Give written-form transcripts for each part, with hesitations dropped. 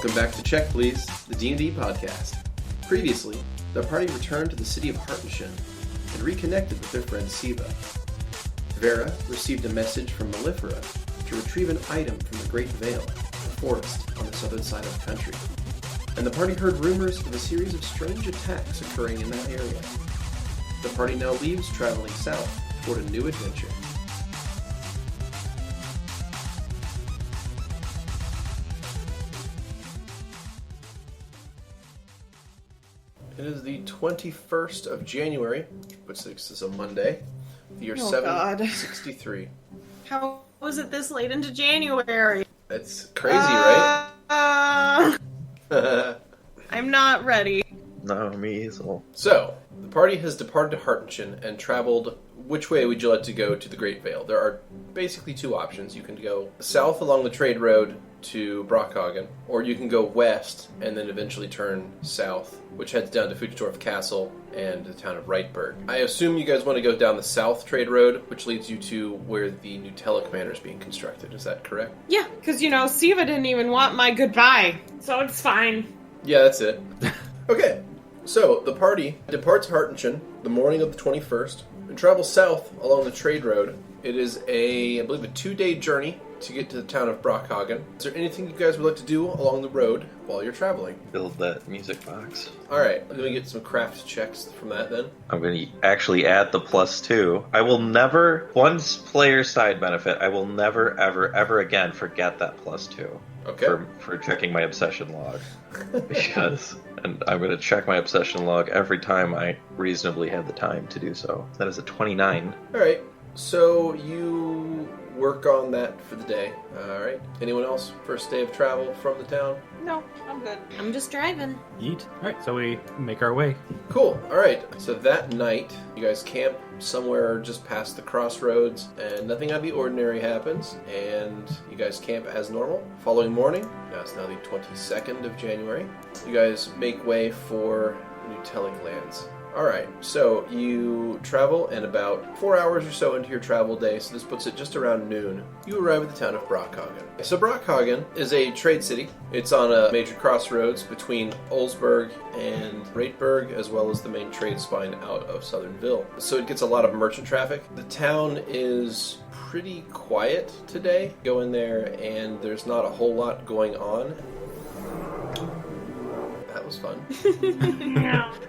Welcome back to Check Please, the D&D podcast. Previously, the party returned to the city of Hartenshin and reconnected with their friend Siva. Vera received a message from Mellifera to retrieve an item from the Great Vale, a forest on the southern side of the country. And the party heard rumors of a series of strange attacks occurring in that area. The party now leaves traveling south toward a new adventure. It is the 21st of January, which is a Monday, the year 763. How was it this late into January? That's crazy, right? I'm not ready. No, me either. So, the party has departed to Hartenshin and traveled. Which way would you like to go to the Great Vale? There are basically two options. You can go south along the trade road to Brockhagen, or you can go west and then eventually turn south, which heads down to Fujitorf Castle and the town of Reitberg. I assume you guys want to go down the south trade road, which leads you to where the new Telic Manor is being constructed. Is that correct? Yeah, because, Siva didn't even want my goodbye, so it's fine. Yeah, that's it. Okay, so the party departs Hartenshin the morning of the 21st and travels south along the trade road. It is I believe, a 2-day journey to get to the town of Brockhagen. Is there anything you guys would like to do along the road while you're traveling? Build that music box. Alright, let me get some craft checks from that then. I'm going to actually add the +2. I will never, one player side benefit, I will never, ever again forget that +2. Okay. For checking my obsession log. Because, and I'm going to check my obsession log every time I reasonably have the time to do so. That is a 29. Alright, so you work on that for the day. Alright, anyone else? First day of travel from the town? No, I'm good. I'm just driving. Eat. Alright, so we make our way. Cool, alright. So that night, you guys camp somewhere just past the crossroads, and nothing out of the ordinary happens, and you guys camp as normal. Following morning, now it's now the 22nd of January, you guys make way for New Telic lands. Alright, so you travel, and about 4 hours or so into your travel day, so this puts it just around noon, you arrive at the town of Brockhagen. So Brockhagen is a trade city. It's on a major crossroads between Olsberg and Reitberg, as well as the main trade spine out of Southernville. So it gets a lot of merchant traffic. The town is pretty quiet today. Go in there, and there's not a whole lot going on. That was fun.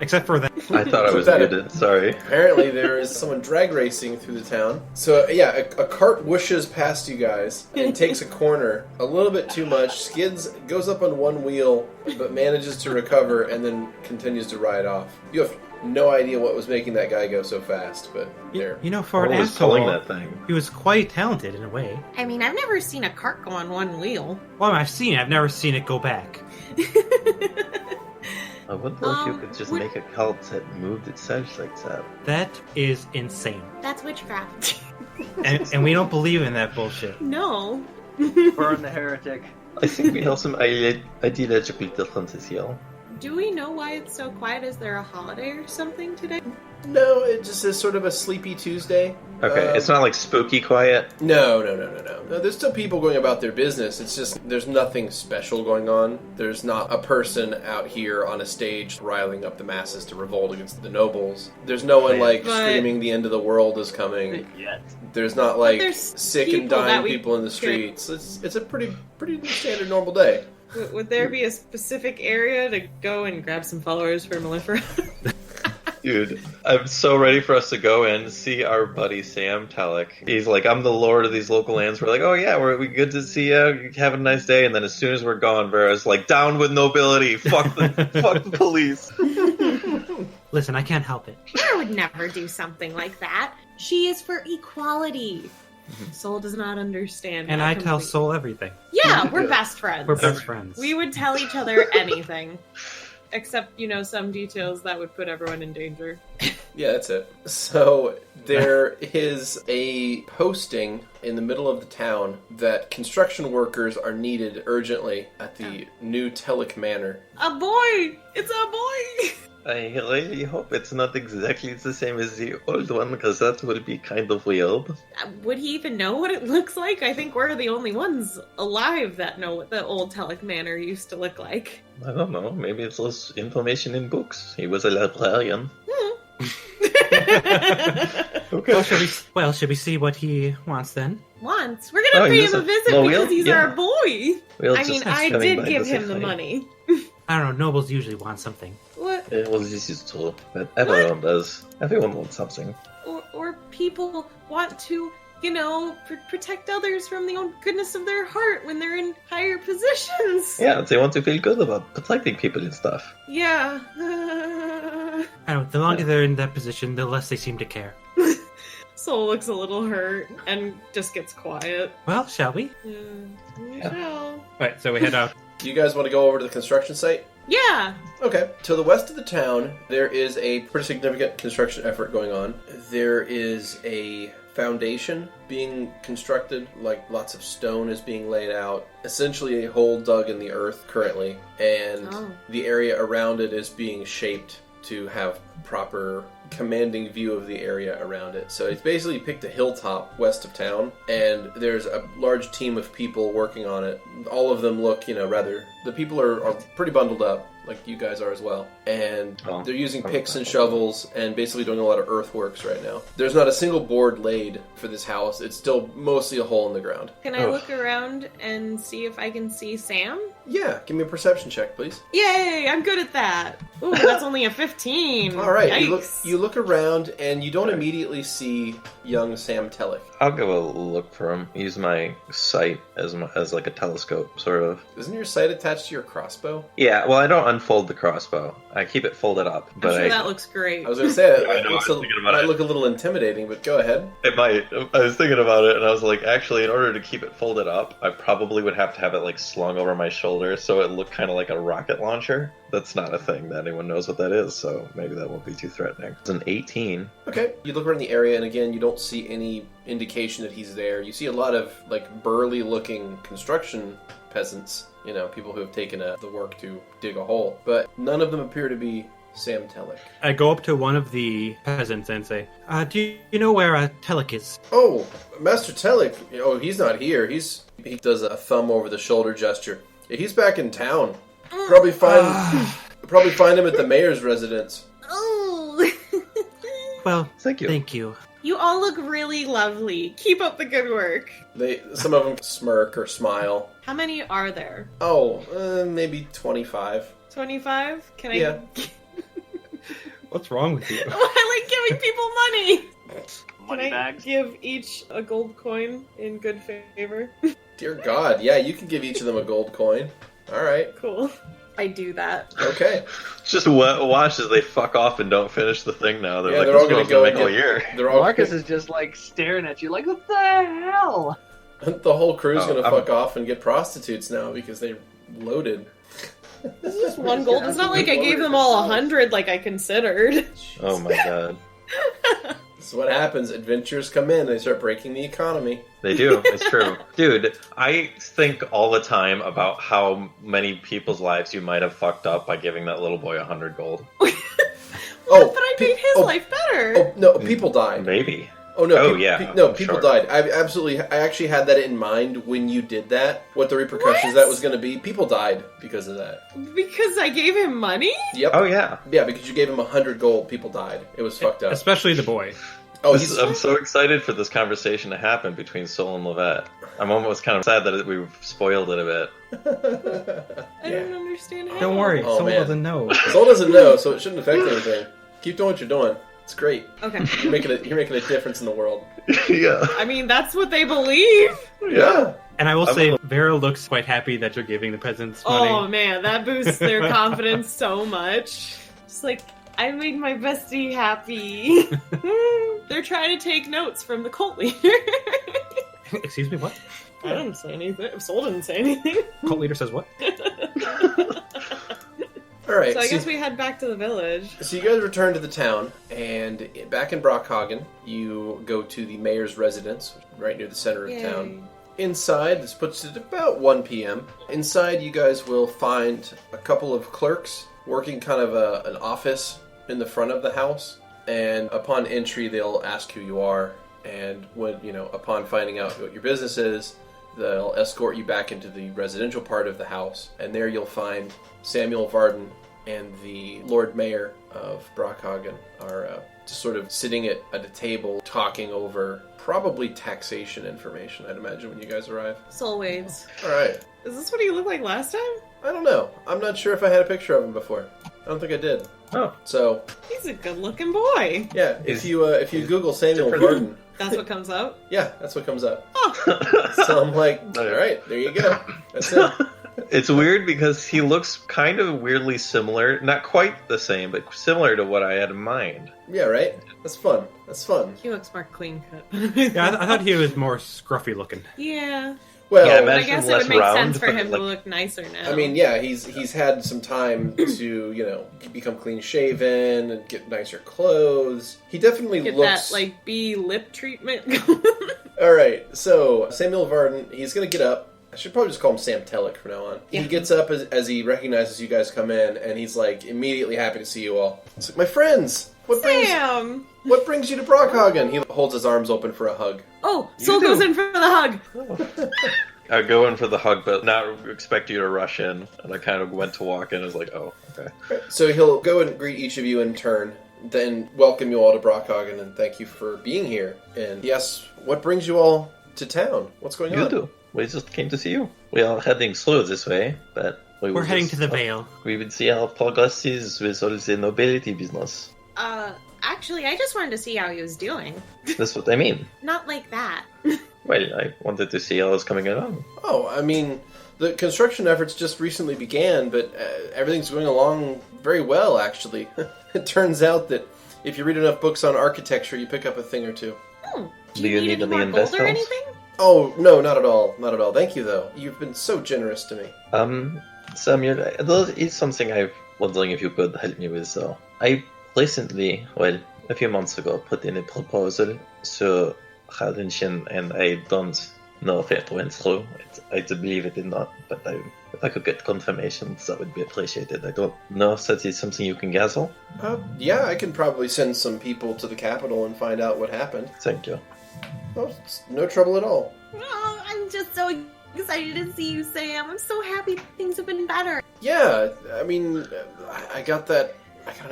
Except for that. I thought I was muted, sorry. Apparently there is someone drag racing through the town. So yeah, a cart whooshes past you guys and takes a corner a little bit too much, skids, goes up on one wheel, but manages to recover and then continues to ride off. You have no idea what was making that guy go so fast, but there. For an What was pulling that asshole, thing? he was quite talented in a way. I mean, I've never seen a cart go on one wheel. Well, I've seen it. I've never seen it go back. I wonder if you could just make a cult that moved itself like that. That is insane. That's witchcraft. And we don't believe in that bullshit. No. Burn the heretic. I think we have some ideological differences here. Do we know why it's so quiet? Is there a holiday or something today? No, it just is sort of a sleepy Tuesday. Okay, it's not like spooky quiet. No. There's still people going about their business. It's just there's nothing special going on. There's not a person out here on a stage riling up the masses to revolt against the nobles. There's no one screaming the end of the world is coming. Yet. There's not like there's sick and people dying that we people in the streets. It's a pretty standard normal day. Would there be a specific area to go and grab some followers for Mellifera? Dude, I'm so ready for us to go in, see our buddy Sam Telic. He's like, I'm the lord of these local lands. We're like, oh yeah, we good to see you. Have a nice day. And then as soon as we're gone, Vera's like, down with nobility. Fuck the police. Listen, I can't help it. Vera would never do something like that. She is for equality. Soul does not understand. And I tell Soul everything. Yeah, we're best friends. We're best friends. We would tell each other anything. Except, some details that would put everyone in danger. Yeah, that's it. So there is a posting in the middle of the town that construction workers are needed urgently at the new Telic Manor. A boy! It's a boy! I really hope it's not exactly the same as the old one, because that would be kind of weird. Would he even know what it looks like? I think we're the only ones alive that know what the old Telic Manor used to look like. I don't know, maybe it's less information in books. He was a librarian. Well, should we see what he wants then? Once. We're gonna pay him a visit because he's yeah. our boy. We'll I mean, just I coming did by give to him say the hi. money. I don't know, nobles usually want something. What? Well, this is true, but everyone does. Everyone wants something. Or people want to, protect others from the own goodness of their heart when they're in higher positions. Yeah, they want to feel good about protecting people and stuff. Yeah. I don't know, the longer they're in that position, the less they seem to care. Soul looks a little hurt and just gets quiet. Well, shall we? We shall. Alright, so we head out. Do you guys want to go over to the construction site? Yeah. Okay. To the west of the town, there is a pretty significant construction effort going on. There is a foundation being constructed, like lots of stone is being laid out. Essentially a hole dug in the earth currently, and the area around it is being shaped to have proper commanding view of the area around it. So it's basically picked a hilltop west of town, and there's a large team of people working on it. All of them look, the people are pretty bundled up, like you guys are as well. And they're using picks and shovels and basically doing a lot of earthworks right now. There's not a single board laid for this house. It's still mostly a hole in the ground. Can I look around and see if I can see Sam? Yeah, give me a perception check, please. Yay, I'm good at that. Ooh, that's only a 15. All right, Yikes. you look around and you don't immediately see young Sam Telic. I'll go a look for him. Use my sight as like a telescope, sort of. Isn't your sight attached to your crossbow? Yeah, well, I don't unfold the crossbow. I keep it folded up. I'm But sure that looks great. I was going to say, I know, I was thinking about might it. look a little intimidating, but go ahead. It might. I was thinking about it, and I was like, actually, in order to keep it folded up, I probably would have to have it like slung over my shoulder, so it looked kind of like a rocket launcher. That's not a thing that anyone knows what that is, so maybe that won't be too threatening. It's an 18. Okay. You look around the area, and again, you don't see any indication that he's there. You see a lot of like burly-looking construction peasants. People who have taken the work to dig a hole, but none of them appear to be Sam Telic. I go up to one of the peasants and say, do you know where Telic is? Oh, Master Telic. Oh, he's not here. He does a thumb over the shoulder gesture. Yeah, he's back in town. Probably find him at the mayor's residence. Oh. Well, Thank you. Thank you. You all look really lovely. Keep up the good work. Some of them smirk or smile. How many are there? Oh, maybe 25. 25? Can I? Yeah. What's wrong with you? I like giving people money. Money Can I bags. give each a gold coin in good favor? Dear God, yeah, you can give each of them a gold coin. All right. Cool. I do that. Okay. Just watch as they fuck off and don't finish the thing now. They're Yeah, like, they're all this gonna one's go make and all get- year. They're all Markus is just like staring at you like, what the hell? The whole crew's Oh, gonna fuck off and get prostitutes now because they loaded. This is just one gold. It's not like I gave them all 100 like I considered. Oh my god. This is what happens. Adventurers come in, they start breaking the economy. They do. It's true. Dude, I think all the time about how many people's lives you might have fucked up by giving that little boy 100 gold. But I made his life better. Oh, no, people died. Maybe. Oh, no. Oh, peop- yeah, pe- no, I'm people sure. died. I actually had that in mind when you did that. What the repercussions What? that was going to be. People died because of that. Because I gave him money? Yep. Oh, yeah. Yeah, because you gave him 100 gold, people died. It was fucked up. Especially the boy. Oh, I'm so excited for this conversation to happen between Sol and Lovette. I'm almost kind of sad that we've spoiled it a bit. I don't understand how. Don't worry, Oh, Soul man. doesn't know. Soul doesn't know, so it shouldn't affect anything. Keep doing what you're doing. It's great. Okay. You're making a difference in the world. Yeah. I mean, that's what they believe. Yeah. And I will say, Vera looks quite happy that you're giving the peasants money. Oh man, that boosts their confidence so much. Just like, I made my bestie happy. They're trying to take notes from the cult leader. Excuse me, what? I didn't say anything. Soul didn't say anything. Cult leader says what? All right. So I guess we head back to the village. So you guys return to the town, and back in Brockhagen, you go to the mayor's residence, right near the center of town. Inside, this puts it about 1 p.m. Inside, you guys will find a couple of clerks working kind of an office in the front of the house, and upon entry they'll ask who you are, and when upon finding out what your business is, they'll escort you back into the residential part of the house, and there you'll find Samuel Varden and the Lord Mayor of Brockhagen are just sort of sitting at a table talking over probably taxation information, I'd imagine, when you guys arrive. Soul waves. Alright. Is this what he looked like last time? I don't know. I'm not sure if I had a picture of him before. I don't think I did. Oh. So, He's a good-looking boy. yeah, if you Google Samuel Varden, That's what comes up? yeah, that's what comes up. Oh, So I'm like, alright, there you go. That's it. It's weird because he looks kind of weirdly similar. Not quite the same, but similar to what I had in mind. Yeah, right? That's fun. That's fun. he looks more clean-cut. Yeah, I thought he was more scruffy looking. Yeah. Well, Yeah, But I imagine guess it less would make round, sense for but, him like- to look nicer now. I mean, yeah, he's had some time to, become clean shaven and get nicer clothes. He definitely Get looks... that, like, bee lip treatment. Alright, so Samuel Varden, he's gonna get up. I should probably just call him Sam Telek from now on. Yeah. He gets up as he recognizes you guys come in, and he's like immediately happy to see you all. He's like, my friends! What brings you to Brockhagen? He holds his arms open for a hug. Oh, You Soul do. goes in for the hug. I go in for the hug, but not expect you to rush in. And I kind of went to walk in and was like, oh, okay. So he'll go and greet each of you in turn, then welcome you all to Brockhagen and thank you for being here. And he asks, what brings you all to town? What's going You on? do. We just came to see you. We are heading slow this way, but We're heading to the Vale. We would see how progress is with all the nobility business. Actually, I just wanted to see how he was doing. That's what I mean. Not like that. Well, I wanted to see how it's coming along. Oh, I mean, the construction efforts just recently began, but everything's going along very well, actually. It turns out that if you read enough books on architecture, you pick up a thing or two. Do you need any any more gold or investors? anything? Oh, no, not at all. Not at all. Thank you, though. You've been so generous to me. Samuel, there is something I'm wondering if you could help me with. So, I recently, well, a few months ago, put in a proposal to Halfling, and I don't know if it went through. I believe it did not, but if I could get confirmation, that would be appreciated. I don't know if that is something you can gather. Yeah, I can probably send some people to the capital and find out what happened. Thank you. Oh, it's no trouble at all. Oh, I'm just so excited to see you, Sam. I'm so happy things have been better. Yeah, I mean, I got an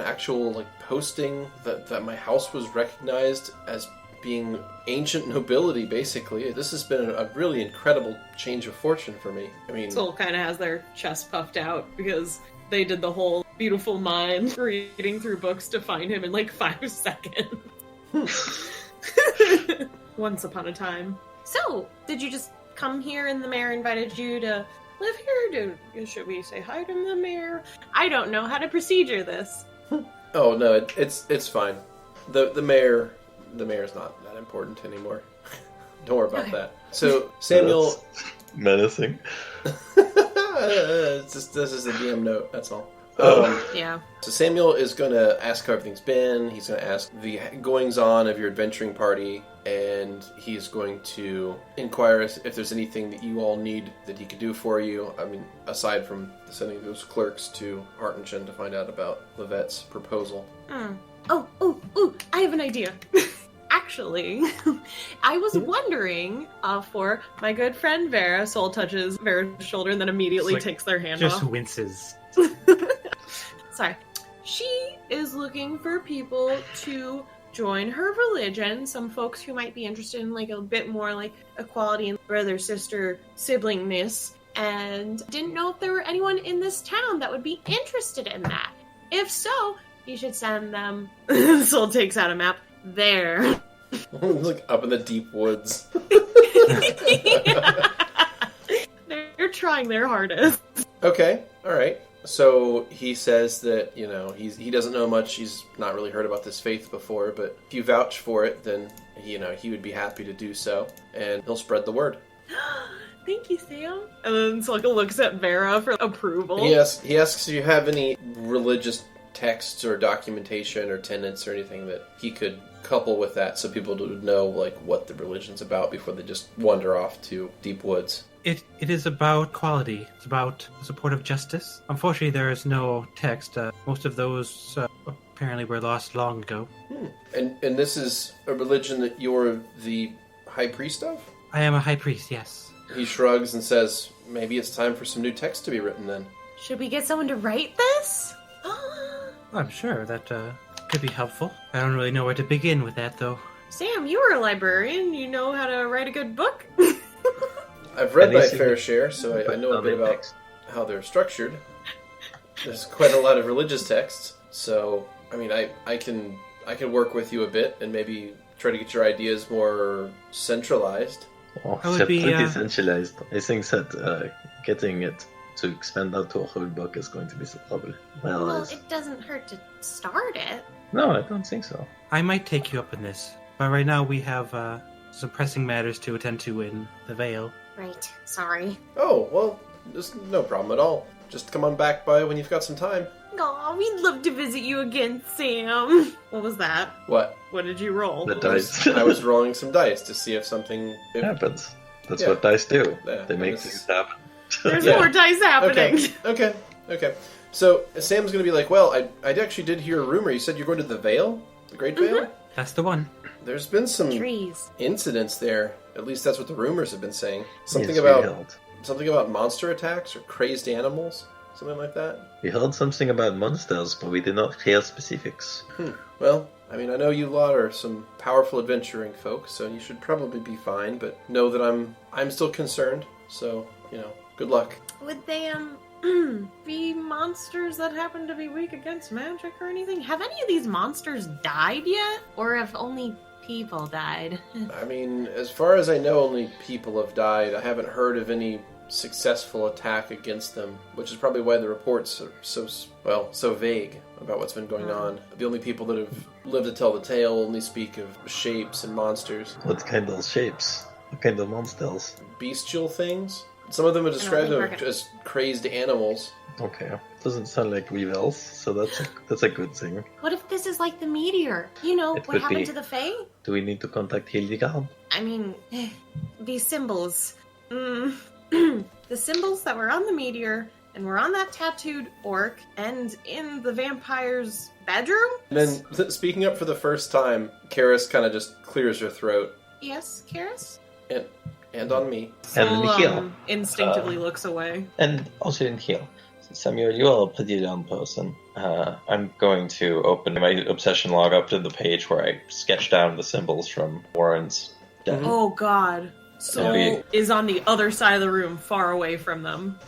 actual posting that my house was recognized as being ancient nobility, basically. This has been a really incredible change of fortune for me. I mean, Soul kind of has their chest puffed out because they did the whole beautiful mind reading through books to find him in 5 seconds. Once upon a time. So, did you just come here and the mayor invited you to live here? Should we say hi to the mayor? I don't know how to procedure this. oh no, it's fine. The mayor's not that important anymore. Don't worry about that. So Samuel, That's menacing. this is a DM note. That's all. Yeah. So Samuel is going to ask how everything's been. He's going to ask the goings-on of your adventuring party, and he's going to inquire if there's anything that you all need that he could do for you. I mean, aside from sending those clerks to Hartenshin to find out about Lovette's proposal. Oh, I have an idea. Actually, I was wondering for my good friend Vera. Soul touches Vera's shoulder and then immediately takes their hand off. Just winces. Sorry. She is looking for people to join her religion. Some folks who might be interested in a bit more equality and brother-sister siblingness, and didn't know if there were anyone in this town that would be interested in that. If so, you should send them. Soul takes out a map. There. Up in the deep woods. They're trying their hardest. Okay, alright. So he says that, he doesn't know much, he's not really heard about this faith before, but if you vouch for it, then, he would be happy to do so, and he'll spread the word. Thank you, Sam. And then Sulka looks at Vera for approval. He asks if you have any religious texts or documentation or tenets or anything that he could couple with that so people would know, what the religion's about before they just wander off to deep woods. It is about quality. It's about the support of justice. Unfortunately, there is no text. Most of those apparently were lost long ago. And this is a religion that you're the high priest of? I am a high priest, yes. He shrugs and says, maybe it's time for some new text to be written then. Should we get someone to write this? I'm sure that could be helpful. I don't really know where to begin with that, though. Sam, you were a librarian. You know how to write a good book? I've read my fair share, so I know a bit about how they're structured. There's quite a lot of religious texts, so I mean, I can work with you a bit and maybe try to get your ideas more centralized. Oh, That would be, pretty centralized. I think that getting it to expand out to a whole book is going to be some trouble. Well, it doesn't hurt to start it. No, I don't think so. I might take you up on this, but right now we have some pressing matters to attend to in the Vale. Right, sorry. Oh, well, there's no problem at all. Just come on back by when you've got some time. Aw, we'd love to visit you again, Sam. What was that? What? What did you roll? The dice. I was rolling some dice to see if something... happens. That's Yeah. what dice do. Yeah, They make it's- things happen. There's Yeah. more dice happening. Okay. So, Sam's going to be like, well, I actually did hear a rumor. You said you're going to the Vale? The Great Vale? That's the one. There's been some Trees. incidents there. At least that's what the rumors have been saying. Something Yes, something about monster attacks or crazed animals? Something like that? we heard something about monsters, but we did not hear specifics. Well, I mean, I know you lot are some powerful adventuring folk, so you should probably be fine, but know that I'm still concerned, so, good luck. Would they, be monsters that happen to be weak against magic or anything? Have any of these monsters died yet? Or have only people died? I mean, as far as I know, only people have died. I haven't heard of any successful attack against them, which is probably why the reports are so vague about what's been going on. The only people that have lived to tell the tale only speak of shapes and monsters. What kind of shapes? What kind of monsters? Bestial things? Some of them have described them as crazed animals. Okay, doesn't sound like weevils, so that's a good thing. What if this is like the meteor? You know, It what could happened be. to the Fae? Do we need to contact Hildegard? I mean, these symbols. The symbols that were on the meteor and were on that tattooed orc and in the vampire's bedroom? And then, speaking up for the first time, Karis kind of just clears her throat. Yes, Karis? And on me. And Soul, in here. instinctively looks away. And also in here. Samuel, you are a pretty learned person. I'm going to open my obsession log up to the page where I sketched down the symbols from Warren's death. Oh god. Soul is on the other side of the room, far away from them.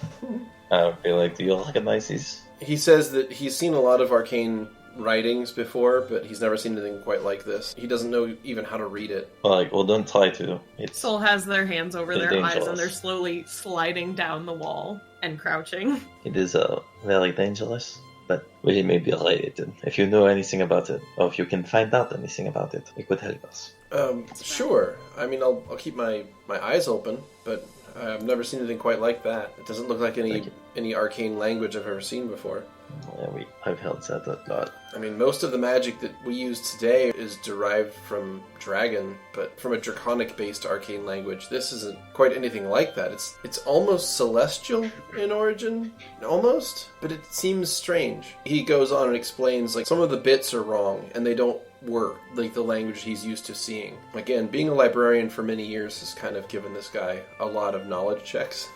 Be like, do you recognize these? He says that he's seen a lot of arcane writings before, but he's never seen anything quite like this. He doesn't know even how to read it. Well, don't try to. It's Soul has their hands over They're their eyes dangerous. and they're slowly sliding down the wall and crouching. It is very dangerous, but we may be related. If you know anything about it, or if you can find out anything about it, it could help us. Sure. I mean, I'll keep my eyes open, but I've never seen anything quite like that. It doesn't look like Thank you. any arcane language I've ever seen before. Yeah, I've heard that a lot. I mean, most of the magic that we use today is derived from dragon, but from a draconic-based arcane language. This isn't quite anything like that. It's almost celestial in origin, almost, but it seems strange. He goes on and explains, like, some of the bits are wrong, and they don't work like the language he's used to seeing. Again, being a librarian for many years has kind of given this guy a lot of knowledge checks.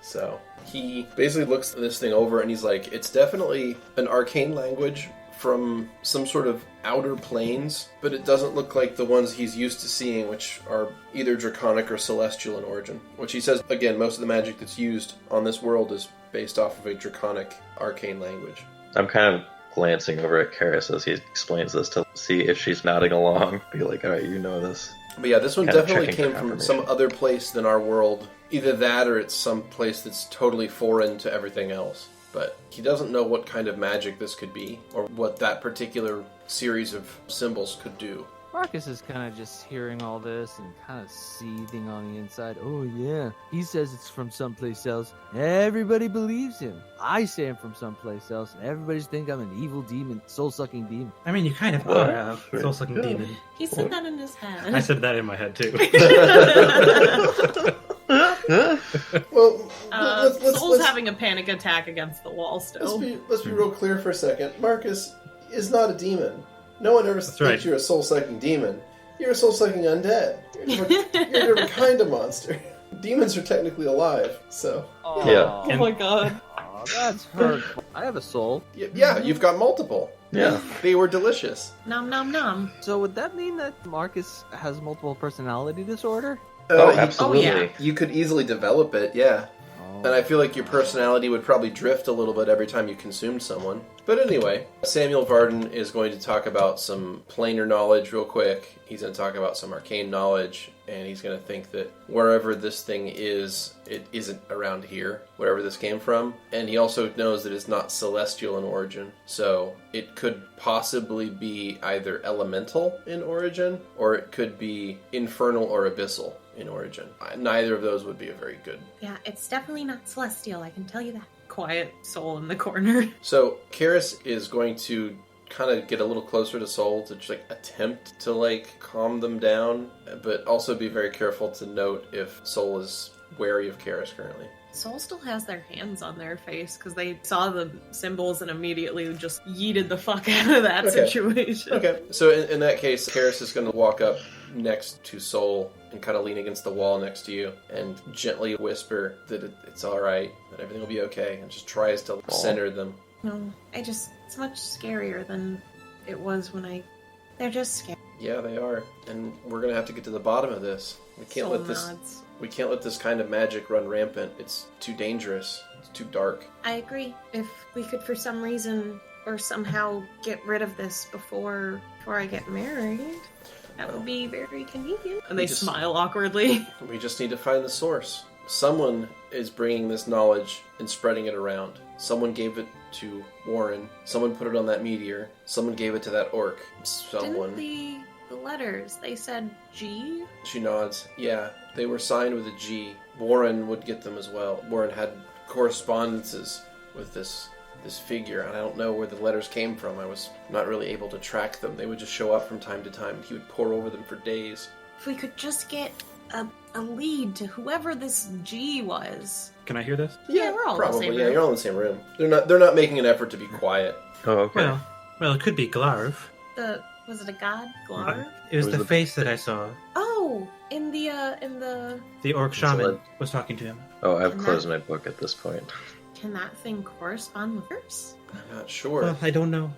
So he basically looks this thing over and he's like, it's definitely an arcane language from some sort of outer planes, but it doesn't look like the ones he's used to seeing, which are either draconic or celestial in origin. Which he says, again, most of the magic that's used on this world is based off of a draconic arcane language. I'm kind of glancing over at Karis as he explains this to see if she's nodding along. Be like, all right, you know this. But yeah, this one Kind of definitely checking came for from confirmation. some other place than our world. Either that or it's some place that's totally foreign to everything else. But he doesn't know what kind of magic this could be, or what that particular series of symbols could do. Markus is kind of just hearing all this and kind of seething on the inside. Oh yeah, he says it's from someplace else. Everybody believes him. I say I'm from someplace else, and everybody just think I'm an evil demon, soul-sucking demon. I mean, you kind of What? are a soul-sucking Yeah. demon. He said that in his head. I said that in my head, too. Well, Soul's having a panic attack against the wall still. let's be real clear for a second. Markus, is not a demon. No one ever thinks right. you're a soul-sucking demon. You're a soul-sucking undead. You're a different kind of monster. Demons are technically alive, so... Yeah. Oh my god. Oh, that's hurtful. I have a soul. Yeah, you've got multiple. Yeah. They were delicious. Nom nom nom. So would that mean that Markus has multiple personality disorder? Oh, You- absolutely. yeah. You could easily develop it, yeah. And I feel like your personality would probably drift a little bit every time you consumed someone. But anyway, Samuel Varden is going to talk about some planar knowledge real quick. He's going to talk about some arcane knowledge, and he's going to think that wherever this thing is, it isn't around here, wherever this came from. And he also knows that it's not celestial in origin, so it could possibly be either elemental in origin, or it could be infernal or abyssal in origin. Neither of those would be a very good. Yeah, it's definitely not celestial, I can tell you that. Quiet soul in the corner. So Karis is going to kind of get a little closer to Soul to just, like, attempt to, like, calm them down, but also be very careful to note if Soul is wary of Karis currently. Soul still has their hands on their face because they saw the symbols and immediately just yeeted the fuck out of that Okay. situation. Okay, so in that case, Karis is going to walk up next to Soul and kind of lean against the wall next to you and gently whisper that it's alright, that everything will be okay, and just tries to center them. No, it's much scarier than it was when they're just scared. Yeah, they are, and we're going to have to get to the bottom of this. We can't Soul let this... nods. We can't let this kind of magic run rampant. It's too dangerous. It's too dark. I agree. If we could for some reason or somehow get rid of this before I get married, that would be very convenient. And they just- smile awkwardly. We just need to find the source. Someone is bringing this knowledge and spreading it around. Someone gave it to Warren. Someone put it on that meteor. Someone gave it to that orc. Someone... Didn't the letters, they said G? She nods. Yeah, they were signed with a G. Warren would get them as well. Warren had correspondences with this figure, and I don't know where the letters came from. I was not really able to track them. They would just show up from time to time, and he would pore over them for days. If we could just get a lead to whoever this G was. Can I hear this? Yeah, we're all in the probably. same Yeah, room. you're all in the same room. They're not making an effort to be quiet. Oh, okay. Well, it could be Glarv. Was it a god? Glar? It was It was the the- face that I saw. Oh, in the The orc shaman Excellent. was talking to him. Oh, I've closed my book at this point. can that thing correspond with hers? I'm not sure. Well, I don't know.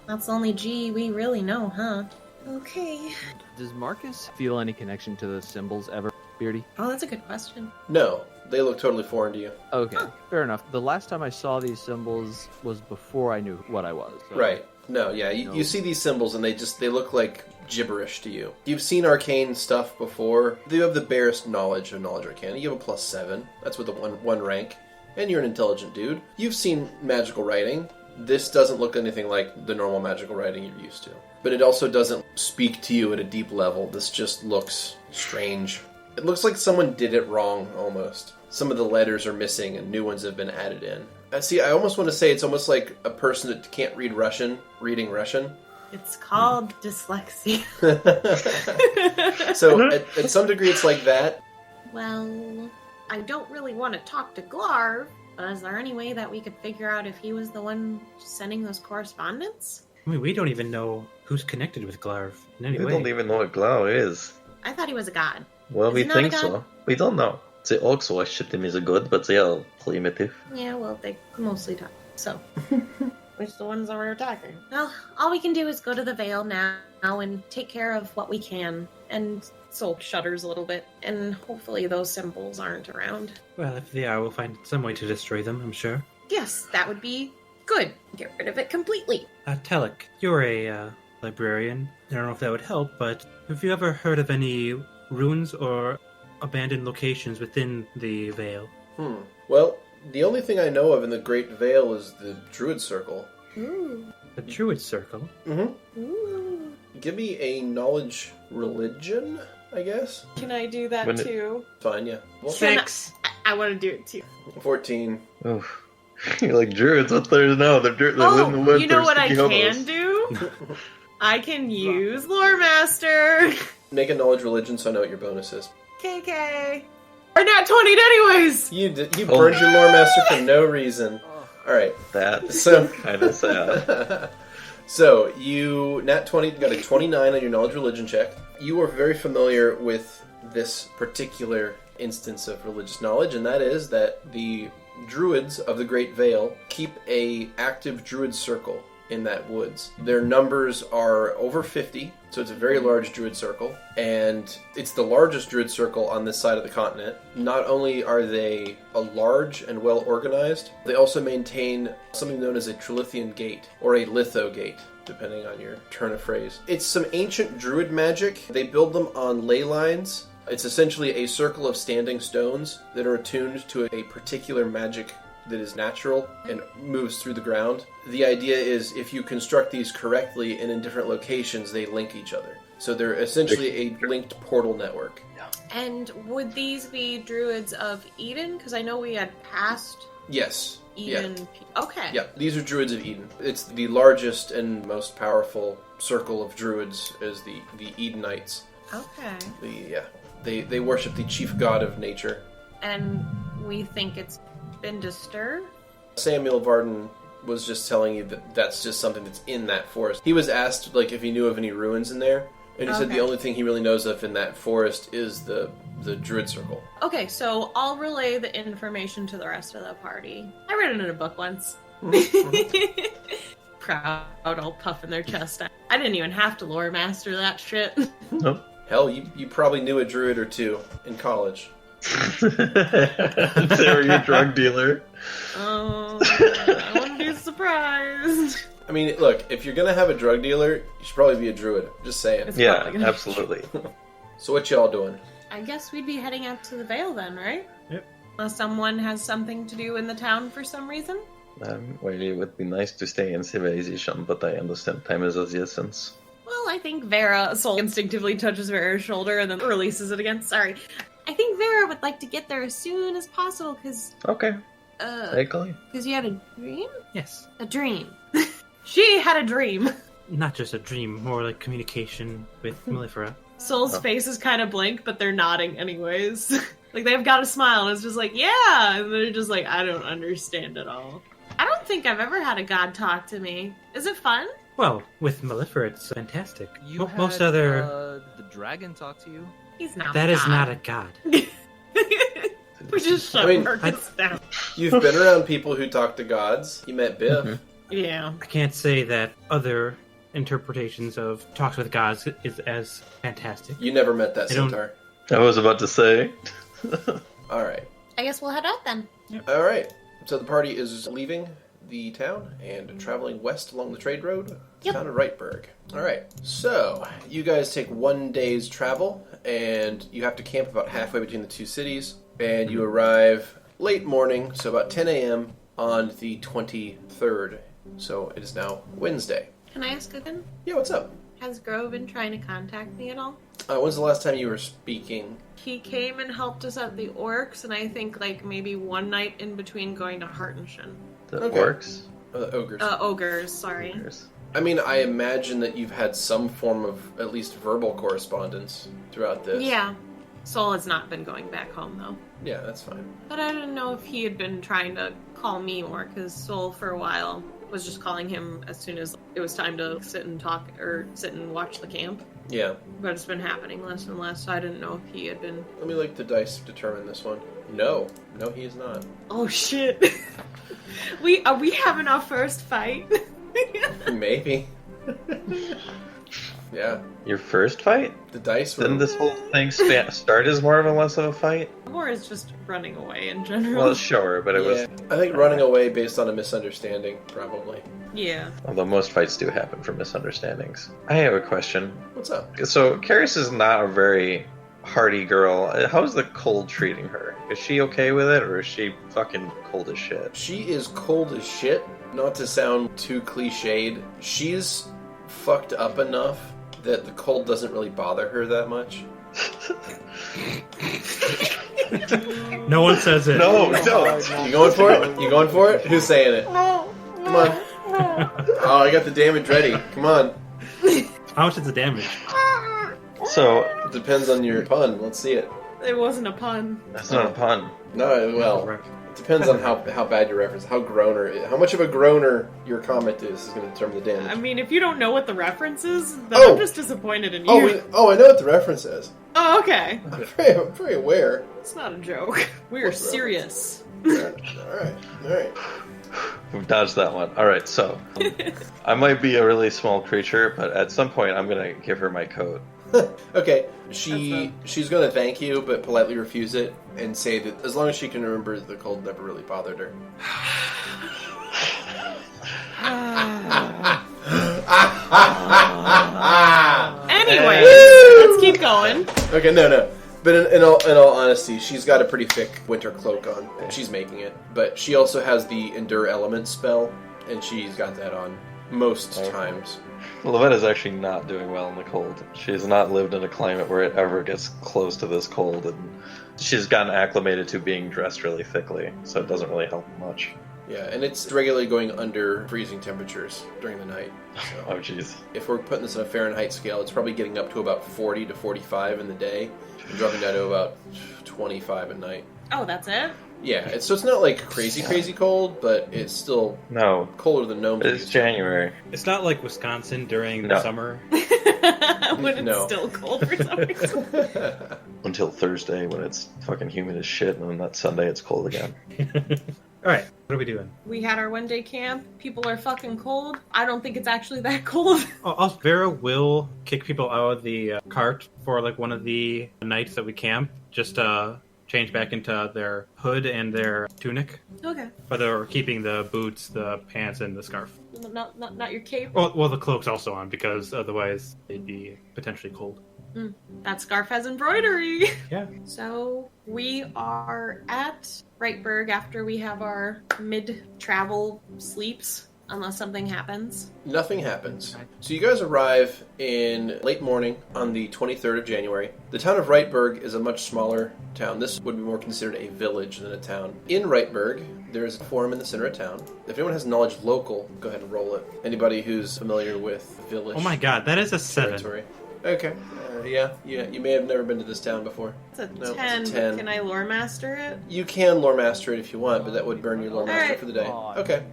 That's the only G we really know, huh? Okay. Does Markus feel any connection to the symbols ever, Beardy? Oh, that's a good question. No, they look totally foreign to you. Okay, fair enough. The last time I saw these symbols was before I knew what I was. So. Right. No, yeah, you see these symbols and they look like gibberish to you. You've seen arcane stuff before. You have the barest knowledge of knowledge arcana. You have a +7. That's with a one rank. And you're an intelligent dude. You've seen magical writing. This doesn't look anything like the normal magical writing you're used to. But it also doesn't speak to you at a deep level. This just looks strange. It looks like someone did it wrong, almost. Some of the letters are missing and new ones have been added in. See, I almost want to say it's almost like a person that can't read Russian, reading Russian. It's called dyslexia. So, at some degree, it's like that. Well, I don't really want to talk to Glarv, but is there any way that we could figure out if he was the one sending those correspondence? I mean, we don't even know who's connected with Glarv in any We way. don't even know what Glow is. I thought he was a god. Well, Is we he not a think god? so. We don't know. The orcs worship him as a god, but they are primitive. Yeah, well, they mostly talk. So, which the ones that were attacking? Well, all we can do is go to the Vale now and take care of what we can. And Soul shudders a little bit, and hopefully those symbols aren't around. Well, if they are, we'll find some way to destroy them, I'm sure. Yes, that would be good. Get rid of it completely. Telek, you're a librarian. I don't know if that would help, but have you ever heard of any ruins or abandoned locations within the Vale? Well, the only thing I know of in the Great Vale is the Druid Circle. Ooh. The Druid Circle? Mm-hmm. Ooh. Give me a knowledge religion, I guess. Can I do that When it- too? Fine, yeah. Well, 6. I want to do it too. 14. Oof. You're like druids. What they know? They're druids. They live in the woods. You know they're what I speaking can hobos. do? I can use Lore Master. Make a knowledge religion so I know what your bonus is. KK. Or not 20 anyways. You burned your lore master for no reason. All right. That's So kind of sad. So you nat 20 got a 29 on your knowledge religion check. You are very familiar with this particular instance of religious knowledge, and that is that the Druids of the Great Vale keep a active Druid circle in that woods. Their numbers are over 50, so it's a very large Druid circle, and it's the largest Druid circle on this side of the continent. Not only are they a large and well organized, they also maintain something known as a Trilithian gate, or a litho gate, depending on your turn of phrase. It's some ancient Druid magic. They build them on ley lines. It's essentially a circle of standing stones that are attuned to a particular magic that is natural and moves through the ground. The idea is if you construct these correctly and in different locations, they link each other. So they're essentially a linked portal network. And would these be Druids of Eden? Because I know we had passed Yes. Eden. Yeah. Okay. Yeah, these are Druids of Eden. It's the largest and most powerful circle of Druids is the Edenites. Okay. They worship the chief god of nature. And we think it's been disturbed? Samuel Varden was just telling you that that's just something that's in that forest. He was asked if he knew of any ruins in there, and he said the only thing he really knows of in that forest is the Druid circle. Okay, so I'll relay the information to the rest of the party. I read it in a book once. Proud, all puffing their chest out. I didn't even have to lore master that shit. Nope. Hell, you probably knew a druid or two in college. They were your drug dealer. Oh, I wouldn't be surprised. I mean, look, if you're gonna have a drug dealer, you should probably be a druid. Just saying. It's Yeah, probably gonna be absolutely. So what y'all doing? I guess we'd be heading out to the Vale then, right? Yep. Unless someone has something to do in the town for some reason. Well, it would be nice to stay in civilization, but I understand time is of the essence. Well, I think Vera, Soul instinctively touches Vera's shoulder and then releases it again. Sorry. I think Vera would like to get there as soon as possible because... Okay. Exactly. Because you had a dream? Yes. A dream. She had a dream. Not just a dream, more like communication with Mellifera. Soul's face is kind of blank, but they're nodding anyways. Like, they've got a smile, and it's just like, yeah! And they're just like, I don't understand at all. I don't think I've ever had a god talk to me. Is it fun? Well, with Mellifera, it's fantastic. You Most had, other... the dragon talk to you? He's not That a is god. not a god. We just shut Markus down. You've been around people who talk to gods. You met Biff. Mm-hmm. Yeah. I can't say that other interpretations of talks with gods is as fantastic. You never met that I don't- centaur. I was about to say. Alright. I guess we'll head out then. Alright. So the party is leaving the town and traveling west along the trade road to the town of Reitberg. Alright. So, you guys take 1 day's travel, and you have to camp about halfway between the two cities, and you arrive late morning, so about 10 a.m. on the 23rd. So it is now Wednesday. Can I ask again? Yeah, what's up? Has Grove been trying to contact me at all? When's the last time you were speaking? He came and helped us at the Orcs, and I think maybe one night in between going to Hartenshin. The Okay. orcs? Ogres. Ogres, sorry. Ogres. I mean, I imagine that you've had some form of at least verbal correspondence throughout this. Yeah. Soul has not been going back home, though. Yeah, that's fine. But I didn't know if he had been trying to call me more, because Soul, for a while, was just calling him as soon as it was time to sit and talk, or sit and watch the camp. Yeah. But it's been happening less and less, so I didn't know if he had been... Let me the dice determine this one. No. No, he is not. Oh, shit. Are we having our first fight? Maybe. Yeah. Your first fight? The dice were... Didn't this whole thing start as more of a less of a fight? More is just running away in general. Well, sure, but it was... I think running away based on a misunderstanding, probably. Yeah. Although most fights do happen from misunderstandings. I have a question. What's up? So, Karis is not a very hardy girl. How's the cold treating her? Is she okay with it, or is she fucking cold as shit? She is cold as shit. Not to sound too cliched, she's fucked up enough that the cold doesn't really bother her that much. No one says it. No, don't! You going for it? You going for it? Who's saying it? No. Come on. Oh, I got the damage ready. Come on. How much is the damage? So, It depends on your pun. Let's see it. It wasn't a pun. That's not a pun. No, well, it depends on how bad your reference, how much of a groaner your comment is going to determine the damage. I mean, if you don't know what the reference is, then Oh. I'm just disappointed in you. I know what the reference is. Oh, okay. I'm very aware. It's not a joke. We are What's the serious. All right. We've dodged that one. All right, so I might be a really small creature, but at some point I'm gonna give her my coat. Okay, she's going to thank you, but politely refuse it, and say that as long as she can remember, the cold never really bothered her. Anyway, let's keep going. Okay, no. But in all honesty, she's got a pretty thick winter cloak on. She's making it. But she also has the Endure Element spell, and she's got that on most times. Lovette is actually not doing well in the cold. She has not lived in a climate where it ever gets close to this cold, and she's gotten acclimated to being dressed really thickly, so it doesn't really help much. Yeah, and it's regularly going under freezing temperatures during the night. So Oh, jeez. if we're putting this on a Fahrenheit scale, it's probably getting up to about 40 to 45 in the day, and dropping down to about 25 at night. Oh, that's it? Yeah, so it's not like crazy cold, but it's still No, colder than Gnome. it's January. It's not like Wisconsin during No. the summer. When it's No. still cold for some reason. Until Thursday when it's fucking humid as shit, and then that Sunday it's cold again. All right, what are we doing? We had our one-day camp. People are fucking cold. I don't think it's actually that cold. Vera will kick people out of the cart for like one of the nights that we camp. Just change back into their hood and their tunic, Okay. but they're keeping the boots, the pants, and the scarf. Not your cape. Well, the cloak's also on because otherwise they'd be potentially cold. That scarf has embroidery. Yeah. So we are at Reitberg after we have our mid-travel sleeps, unless something happens. Nothing happens. So you guys arrive in late morning on the 23rd of January. The town of Reitberg is a much smaller town. This would be more considered a village than a town. In Reitberg, there is a forum in the center of town. If anyone has knowledge local, go ahead and roll it. Anybody who's familiar with village Oh my god, that is a 7. territory. Okay. Yeah. You may have never been to this town before. It's a No, 10. it's a 10. Can I lore master it? You can lore master it if you want, but that would burn your lore master Alright. for the day.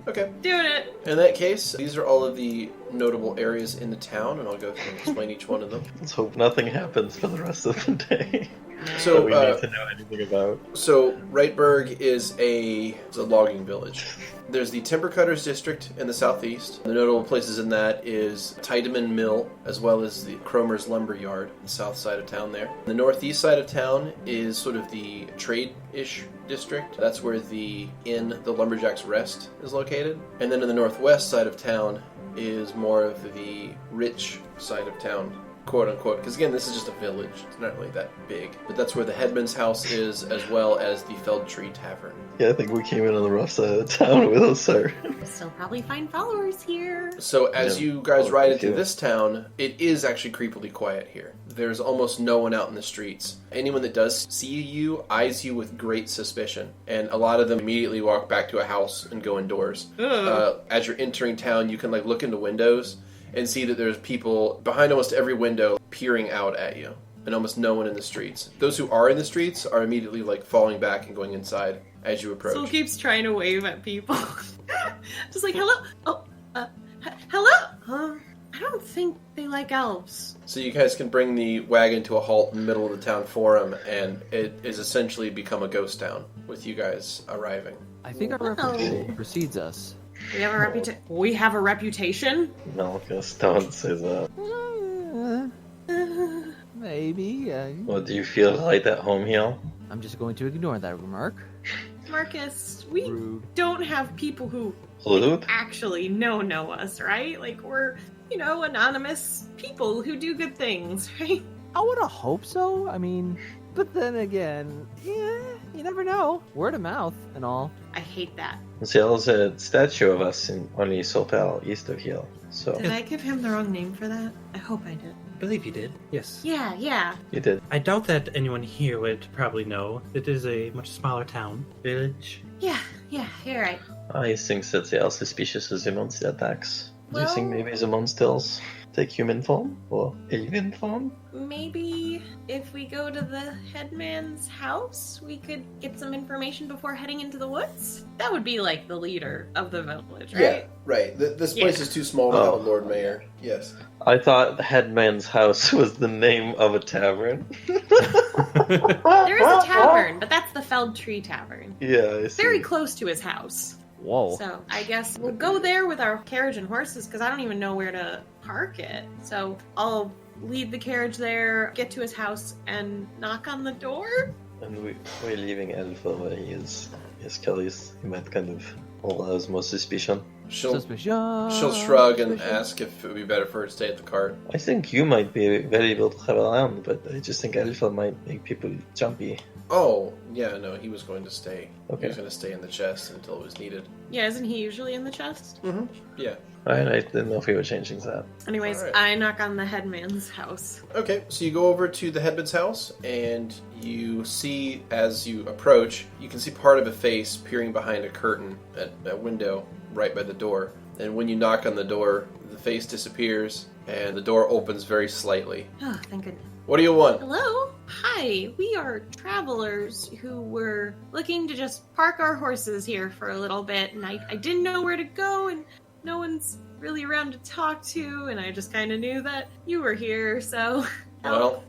Okay. Doing it. In that case, these are all of the notable areas in the town, and I'll go through and explain each one of them. Let's hope nothing happens for the rest of the day So, that we need to know anything about. So, Reitberg is a logging village. There's the Timber Cutters District in the southeast. The notable places in that is Tiedemann Mill, as well as the Cromer's Lumber Yard, the south side of town there. The northeast side of town is sort of the trade-ish district. That's where the inn, the Lumberjack's Rest, is located. And then in the northwest side of town is more of the rich side of town, quote unquote, because again, this is just a village. It's not really that big. But that's where the headman's house is, as well as the Felled Tree Tavern. Yeah, I think we came in on the rough side of the town with us, sir. Still probably find followers here. So as Yeah. you guys ride into Yeah. this town, it is actually creepily quiet here. There's almost no one out in the streets. Anyone that does see you eyes you with great suspicion, and a lot of them immediately walk back to a house and go indoors. As you're entering town, you can look into windows and see that there's people behind almost every window peering out at you, and almost no one in the streets. Those who are in the streets are immediately falling back and going inside as you approach. Still keeps trying to wave at people. Just like, hello? Oh, hello? I don't think they like elves. So you guys can bring the wagon to a halt in the middle of the town forum, and it is essentially become a ghost town with you guys arriving. I think our reputation precedes us. We have a reputation? No, just don't say that. Maybe. Well, do you feel right at home here? I'm just going to ignore that remark. Marcus, we Rude. don't have people who Rude? actually know us, right? We're, anonymous people who do good things, right? I would have hoped so. I mean, but then again, yeah, you never know. Word of mouth and all. I hate that. There's a statue of us in only Sopel, east of here. So Did I give him the wrong name for that? I hope I did. I believe you did. Yes. Yeah. you did. I doubt that anyone here would probably know. It is a much smaller town, village. Yeah, you're right. I think that they are suspicious of the monster attacks. Do you think maybe the monsters take human form or alien form? Maybe if we go to the headman's house, we could get some information before heading into the woods? That would be like the leader of the village, right? Yeah, right. This place is too small to have a Lord Mayor. Yes. I thought the headman's house was the name of a tavern. There is a tavern, but that's the Felled Tree Tavern. Yeah, I see. Very close to his house. Whoa. So I guess we'll go there with our carriage and horses because I don't even know where to park it. So I'll lead the carriage there, get to his house, and knock on the door. And we're leaving Alpha where he is. His curious. He might kind of arouse more suspicion. She'll Suspicion. shrug and ask if it would be better for her to stay at the cart. I think you might be very able to have around, but I just think Alpha might make people jumpy. Oh, yeah, no, he was going to stay. He Okay. was going to stay in the chest until it was needed. Yeah, isn't he usually in the chest? Mm-hmm. Yeah. Alright, I didn't know if we were changing that. Anyways, Alright. I knock on the headman's house. Okay, so you go over to the headman's house, and you see, as you approach, you can see part of a face peering behind a curtain at a window right by the door. And when you knock on the door, the face disappears, and the door opens very slightly. Oh, thank goodness. What do you want? Hello? Hi, we are travelers who were looking to just park our horses here for a little bit, and I didn't know where to go, and no one's really around to talk to, and I just kind of knew that you were here, so... Well,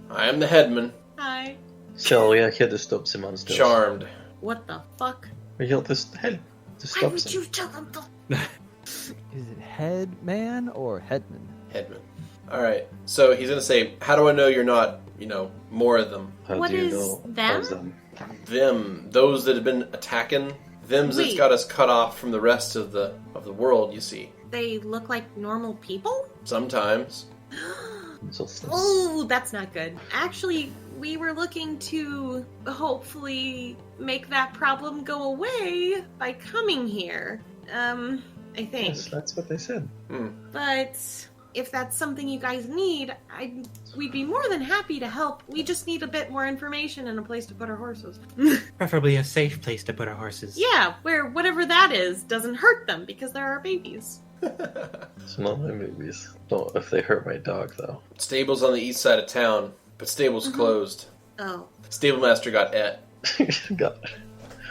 I am the headman. Hi. So we are here to stop the monsters. Charmed. What the fuck? We're here to help to Why stop would them. you tell them to... Is it headman or headman? Headman. Alright, so he's going to say, how do I know you're not, more of them? How What do you is know them? of them? Them, those that have been attacking, them's that's Wait. got us cut off from the rest of the world, you see. They look like normal people? Sometimes. Oh, that's not good. Actually, we were looking to hopefully make that problem go away by coming here. I think. Yes, that's what they said. But if that's something you guys need, we'd be more than happy to help. We just need a bit more information and a place to put our horses. Preferably a safe place to put our horses. Yeah, where whatever that is doesn't hurt them because they're our babies. It's not my babies. Don't if they hurt my dog though. Stable's on the east side of town, but stable's closed. Oh. Stable master got et. God.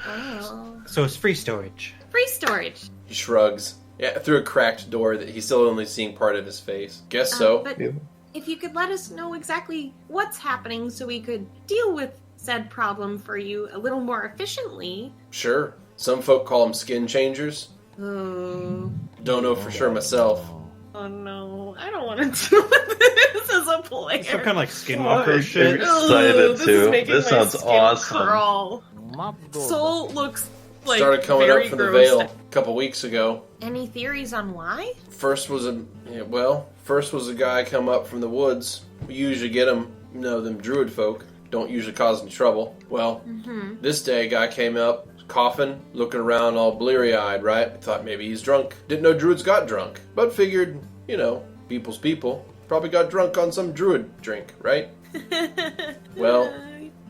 Oh. So it's free storage. Free storage. He shrugs. Yeah, through a cracked door that he's still only seeing part of his face. Guess so. But You. if you could let us know exactly what's happening so we could deal with said problem for you a little more efficiently. Sure. Some folk call them skin changers. Oh. Don't know for sure myself. Oh no, I don't want to deal with this as a player. Some kind of like skinwalker shit. Excited This is too. making This my sounds skin awesome. Crawl. Mop the door. Soul looks like Started coming very up from the grossed Vale out. a couple weeks ago. Any theories on why? First was a guy come up from the woods. We usually get them, them Druid folk don't usually cause any trouble. Well, this day a guy came up, coughing, looking around all bleary-eyed, right? Thought maybe he's drunk. Didn't know Druids got drunk, but figured, people's people. Probably got drunk on some Druid drink, right? Well,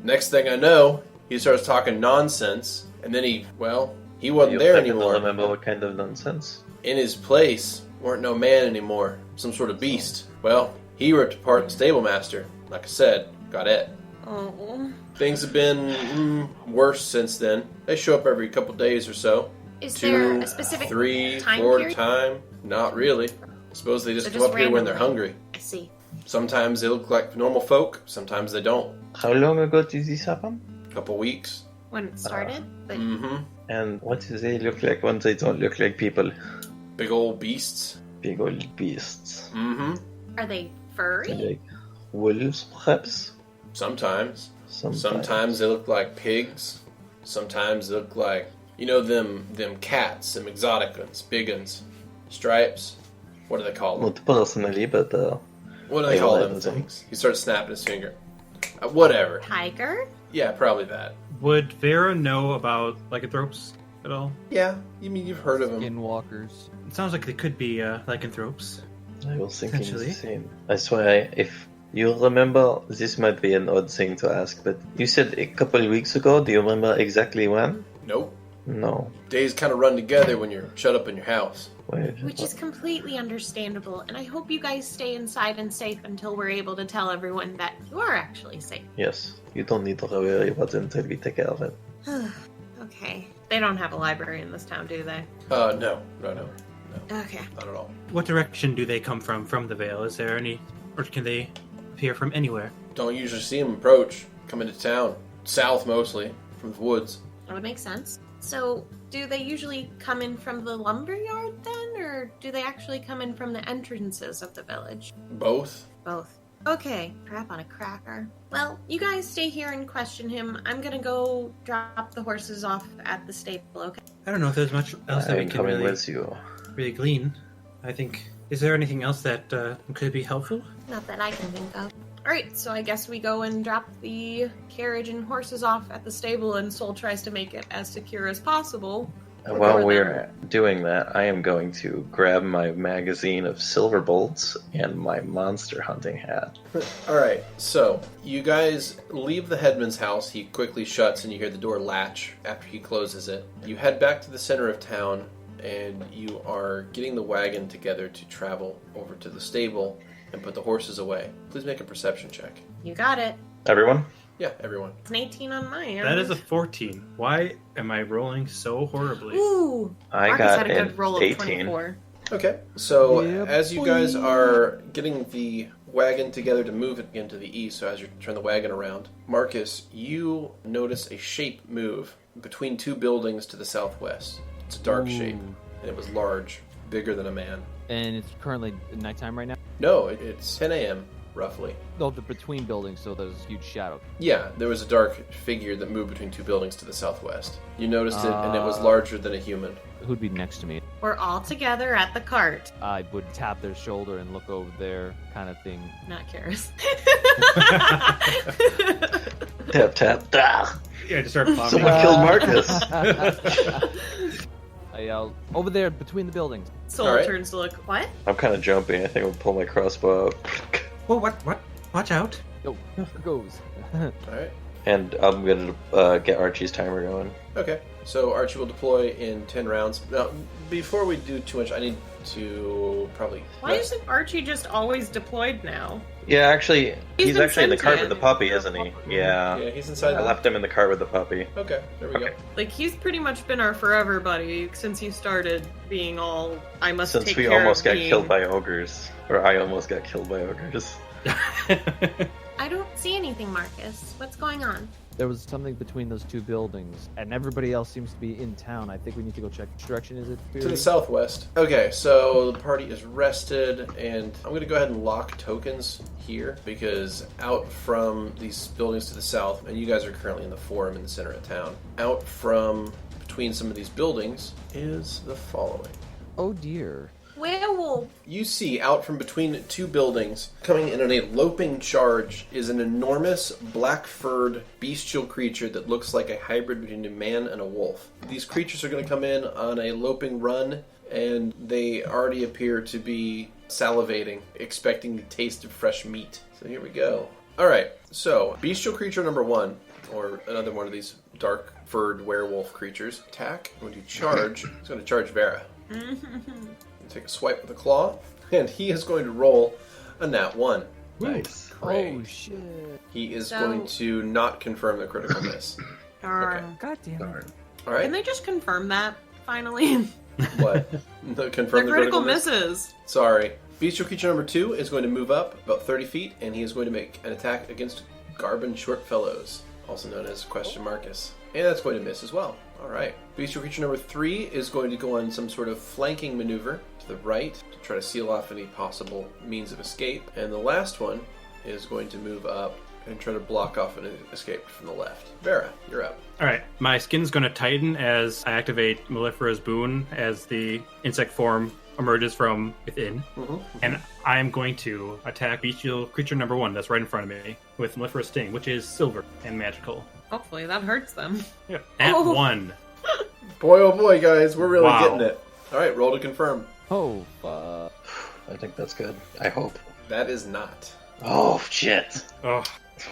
next thing I know, he starts talking nonsense, and then he wasn't You there happen to anymore. remember what kind of nonsense? In his place weren't no man anymore, some sort of beast. Well, he ripped apart the stable master. Like I said, got it. Oh. Things have been worse since then. They show up every couple days or so. Is there 2, a specific 3, time 4 at a period? time. Not really. I suppose they just So come just up here when they're randomly. hungry. I see. Sometimes they look like normal folk, sometimes they don't. How long ago did this happen? Couple weeks. When it started? But Mm-hmm. And what do they look like when they don't look like people? Big old beasts. Big old beasts. Mm-hmm. are they furry? Like wolves, perhaps? Sometimes. Sometimes. Sometimes they look like pigs. Sometimes they look like, them cats, them exotic ones, big ones. Stripes. What do they call them? Not personally, but What do they I call like them them. things? He starts snapping his finger. Whatever. Tiger? Yeah, probably that. Would Vera know about lycanthropes at all? Yeah, you've heard of them. Skinwalkers. It sounds like they could be lycanthropes. I was thinking the Potentially. same. That's why, if you remember, this might be an odd thing to ask, but you said a couple of weeks ago, do you remember exactly when? Nope. No. Days kind of run together when you're shut up in your house. Wait. Which is completely understandable, and I hope you guys stay inside and safe until we're able to tell everyone that you are actually safe. Yes. You don't need to worry about it until we take care of it. Okay. They don't have a library in this town, do they? No. Okay. Not at all. What direction do they come from the Vale? Is there any, or can they appear from anywhere? Don't usually see them approach. Come into town. South mostly, from the woods. That would make sense. So, do they usually come in from the lumberyard then, or do they actually come in from the entrances of the village? Both. Both. Okay, crap on a cracker. Well, you guys stay here and question him. I'm gonna go drop the horses off at the stable, okay? I don't know if there's much else that we I'm can coming really, with you. really glean. I think, is there anything else that could be helpful? Not that I can think of. Alright, so I guess we go and drop the carriage and horses off at the stable, and Sol tries to make it as secure as possible. And while before we're doing that, I am going to grab my magazine of silver bolts and my monster hunting hat. Alright, so you guys leave the headman's house. He quickly shuts and you hear the door latch after he closes it. You head back to the center of town and you are getting the wagon together to travel over to the stable and put the horses away. Please make a perception check. You got it. Everyone? Yeah, everyone. It's an 18 on my end. That is a 14. Why am I rolling so horribly? Ooh! I Markus got had a an good roll of 18. 24. Okay, so Yeah, as you boy. guys are getting the wagon together to move it again to the east, so as you turn the wagon around, Markus, you notice a shape move between two buildings to the southwest. It's a dark shape, and it was large, bigger than a man. And it's currently nighttime right now? No, it's 10 a.m., roughly. No, the between buildings, so there's a huge shadow. Yeah, there was a dark figure that moved between two buildings to the southwest. You noticed it, and it was larger than a human. Who'd be next to me? We're all together at the cart. I would tap their shoulder and look over there, kind of thing. Not Karis. Tap, tap, ah! Yeah, just start bombing. Someone killed Markus! I yell, over there, between the buildings. Sol All right. turns to look. What? I'm kind of jumpy. I think I'll pull my crossbow out. Whoa, what? Watch out. Yo, here goes. Alright. And I'm going to get Archie's timer going. Okay, so Archie will deploy in 10 rounds. Now, before we do too much, I need to probably... Why isn't Archie just always deployed now? Yeah, actually, he's been actually in the cart with sentient. the puppy, isn't he? Yeah. Yeah, he's inside I left him in the cart with the puppy. Okay, there we go. Like, he's pretty much been our forever buddy since he started being all, I must Since take we care almost of got being... killed by ogres. Or I almost got killed by ogres. I don't see anything, Markus. What's going on? There was something between those two buildings, and everybody else seems to be in town. I think we need to go check. Which direction is it? To the southwest. Okay, so the party is rested, and I'm going to go ahead and lock tokens here, because out from these buildings to the south, and you guys are currently in the forum in the center of town, out from between some of these buildings is the following. Oh dear. Werewolf! You see, out from between two buildings, coming in on a loping charge, is an enormous, black-furred, bestial creature that looks like a hybrid between a man and a wolf. These creatures are going to come in on a loping run, and they already appear to be salivating, expecting the taste of fresh meat. So here we go. Alright, so, bestial creature number 1, or another one of these dark-furred werewolf creatures. Attack, going to charge. He's going to charge Vera. Take a swipe with a claw, and he is going to roll a nat 1. Nice. Great. Oh shit. He is So- going to not confirm the critical miss. Darn. God damn it. Darn. All Can right. they just confirm that, finally? What? Confirm The the critical miss? misses. Sorry. Bestial creature number 2 is going to move up about 30 feet, and he is going to make an attack against Garbin Shortfellows, also known as Question Markus. And that's going to miss as well. All right. Bestial creature number 3 is going to go on some sort of flanking maneuver to the right to try to seal off any possible means of escape. And the last one is going to move up and try to block off an escape from the left. Vera, you're up. Alright, my skin's gonna tighten as I activate Mellifera's Boon as the insect form emerges from within. And I am going to attack bestial creature number 1 that's right in front of me with Mellifera's Sting, which is silver and magical. Hopefully that hurts them. Yeah. At Oh. 1. Boy, oh boy, guys, we're really Wow. getting it. All right, roll to confirm. Oh fuck. I think that's good. I hope. That is not. Oh, shit. Oh,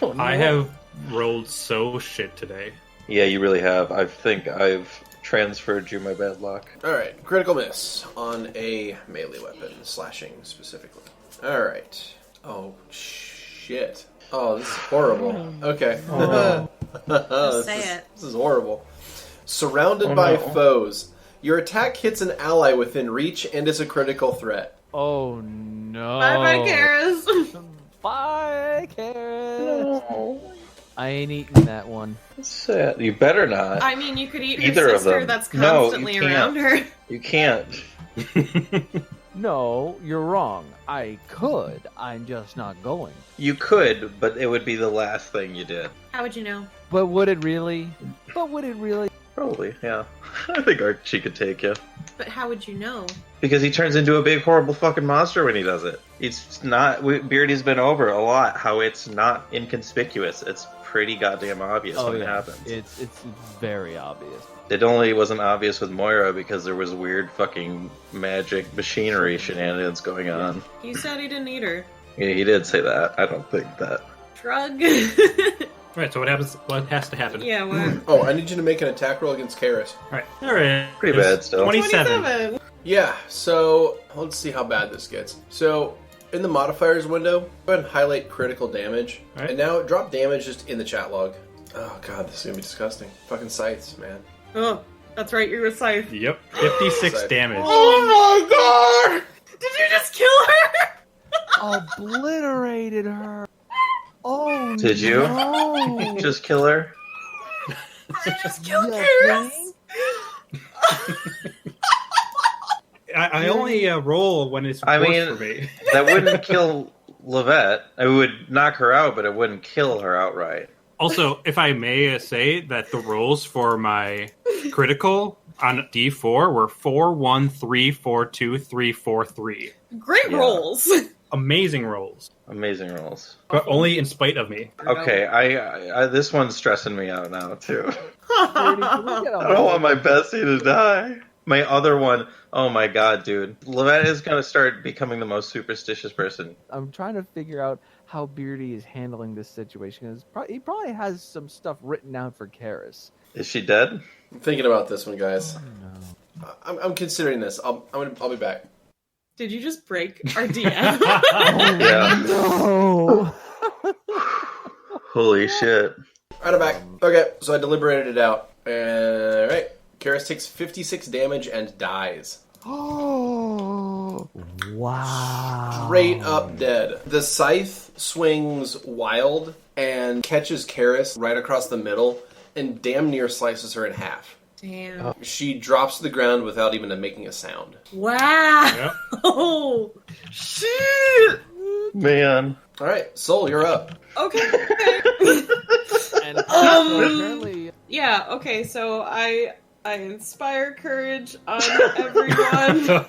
Oh, no. I have rolled so shit today. Yeah, you really have. I think I've transferred you my bad luck. Alright, critical miss on a melee weapon, slashing specifically. Alright. Oh, shit. Oh, this is horrible. Okay. Just say it. This is horrible. Surrounded Oh, by no. foes. Your attack hits an ally within reach and is a critical threat. Oh no. Bye-bye, Karis. Bye, Karis. I ain't eating that one. Sad. You better not. I mean, you could eat her Either of sister them. that's No, you constantly can't. around her. You can't. No, you're wrong. I could. I'm just not going. You could, but it would be the last thing you did. How would you know? But would it really? But would it really? Probably, yeah. I think Archie could take you. But how would you know? Because he turns into a big, horrible fucking monster when he does it. It's not... Beardy's been over a lot how it's not inconspicuous. It's pretty goddamn obvious when it happens. It's very obvious. It only wasn't obvious with Moira because there was weird fucking magic machinery shenanigans going on. He said he didn't eat her. Yeah, he did say that. I don't think that. Shrug. Alright, so what happens? What has to happen? Yeah, what? Oh, I need you to make an attack roll against Karis. Alright. Pretty bad still. 27. Yeah, so let's see how bad this gets. So in the modifiers window, go ahead and highlight critical damage. Alright. And now drop damage just in the chat log. Oh god, this is gonna be disgusting. Fucking scythes, man. Oh, that's right, you're a scythe. Yep. 56 Scythe. damage. Oh my god! Did you just kill her? Obliterated her. Oh, Did you? No. Just kill her? Did you just kill Yeah, Karis? I only roll when it's I worse mean- for me. That wouldn't kill Lovette. It would knock her out, but it wouldn't kill her outright. Also, if I may say that the rolls for my critical on D4 were 4, 1, 3, 4, 2, 3, 4, 3. Great Yeah. rolls. Amazing rolls. Amazing rolls. But only in spite of me. Okay, I this one's stressing me out now, too. Can we get a I don't want my bestie to die. My other one, oh my god, dude. Lovette is going to start becoming the most superstitious person. I'm trying to figure out how Beardy is handling this situation. Because he probably has some stuff written down for Karis. Is she dead? I'm thinking about this one, guys. No. I'm considering this. I'll be back. Did you just break our DM? Yeah. No. Holy shit. Alright, I'm back. Okay, so I deliberated it out. Alright. Karis takes 56 damage and dies. Oh. Wow. Straight up dead. The scythe swings wild and catches Karis right across the middle and damn near slices her in half. Damn. She drops to the ground without even making a sound. Wow. Yep. Oh, shit. Man. Alright, Soul, you're up. Okay. And apparently, Yeah, okay, so I inspire courage on everyone.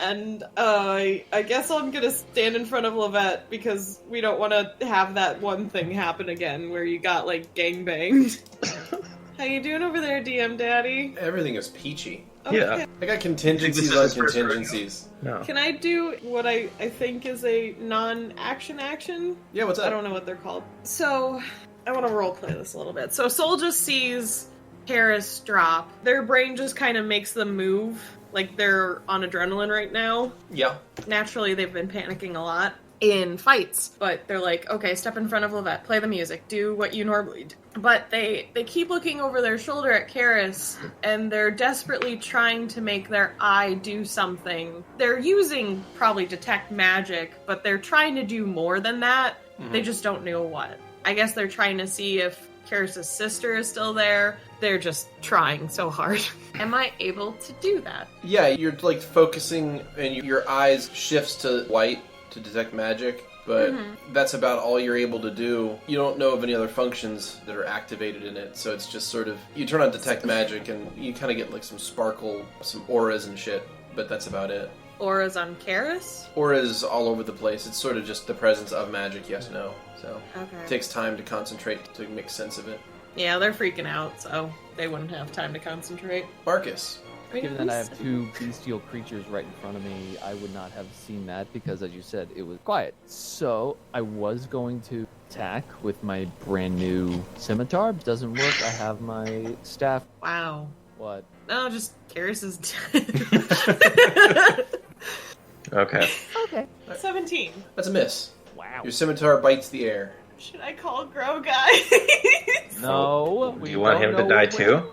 And I guess I'm gonna stand in front of Lovette because we don't want to have that one thing happen again where you got like gangbanged. How you doing over there, DM Daddy? Everything is peachy. Yeah. I got contingencies This on is first contingencies. No. Can I do what I think is a non-action action? Yeah, what's I up? don't know what they're called. So, I want to roleplay this a little bit. So, Soul just sees Karis drop. Their brain just kind of makes them move. Like they're on adrenaline right now. Yeah. Naturally, they've been panicking a lot in fights. But they're like, okay, step in front of Lovette, play the music, do what you normally do. But they keep looking over their shoulder at Karis, and they're desperately trying to make their eye do something. They're using probably detect magic, but they're trying to do more than that. They just don't know what. I guess they're trying to see if Karis' sister is still there. They're just trying so hard. Am I able to do that? Yeah, you're like focusing and your eyes shifts to white to detect magic, but that's about all you're able to do. You don't know of any other functions that are activated in it, so it's just sort of, you turn on detect magic and you kind of get like some sparkle, some auras and shit, but that's about it. Auras on Karis? Auras all over the place. It's sort of just the presence of magic, yes, no. So Okay. it takes time to concentrate to make sense of it. Yeah, they're freaking out, so they wouldn't have time to concentrate. Markus. given that I have two bestial creatures right in front of me, I would not have seen that because, as you said, it was quiet. So I was going to attack with my brand new scimitar. Doesn't work. I have my staff. Wow. What? No, just Karis is Okay. Okay. 17. That's a miss. Wow. Your scimitar bites the air. Should I call Grow Guy? No. Do you want him to die too?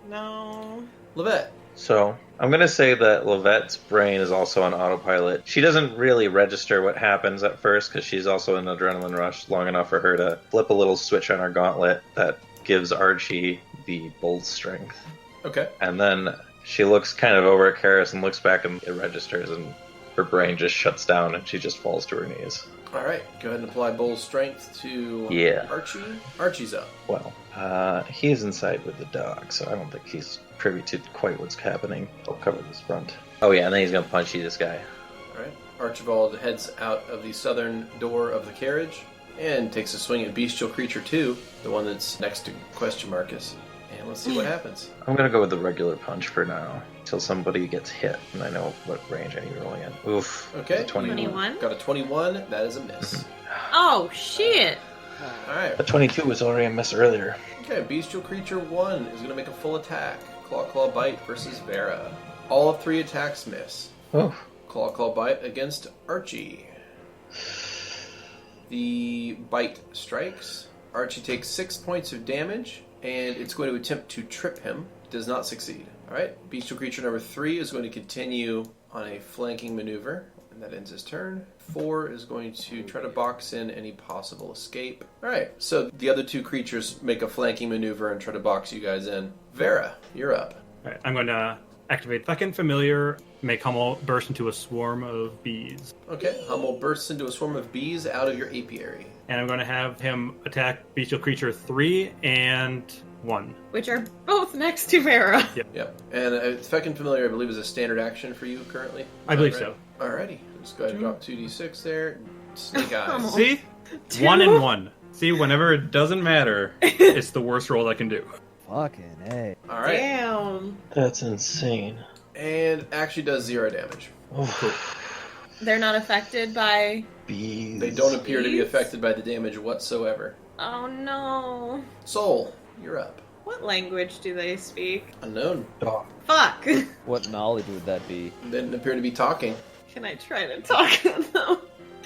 No. Lovette. So, I'm going to say that Lovette's brain is also on autopilot. She doesn't really register what happens at first because she's also in an adrenaline rush long enough for her to flip a little switch on her gauntlet that gives Archie the bold strength. Okay. And then she looks kind of over at Karis and looks back and it registers and her brain just shuts down and she just falls to her knees. All right. Go ahead and apply Bull's strength to Yeah. Archie. Archie's up. Well, he's inside with the dog, so I don't think he's privy to quite what's happening. I'll cover this front. Oh yeah, and then he's going to punch you, this guy. All right. Archibald heads out of the southern door of the carriage and takes a swing at Bestial Creature 2, the one that's next to Markus. And let's see what happens. I'm going to go with the regular punch for now, till somebody gets hit, and I know what range I need to roll in. Oof. Okay. It's a 21. Got a 21. That is a miss. Oh, shit. All right. The 22 was already a miss earlier. Okay, Bestial Creature 1 is going to make a full attack. Claw, Claw, Bite versus Vera. All of 3 attacks miss. Oh. Claw, Claw, Bite against Archie. The bite strikes. Archie takes 6 points of damage, and it's going to attempt to trip him. Does not succeed. Alright, Bestial Creature number 3 is going to continue on a flanking maneuver, and that ends his turn. 4 is going to try to box in any possible escape. Alright, so the other 2 creatures make a flanking maneuver and try to box you guys in. Vera, you're up. Alright, I'm going to activate Second Familiar, make Hummel burst into a swarm of bees. Okay, Hummel bursts into a swarm of bees out of your apiary. And I'm going to have him attack Bestial Creature 3 and 1. Which are both next to Vera. Yep. And Feckin' Familiar, I believe, is a standard action for you currently. I believe so. Alrighty. Just go ahead and drop 2d6 there. Snake eyes. See? 1 and 1. See, whenever it doesn't matter, it's the worst roll I can do. Fucking A. Alright. Damn. That's insane. And actually does 0 damage. They're not affected by... Bees. They don't appear to be Bees? affected by the damage whatsoever. Oh no. Soul, you're up. What language do they speak? Unknown. Dog. Fuck. What knowledge would that be? Didn't appear to be talking. Can I try to talk to them?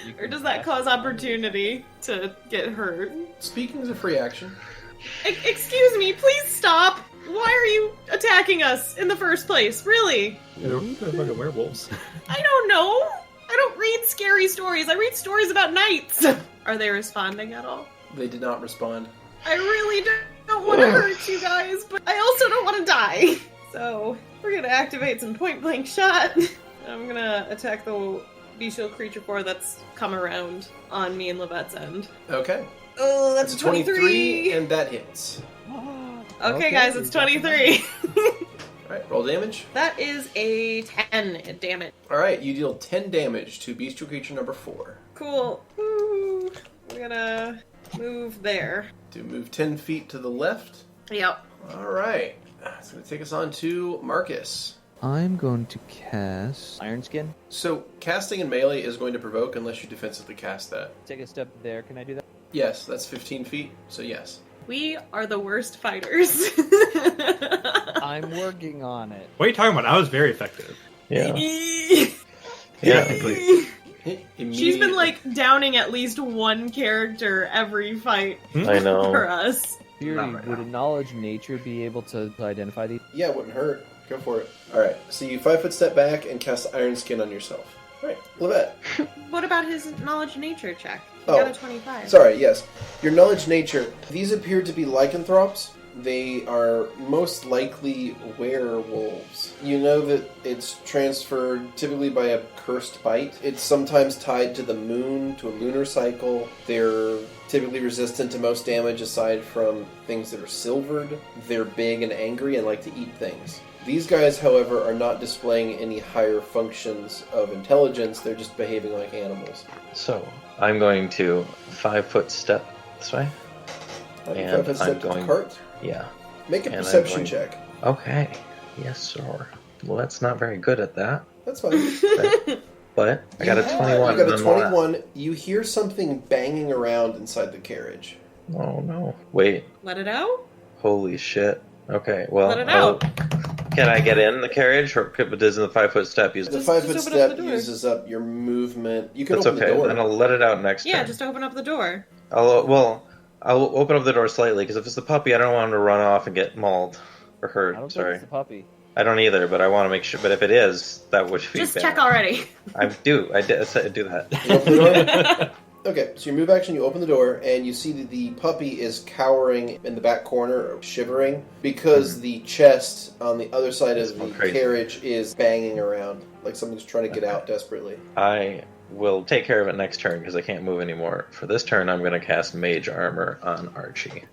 You Or can does that cast cause it. opportunity to get hurt? Speaking is a free action. Excuse me, please stop! Why are you attacking us in the first place? Really? They're fucking werewolves. I don't know! I don't read scary stories, I read stories about knights! Are they responding at all? They did not respond. I really don't want to hurt you guys, but I also don't want to die. So, we're gonna activate some point blank shot. I'm gonna attack the Bestial Creature 4 that's come around on me and Lovette's end. Okay. Oh, that's It's 23! and that hits. Okay, guys, it's 23. Alright, roll damage. That is a 10, damn it. Alright, you deal 10 damage to Bestial Creature number 4. Cool. Ooh, I'm gonna move there. To move 10 feet to the left. Yep. Alright. It's going to take us on to Markus. I'm going to cast Iron Skin. So, casting in melee is going to provoke unless you defensively cast that. Take a step there. Can I do that? Yes, that's 15 feet, so yes. We are the worst fighters. I'm working on it. What are you talking about? I was very effective. Yeah. She's been like downing at least one character every fight I know. for us. Beardy, Not right would now. a knowledge nature be able to identify these? Yeah, it wouldn't hurt. Go for it. Alright, so you 5-foot step back and cast Iron Skin on yourself. Alright, Lovette. What about his knowledge nature check? He Oh, got a 25. Sorry, yes. Your knowledge nature. These appear to be lycanthropes. They are most likely werewolves. You know that it's transferred typically by a cursed bite. It's sometimes tied to the moon, to a lunar cycle. They're typically resistant to most damage aside from things that are silvered. They're big and angry and like to eat things. These guys, however, are not displaying any higher functions of intelligence. They're just behaving like animals. So, I'm going to 5-foot step this way. And 5-foot step I'm to the going- cart. Yeah. Make a And I'm perception going- check. Okay. Yes, sir. Well, that's not very good at that. That's fine. What? I got a 21. You got a and then what? 21. You hear something banging around inside the carriage. Oh no. Wait. Let it out? Holy shit. Okay, well. Let it out. Can I get in the carriage, or does the 5-foot step use The it? 5-foot just open up step the door. uses up your movement. You can That's open okay, the door. then I'll let it out next Yeah, turn. just open up the door. I'll open up the door slightly, because if it's the puppy, I don't want him to run off and get mauled. Or hurt, I don't think sorry. it's a puppy. I don't either, but I want to make sure. But if it is, that would be Just bad. check already. I do that. You open the door? Okay, so your move action, you open the door, and you see that the puppy is cowering in the back corner, shivering, because the chest on the other side It's of going the crazy. carriage is banging around, like something's trying to get out desperately. I will take care of it next turn, because I can't move anymore. For this turn, I'm going to cast Mage Armor on Archie.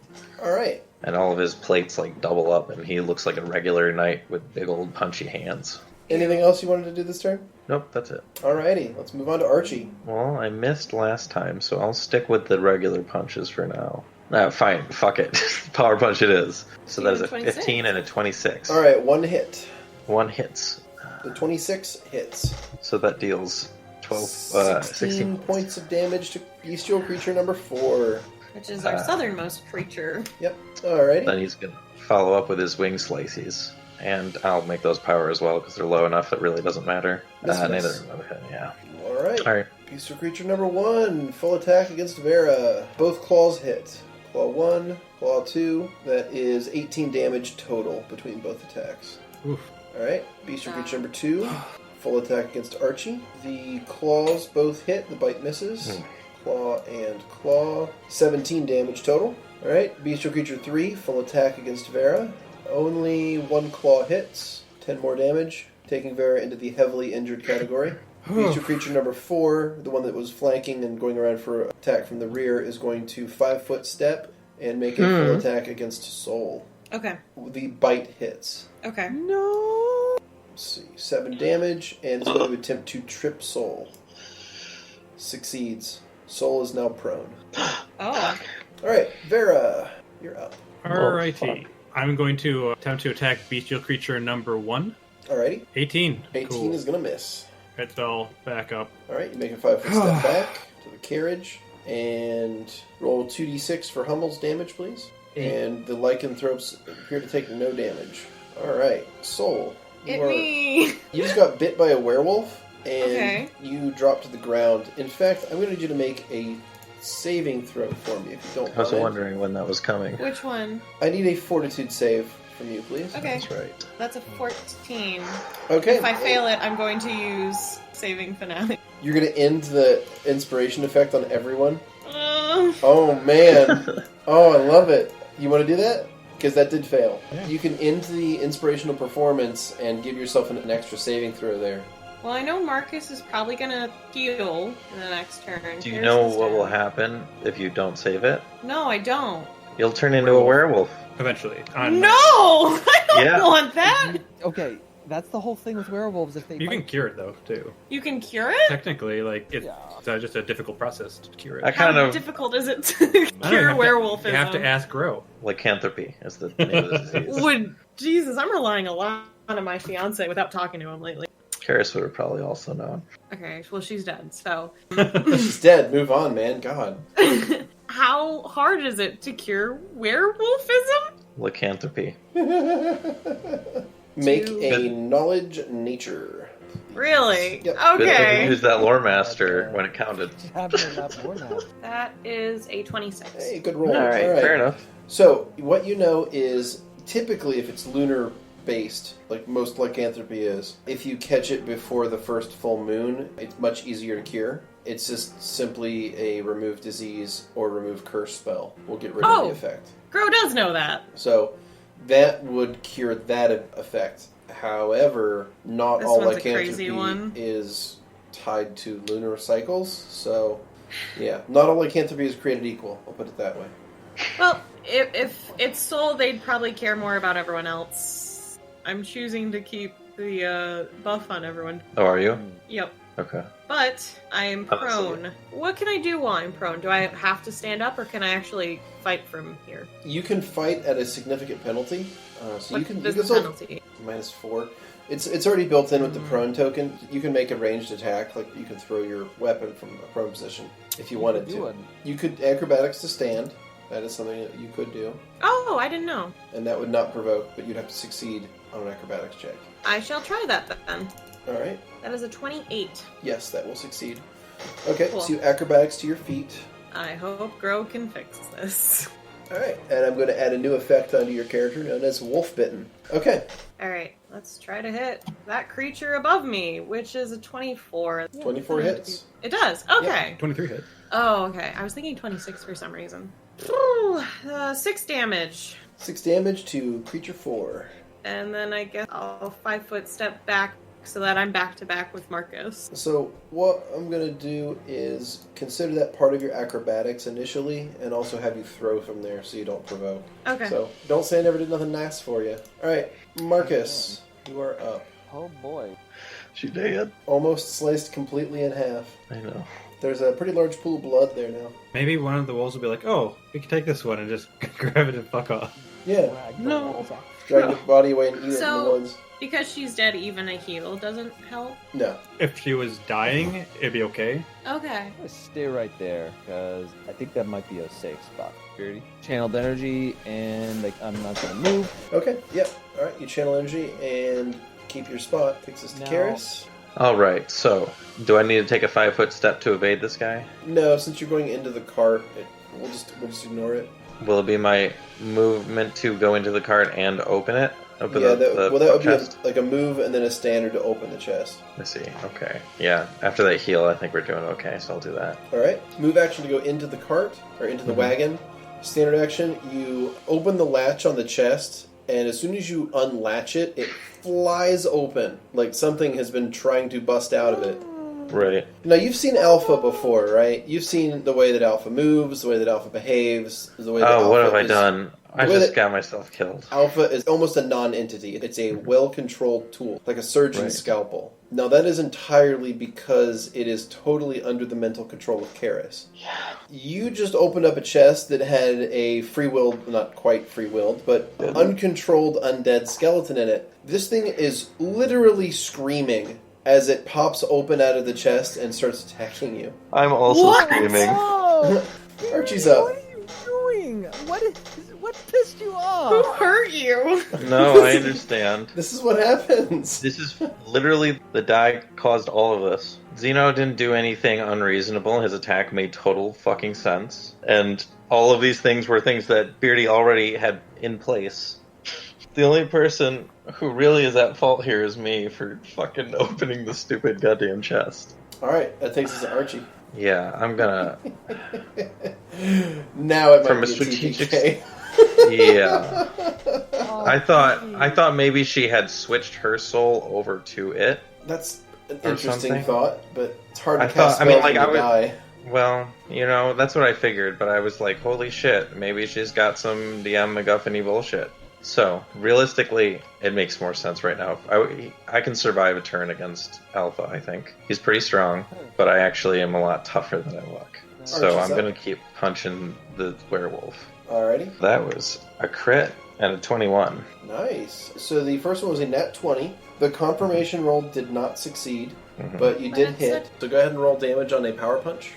Alright, And all of his plates, like, double up, and he looks like a regular knight with big old punchy hands. anything else you wanted to do this turn? Nope, that's it. Alrighty, let's move on to Archie. Well, I missed last time, so I'll stick with the regular punches for now. Fine, fuck it. Power punch it is. So that is a 26. 15 and a 26. Alright, one hit. One hits. The 26 hits. So that deals 16 16 points of damage to bestial creature number 4. Which is our southernmost creature. Yep, alrighty. Then he's going to follow up with his wing slices. And I'll make those power as well, because they're low enough that really doesn't matter. Miss. Neither. Okay, yeah. Alright. Alright. Bestial creature number 1, full attack against Vera. Both claws hit. Claw 1, claw 2. That is 18 damage total between both attacks. Oof. Alright, bestial creature number 2, full attack against Archie. The claws both hit, the bite misses. Claw and claw. 17 damage total. Alright, bestial creature 3, full attack against Vera. Only 1 claw hits. 10 more damage, taking Vera into the heavily injured category. Bestial creature number 4, the one that was flanking and going around for attack from the rear, is going to 5-foot step and make a full attack against Soul. Okay. The bite hits. Okay. No. Let's see, 7 damage, and it's going to attempt to trip Soul. Succeeds. Soul is now prone. Oh. Alright, Vera, you're up. Alrighty. I'm going to attempt to attack bestial creature number 1. Alrighty, 18. 18 Cool. is going to miss. It fell back up. Alright, you make a 5-foot step back to the carriage, and roll 2d6 for Hummel's damage, please. And the lycanthropes appear to take no damage. Alright, Soul. Hit me. You just got bit by a werewolf, and Okay. you drop to the ground. In fact, I'm going to need you to make a saving throw for me, if you don't I was mind. wondering when that was coming. Which one? I need a fortitude save from you, please. Okay. That's right. That's a 14. Okay. If I fail it, I'm going to use saving finale. You're going to end the inspiration effect on everyone? Oh, man. Oh, I love it. You want to do that? Because that did fail. Yeah. You can end the inspirational performance and give yourself an extra saving throw there. Well, I know Markus is probably going to heal in the next turn. Do you Here's know his what will turn. happen if you don't save it? No, I don't. You'll turn into a werewolf. Eventually. No! I don't Yeah. want that! Okay, that's the whole thing with werewolves. If they You can bite- cure it, though, too. You can cure it? Technically, like, it's Yeah. just a difficult process to cure it. I How kind of difficult is it to I don't know, you cure have to- werewolfism? You have to ask Grow. lycanthropy is the name of the disease. Jesus, I'm relying a lot on my fiance without talking to him lately. Karis would have probably also known. Okay, well, she's dead, so. She's dead. Move on, man. God. How hard is it to cure werewolfism? Lycanthropy. Make Two. a knowledge nature. Really? Yep. Okay. Who's that lore master when it counted? Happening a lot more now. That is a 26. Hey, good roll. All right, fair enough. So, what you know is, typically if it's lunar based, like most lycanthropy is, if you catch it before the first full moon, it's much easier to cure. It's just simply a remove disease or remove curse spell. We'll get rid of Oh. the effect. Crow does know that. So, that would cure that effect. However, not This all one's a crazy lycanthropy one. is tied to lunar cycles. So, yeah, not all lycanthropy is created equal. I'll put it that way. Well, if it's soul, they'd probably care more about everyone else. I'm choosing to keep the buff on everyone. Oh, are you? Yep. Okay. But I am Oh, that's prone. What can I do while I'm prone? Do I have to stand up, or can I actually fight from here? You can fight at a significant penalty. So you can What's you the can penalty? -4. It's already built in with the prone token. You can make a ranged attack, like you can throw your weapon from a prone position if you wanted to. You could acrobatics to stand. That is something that you could do. Oh, I didn't know. And that would not provoke, but you'd have to succeed on an acrobatics check. I shall try that then. All right. That is a 28. Yes, that will succeed. Okay, Cool. so you acrobatics to your feet. I hope Grow can fix this. All right, and I'm going to add a new effect onto your character known as Wolf Bitten. Okay. Alright, let's try to hit that creature above me, which is a 24. 24 hits. It does? Okay. 23 hits. Oh, okay. I was thinking 26 for some reason. Ooh, 6 damage. 6 damage to creature 4. And then I guess I'll 5-foot step back so that I'm back to back with Markus. So what I'm going to do is consider that part of your acrobatics initially, and also have you throw from there so you don't provoke. Okay. So don't say I never did nothing nice for you. All right, Markus, you are up. Oh boy. She dead. Almost sliced completely in half. I know. There's a pretty large pool of blood there now. Maybe one of the wolves will be like, oh, we can take this one and just grab it and fuck off. Yeah, No. drag the body away and eat it in the So- woods. Because she's dead, even a heal doesn't help? No. If she was dying, it'd be okay. Okay. I'm gonna stay right there because I think that might be a safe spot. Beardy. Channeled energy, and like I'm not gonna move. Okay, yep. All right, you channel energy and keep your spot. Takes us to Now- Karis. Alright, so, do I need to take a 5-foot step to evade this guy? No, since you're going into the cart, we'll just ignore it. Will it be my movement to go into the cart and open it? Open Yeah, the that would be chest? like a move and then a standard to open the chest. I see, okay. Yeah, after that heal, I think we're doing okay, so I'll do that. All right, move action to go into the cart or into the wagon. Standard action, you open the latch on the chest, and as soon as you unlatch it, it flies open like something has been trying to bust out of it. Right. Now, you've seen Alpha before, right? You've seen the way that Alpha moves, the way that Alpha behaves, the way that Alpha what have I is- done? I the way just that- got myself killed. Alpha is almost a non-entity. It's a well-controlled tool, like a surgeon's Right. scalpel. Now, that is entirely because it is totally under the mental control of Karis. Yeah. You just opened up a chest that had a free-willed, not quite free-willed, but uncontrolled undead skeleton in it. This thing is literally screaming as it pops open out of the chest and starts attacking you. I'm also screaming. Oh, Archie's up. what are you doing? What pissed you Who off? hurt you? No, I understand. This is what happens. This is literally the die caused all of this. Xeno didn't do anything unreasonable. His attack made total fucking sense. And all of these things were things that Beardy already had in place. The only person who really is at fault here is me for fucking opening the stupid goddamn chest. Alright, that takes us to Archie. Yeah, I'm gonna... Now it might From a be strategic TPK. Yeah. Oh, I thought maybe she had switched her soul over to it. That's an Or interesting something. thought, but it's hard to I cast thought- I mean, spells like, when I you would- die. Well, you know, that's what I figured, but I was like, holy shit, maybe she's got some DM MacGuffin-y bullshit. So, realistically, it makes more sense right now. I can survive a turn against Alpha, I think. He's pretty strong, but I actually am a lot tougher than I look. So Archie's I'm up. going to keep punching the werewolf. Alrighty. That was a crit and a 21. Nice. So the first one was a nat 20. The confirmation roll did not succeed, Mhm. but you did That's hit. it. So go ahead and roll damage on a power punch.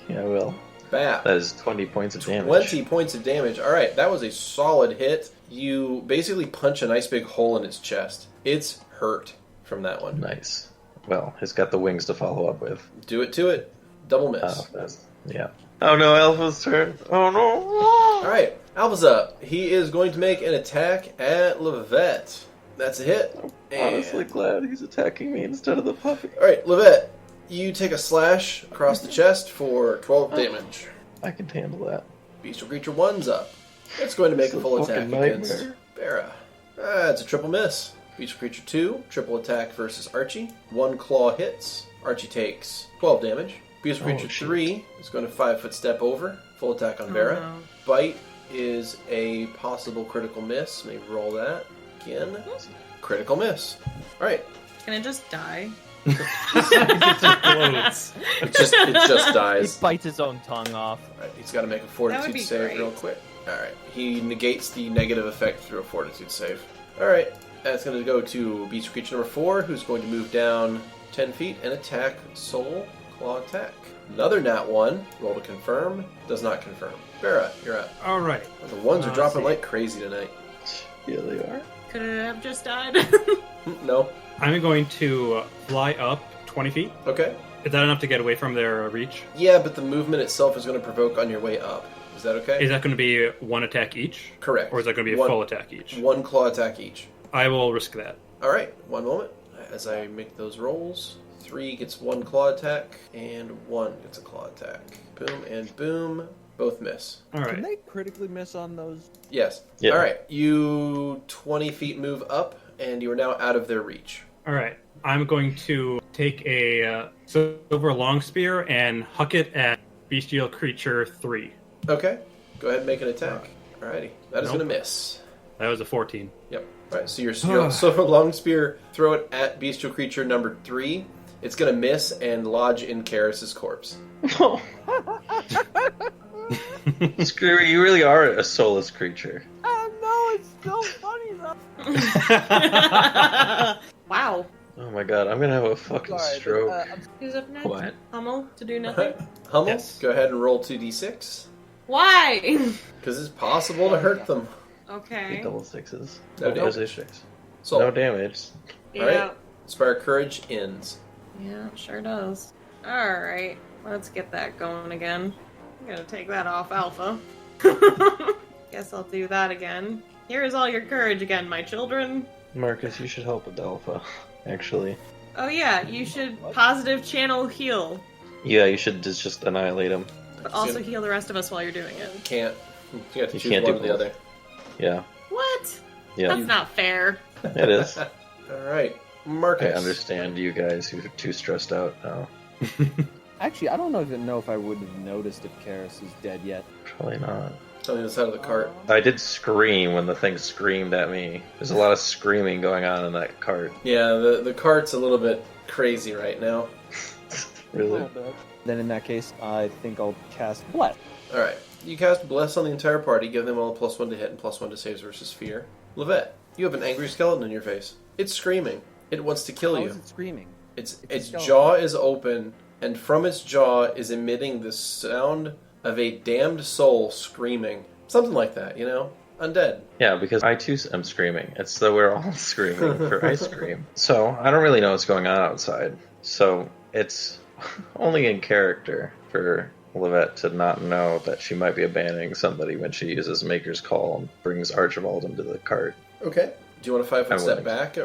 Yeah, I will. Bap. That is 20 points of damage. 20 points of damage. Alright, that was a solid hit. You basically punch a nice big hole in its chest. It's hurt from that one. Nice. Well, he's got the wings to follow up with. Do it to it. Double miss. Oh, yeah. Oh no, Alpha's turn. Oh no. Alright, Alpha's up. He is going to make an attack at Lovette. That's a hit. Honestly glad he's attacking me instead of the puppy. Alright, Lovette, you take a slash across the chest for 12 damage. I can handle that. Beastral Creature 1's up. It's going to make a full attack fucking against nightmare. Vera. It's a triple miss. Beastral Creature 2, triple attack versus Archie. 1 claw hits. Archie takes 12 damage. Beastral Creature shit. 3 is going to 5-foot step over. Full attack on Oh, Vera. no. Bite is a possible critical miss. Maybe roll that again. Critical miss. Alright. Can I just die? It just He dies. bites his own tongue off. Alright, he's got to make a That would fortitude be save great. real quick. Alright, he negates the negative effect through a fortitude save. Alright, that's going to go to beast creature number 4, who's going to move down 10 feet and attack Soul Claw attack. Another nat 1. Roll to confirm. Does not confirm. Vera, you're up. All right. The ones are dropping see. like crazy tonight. Yeah, they are. Could it have just died? No. I'm going to fly up 20 feet. Okay. Is that enough to get away from their reach? Yeah, but the movement itself is going to provoke on your way up. Is that okay? Is that going to be one attack each? Correct. Or is that going to be a full attack each? One claw attack each. I will risk that. Alright, one moment. As I make those rolls, 3 gets 1 claw attack, and 1 gets a claw attack. Boom and boom. Both miss. All right. Can they critically miss on those? Yes. Yeah. Alright, you 20 feet move up, and you are now out of their reach. All right. I'm going to take a silver long spear and huck it at bestial creature 3. Okay, go ahead and make an attack. Alrighty, that is Nope. going to miss. That was a 14. Yep. Alright, so your silver long spear, throw it at bestial creature number 3. It's going to miss and lodge in Karis's corpse. Oh. Skrewy, you really are a soulless creature. No, it's so funny though. Wow. Oh my god, I'm gonna have a fucking Sorry, stroke. Who's up next? What? Hummel to do nothing? Hummel, Yes. go ahead and roll 2d6. Why? Because it's possible to hurt them. Okay. Double sixes. No Double damage. six. So, No damage. Yeah. Alright. Inspire Courage ends. Yeah, sure does. Alright. Let's get that going again. I'm gonna take that off Alpha. Guess I'll do that again. Here is all your courage again, my children. Markus, you should help with Alpha, actually. Oh yeah, you should positive channel heal, Yeah, you should just annihilate him. but also heal the rest of us while you're doing it. Can't. You have to You choose can't one do or the both. other. Yeah. What? Yeah. That's not fair. It is. Alright. I Markus. understand you guys who are too stressed out now. Actually, I don't even know if I would have noticed if Karis is dead yet. Probably not. On the other side of the cart. I did scream when the thing screamed at me. There's a lot of screaming going on in that cart. Yeah, the cart's a little bit crazy right now. Really? Then in that case, I think I'll cast Bless. Alright. You cast Bless on the entire party, give them all a +1 to hit and +1 to saves versus fear. Lovette, you have an angry skeleton in your face. It's screaming. It wants to kill How you. is it screaming? Its a skeleton. jaw is open, and from its jaw is emitting the sound of a damned soul screaming. Something like that, you know? Undead. Yeah, because I too am screaming. It's that we're all screaming for ice cream. So I don't really know what's going on outside. So it's only in character for Lovette to not know that she might be abandoning somebody when she uses Maker's Call and brings Archibald into the cart. Okay. Do you want a 5-foot I'm step willing. back,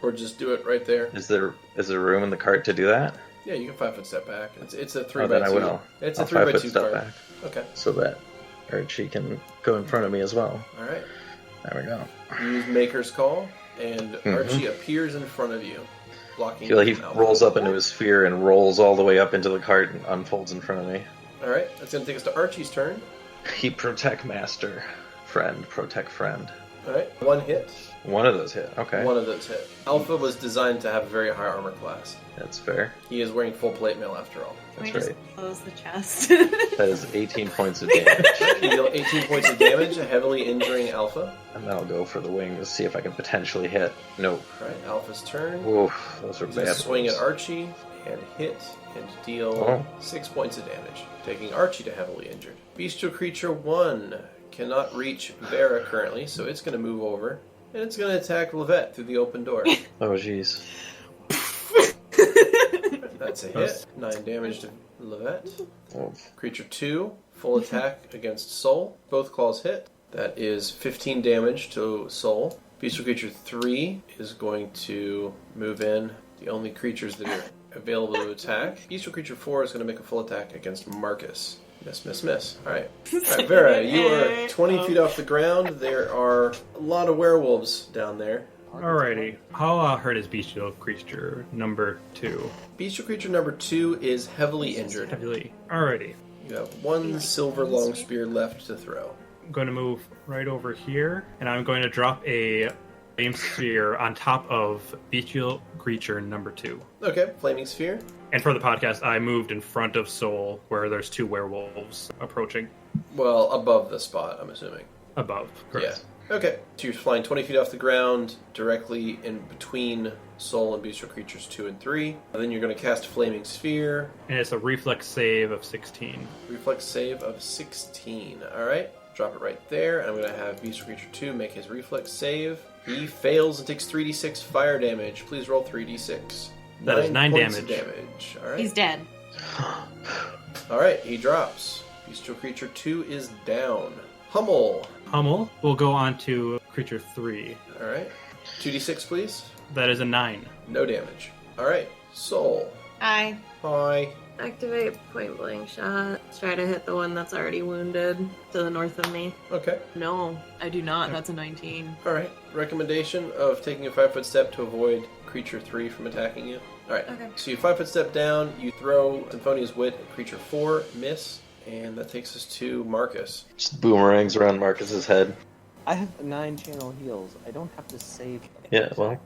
or just do it right there? Is there room in the cart to do that? Yeah, you can 5-foot step back. It's a 3x2. Then I will. It's a I'll 3x2 5-foot step cart. back Okay. so that Archie can go in front of me as well. Alright. There we go. Use Maker's Call, and Mhm. Archie appears in front of you, I blocking feel like he Alpha. rolls up into his sphere and rolls all the way up into the cart and unfolds in front of me. Alright, that's going to take us to Archie's turn. He protect master. Friend, protect friend. Alright, 1 hit. One of those hit. Okay. One of those hit. Alpha was designed to have a very high armor class. That's fair. He is wearing full plate mail after all. Can we That's just right. close the chest? That is 18 points of damage. You deal 18 points of damage, heavily injuring Alpha. And then I'll go for the wings, see if I can potentially hit. Nope. Alright, Alpha's turn. Oof, those are He's going to bad swing rolls. at Archie and hit and deal Oh. 6 points of damage, taking Archie to heavily injured. Bestial Creature 1 cannot reach Vera currently, so it's going to move over. And it's going to attack Lovette through the open door. Oh, jeez. That's a hit. 9 damage to Lovette. Oof. Creature 2, full attack against Soul. Both claws hit. That is 15 damage to Soul. Bestial Creature 3 is going to move in. The only creatures that are available to attack. Bestial Creature 4 is going to make a full attack against Markus. Miss, miss, miss. Alright. Alright, Vera, you are 20 feet off the ground. There are a lot of werewolves down there. Alrighty. How hurt is bestial creature number 2? Bestial Creature number 2 is heavily injured. Heavily. Alrighty. You have 1 silver long spear left to throw. I'm going to move right over here, and I'm going to drop a flame sphere on top of bestial creature number 2. Okay, Flaming Sphere. And for the podcast, I moved in front of Soul, where there's 2 werewolves approaching. Well, above the spot, I'm assuming. Above. Correct. Yeah. Okay. So you're flying 20 feet off the ground, directly in between Soul and Bestial Creatures 2 and 3. Then you're going to cast Flaming Sphere. And it's a reflex save of 16. Reflex save of 16. Alright. Drop it right there. And I'm going to have Bestial Creature 2 make his reflex save. He fails and takes 3d6 fire damage. Please roll 3d6. That is 9 points damage. of damage. Alright. He's dead. Alright, he drops. Bestial Creature 2 is down. Hummel. Hummel will go on to creature 3. Alright. 2d6, please. That is a 9. No damage. Alright. Soul. Hi. Hi. Activate point blank shot. Try to hit the one that's already wounded to the north of me. Okay. No, I do not. That's a 19. Alright. Recommendation of taking a 5-foot step to avoid creature 3 from attacking you. Alright. Okay. So you 5-foot step down, you throw Symphonia's Wit at creature 4, miss, and that takes us to Markus. Just boomerangs around Marcus's head. I have 9 channel heals. I don't have to save. Yeah, well,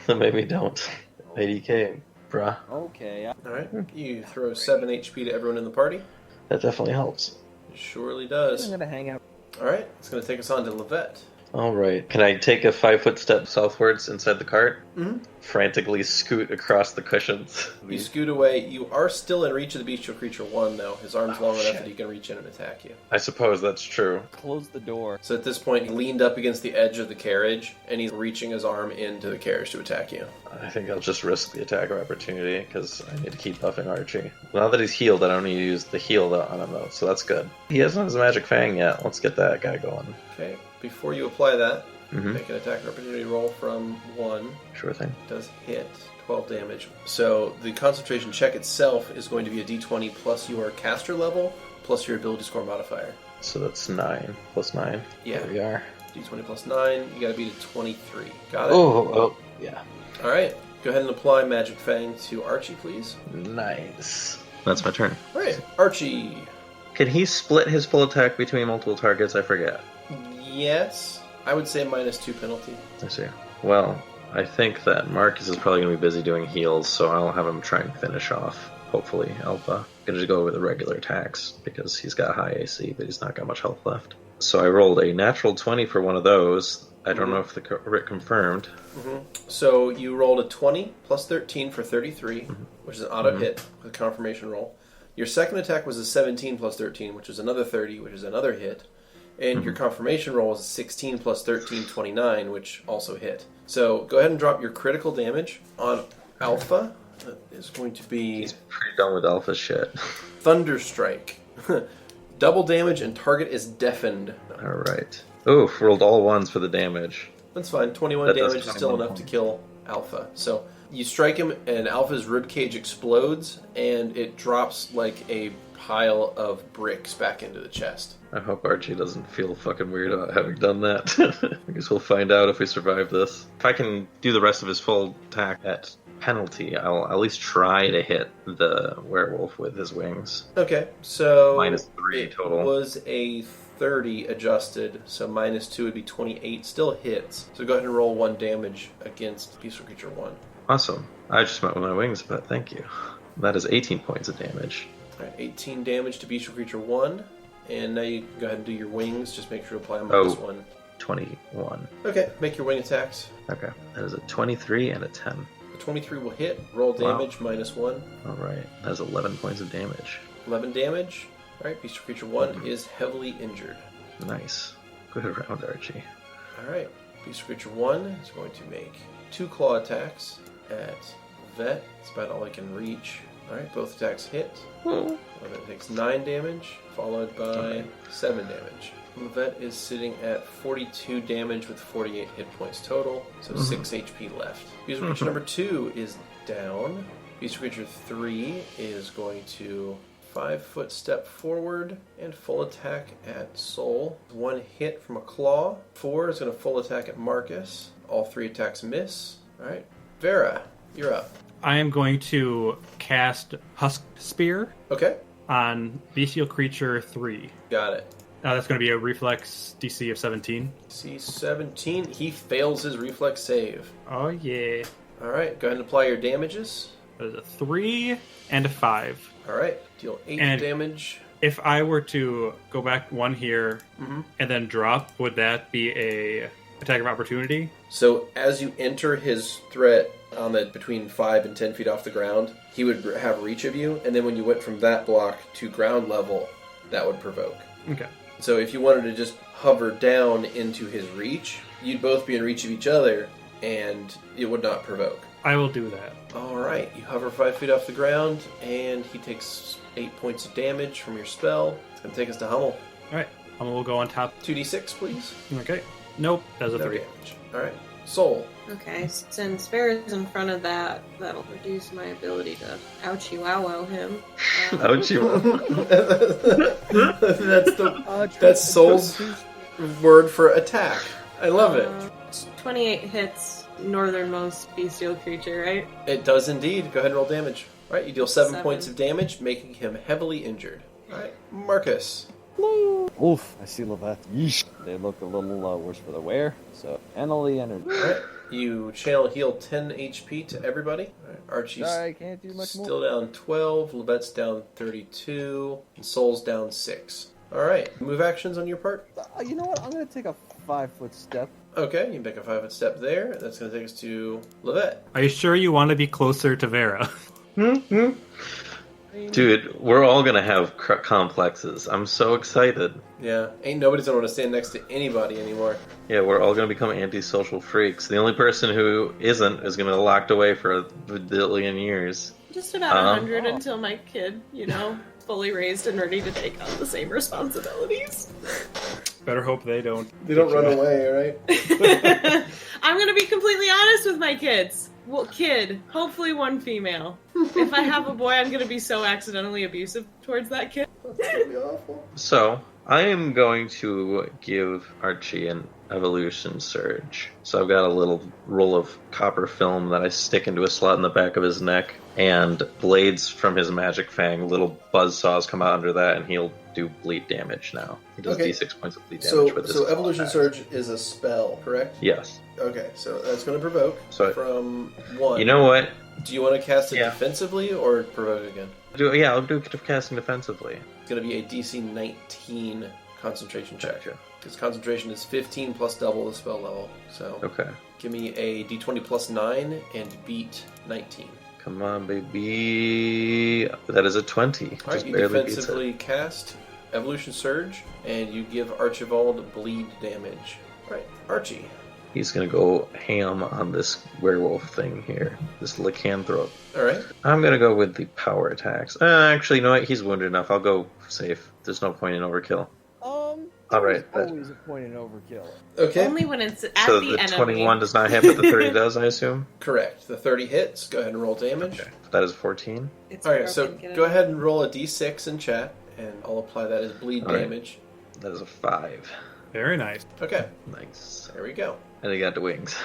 then maybe don't. ADK, bruh. Okay. Alright. You throw 7 HP to everyone in the party. That definitely helps. It surely I'm does. gonna hang out. Alright. It's going to take us on to Lovette. Alright. Can I take a 5-foot step southwards inside the cart? Mhm. Frantically scoot across the cushions. You scoot away. You are still in reach of the Bestial Creature 1, though. His arm's long enough that he can reach in and attack you. I suppose that's true. Close the door. So at this point, he leaned up against the edge of the carriage, and he's reaching his arm into the carriage to attack you. I think I'll just risk the attack of opportunity, because I need to keep buffing Archie. Now that he's healed, I don't need to use the heal on him, though, so that's good. He hasn't his Magic Fang yet. Let's get that guy going. Okay, before you apply that, Mhm. make an attack of opportunity roll from 1. Sure thing. Does hit 12 damage. So the concentration check itself is going to be a d20 plus your caster level, plus your ability score modifier. So that's 9 plus 9. Yeah. There we are. d20 plus 9, you gotta beat a 23. Got it? Oh, yeah. Alright, go ahead and apply Magic Fang to Archie, please. Nice. That's my turn. Alright, Archie. Can he split his full attack between multiple targets? I forget. Yes, I would say -2 penalty. I see. Well, I think that Marcus is probably going to be busy doing heals, so I'll have him try and finish off, hopefully, Alpha. I'm going to go with the regular attacks, because he's got high AC, but he's not got much health left. So I rolled a natural 20 for one of those. I don't know if the crit confirmed. So you rolled a 20 plus 13 for 33, which is an auto hit with a confirmation roll. Your second attack was a 17 plus 13, which is another 30, which is another hit. And your confirmation roll was a 16 plus 13, 29, which also hit. So go ahead and drop your critical damage on Alpha. That is going to be He's pretty done with Alpha shit. Thunderstrike. Double damage and target is deafened. Alright. Oof, rolled all ones for the damage. That's fine. 21 That does damage is 21 still enough to kill Alpha. So you strike him, and Alpha's ribcage explodes, and it drops like a pile of bricks back into the chest. I hope Archie doesn't feel fucking weird about having done that. I guess we'll find out if we survive this. If I can do the rest of his full attack at penalty, I'll at least try to hit the werewolf with his wings. Okay, so -3 it total. was a 30 adjusted, so -2 would be 28. Still hits. So go ahead and roll 1 damage against Bestial Creature 1. Awesome. I just went with my wings, but thank you. That is 18 points of damage. Alright, 18 damage to Bestial Creature 1. And now you can go ahead and do your wings. Just make sure to apply them on this one. 21. Okay, make your wing attacks. Okay. That is a 23 and a 10. The 23 will hit. Roll damage -1. Alright. That is 11 points of damage. 11 damage. Alright, Bestial Creature 1 is heavily injured. Nice. Good round, Archie. Alright, Bestial Creature 1 is going to make 2 claw attacks at Vet. That's about all I can reach. Alright, both attacks hit. Lovette takes 9 damage, followed by 7 damage. Lovette is sitting at 42 damage with 48 hit points total, so 6 HP left. Bestial Creature number 2 is down. Bestial Creature 3 is going to 5-foot step forward and full attack at Soul. 1 hit from a claw. 4 is going to full attack at Markus. All 3 attacks miss. Alright, Vera, you're up. I am going to cast Husk Spear Okay, on Bestial Creature 3. got it. That's going to be a reflex DC of 17. C17, he fails his reflex save. Oh, yeah. Alright, go ahead and apply your damages. That is a 3 and a 5. Alright, deal 8 And- damage If I were to go back 1 here Mm-hmm. and then drop, would that be a attack of opportunity? So as you enter his threat on the between 5 and 10 feet off the ground, he would have reach of you, and then when you went from that block to ground level, that would provoke. Okay. So if you wanted to just hover down into his reach, you'd both be in reach of each other, and it would not provoke. I will do that. All right, you hover 5 feet off the ground, and he takes 8 points of damage from your spell. It's going to take us to Hummel. All right. We'll go on top. 2d6, please. Okay. Nope. That was a No 3. damage. All right. Soul. Okay, since Vera's in front of that, that'll reduce my ability to ouchie wow him. Ouchie. That's Soul's word for attack. I love it. 28 hits northernmost bestial creature, right? It does indeed. Go ahead and roll damage. All right, you deal 7 7. points of damage, making him heavily injured. All right, Markus. Oof, I see Lovette. Yeesh. They look a little worse for the wear, so Annalie energy. All right, you channel heal 10 HP to everybody. All right, Archie's Sorry, I can't do much more. still down 12, Lovette's down 32, and Soul's down 6. All right, move actions on your part. You know what? I'm gonna take a 5-foot step. Okay, you make a 5-foot step there. That's going to take us to Lovette. Are you sure you want to be closer to Vera? Dude, we're all gonna have complexes. I'm so excited. Yeah, ain't nobody's going to want to stand next to anybody anymore. Yeah, we're all gonna become antisocial freaks. The only person who isn't is gonna be locked away for a billion years. Just about 100 until my kid, fully raised and ready to take on the same responsibilities. Better hope they don't. They don't run away, all right? I'm going to be completely honest with my kids. Well, kid, hopefully one female. If I have a boy, I'm going to be so accidentally abusive towards that kid. That's going to be awful. So, I am going to give Archie an evolution surge. So I've got a little roll of copper film that I stick into a slot in the back of his neck, and blades from his magic fang, little buzzsaws come out under that, and he'll do bleed damage now. He does Okay. D6 points of bleed damage with this. So Evolution Surge is a spell, correct? Yes. Okay, so that's going to provoke from 1. You know what? Do you want to cast it Yeah. defensively or provoke again? I'll do casting defensively. It's going to be a DC 19 concentration check. Because concentration is 15 plus double the spell level. So Okay. give me a D20 plus 9 and beat 19. Come on, baby. That is a 20. All right, Just you barely beats it. defensively cast Evolution Surge, and you give Archibald bleed damage. All right, Archie. He's gonna go ham on this werewolf thing here. This lycanthrope. All right. I'm gonna go with the power attacks. Actually, you know what? He's wounded enough. I'll go safe. There's no point in overkill. All right. There's always a point in overkill. Okay. Only when it's at So the the enemy. 21 does not hit, but the 30 does, I assume? Correct. The 30 hits. Go ahead and roll damage. Okay. That is 14. It's All right, so broken, get it go out. ahead and roll a d6 in chat, and I'll apply that as bleed All right. damage. That is a 5. Very nice. Okay, Nice. there we go. And he got the wings.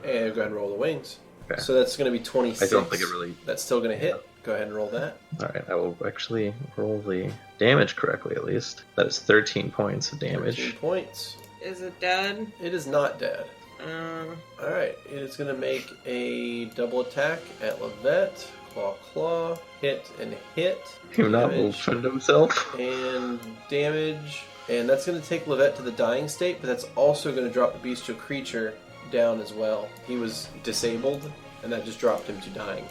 And go ahead and roll the wings. Okay. So that's going to be 26. I don't think it really... That's still going to hit. Go ahead and roll that. Alright, I will actually roll the damage correctly, at least. That is 13 points of 13 damage. points. Is it dead? It is not dead. Uh, Alright, it is going to make a double attack at Lovette. Claw, hit and hit. He not will Damage. friend himself. And damage. And that's going to take Lovette to the dying state, but that's also going to drop the bestial creature down as well. He was disabled, and that just dropped him to dying.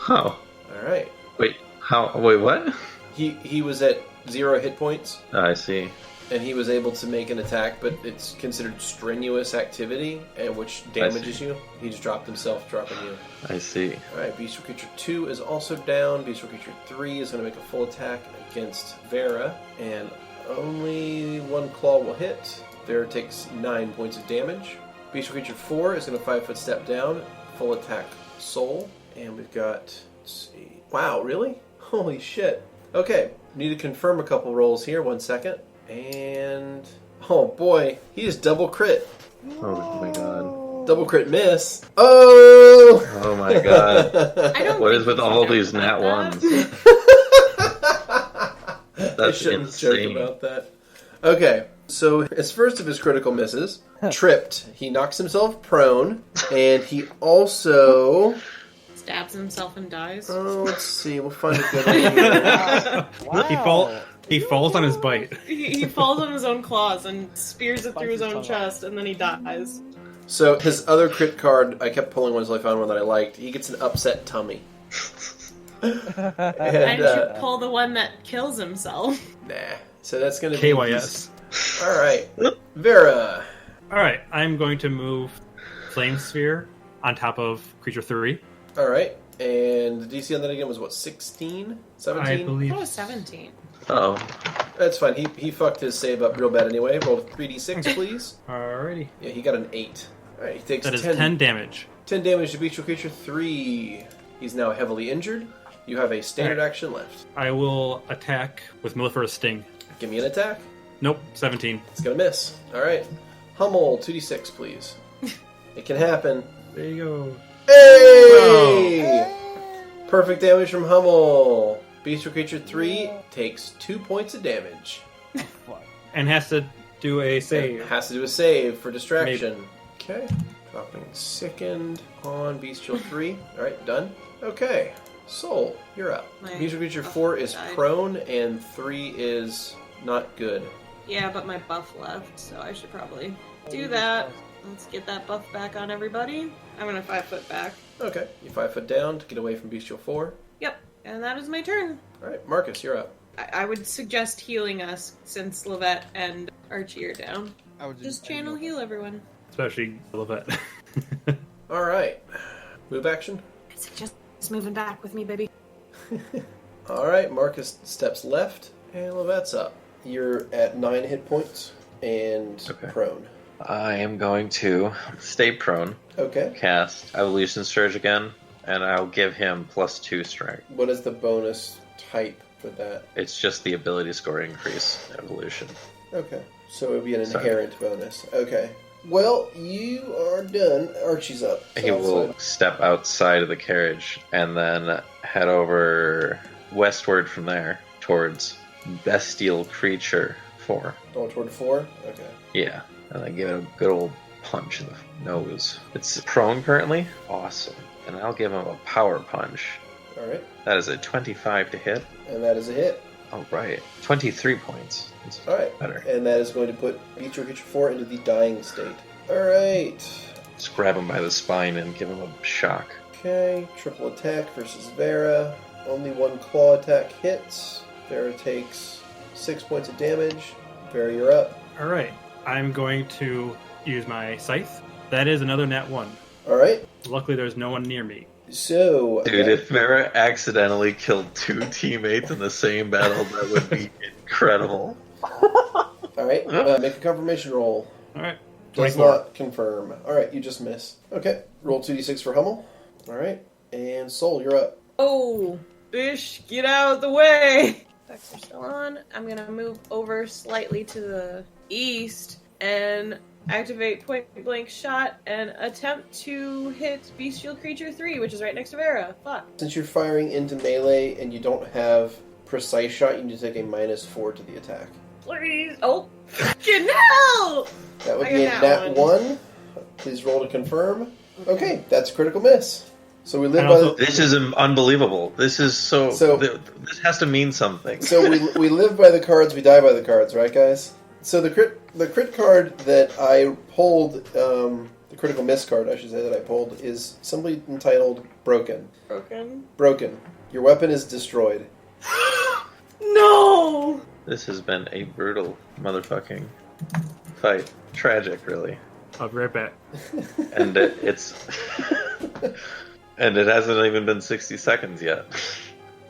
Oh. Alright. Wait, how? Wait, what? He was at 0 hit points, I see. and he was able to make an attack, but it's considered strenuous activity, and which damages you. He just dropped himself, dropping you. I see. Alright, Bestial Creature 2 is also down. Bestial Creature 3 is going to make a full attack against Vera, and only one claw will hit. Vera takes 9 points of damage. Bestial Creature 4 is going to 5-foot step down, full attack Soul, and we've got, let's see. Wow, really? Holy shit. Okay, need to confirm a couple rolls here, 1 second. And, oh boy, he is double crit. Oh my god. Double crit miss. Oh! Oh my god. I don't What think is with he's all joking these nat about ones? that. I That's shouldn't insane. joke about that. Okay, so his first of his critical misses, tripped. He knocks himself prone, and he also... Stabs himself and dies. Oh, let's see. We'll find a good one here. He fall. He falls on his bite. He falls on his own claws and spears it through his own chest, and then he dies. So his other crit card, I kept pulling one until I found one that I liked. He gets an upset tummy. And you pull the one that kills himself. Nah. So that's going to be... KYS. Alright. Vera. Alright, I'm going to move Flame Sphere on top of Creature 3. Alright. And the DC on that again was what, 16? 17? I believe. That was 17. Oh. That's fine. He fucked his save up real bad anyway. Roll a 3d6, please. Alrighty. Yeah, he got an 8. Alright, he takes That is 10 damage. 10 damage to Bestial Creature 3. He's now heavily injured. You have a standard action left. I will attack with Mellifera's Sting. Give me an attack. Nope, 17. It's gonna miss. Alright. Hummel, 2d6, please. It can happen. There you go. Hey! Perfect damage from Hummel. Bestial Creature 3 takes 2 points of damage. And has to do a save. Has to do a save for distraction. Okay. Dropping second on Bestial 3. Alright, done. Okay. Soul, you're up. My Bestial Creature buff 4 is died. prone and 3 is not good. Yeah, but my buff left, so I should probably do that. Let's get that buff back on everybody. I'm gonna 5 foot back. Okay. You 5 foot down to get away from Bestial 4. Yep, and that is my turn. Alright, Markus, you're up. I would suggest healing us since Lovette and Archie are down. I would Just channel heal everyone. Especially Lovette. Alright. Move action. I suggest moving back with me, baby. Alright, Markus steps left, and Lovette's up. You're at 9 hit points and Okay. prone. I am going to stay prone, Okay. cast Evolution Surge again, and I'll give him +2 strength. What is the bonus type for that? It's just the ability score increase evolution. Okay. So it would be an Sorry. inherent bonus. Okay. Well, you are done. Archie's up. So He that's will fine. step outside of the carriage and then head over westward from there towards Bestial Creature 4. Going toward 4? Okay. Yeah, and then give it a good old punch in the nose. It's prone currently. Awesome. And I'll give him a power punch. Alright. That is a 25 to hit. And that is a hit. All right, 23 points. That's Alright. better. And that is going to put Bestial Creature 4 into the dying state. Alright. Just grab him by the spine and give him a shock. Okay. Triple attack versus Vera. Only one claw attack hits. Vera takes 6 points of damage. Vera, you're up. Alright, I'm going to use my Scythe. That is another nat 1. Alright. Luckily, there's no one near me. So... Dude, if Vera accidentally killed 2 teammates in the same battle, that would be incredible. Alright. Make a confirmation roll. Alright, Does 24. not confirm. Alright, you just miss. Okay. Roll 2d6 for Hummel. Alright. And Soul, you're up. Oh, Bish, get out of the way! Effects are still on. I'm gonna move over slightly to the east and activate point blank shot and attempt to hit Bestial Creature 3, which is right next to Vera. Fuck. Since you're firing into melee and you don't have precise shot, you need to take a -4 to the attack. Please. Oh, fucking hell! That would I be a got nat that 1. Please roll to confirm. Okay, that's a critical miss. So we live And by also- the... This is unbelievable. This is so... So- this has to mean something. So we live by the cards, we die by the cards, right, guys? So the crit card that I pulled, the critical miss card, I should say, that I pulled, is simply entitled Broken. Broken. Broken. Your weapon is destroyed. No! This has been a brutal motherfucking fight. Tragic, really. I'll be right back. And it's... and it hasn't even been 60 seconds yet.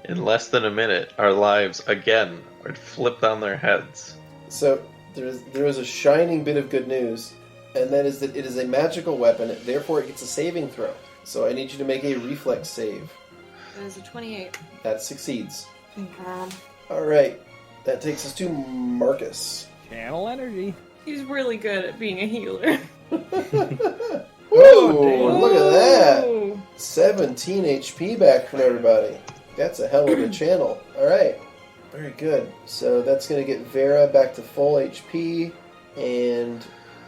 In less than a minute, our lives, again, are flipped on their heads. So there is a shining bit of good news, and that is that it is a magical weapon, therefore it gets a saving throw. So I need you to make a reflex save. That is a 28. That succeeds. Thank God. Alright, that takes us to Markus. Channel energy. He's really good at being a healer. Oh, look at that! Ooh. 17 HP back from everybody. That's a hell of a channel. Alright, very good. So that's going to get Vera back to full HP, and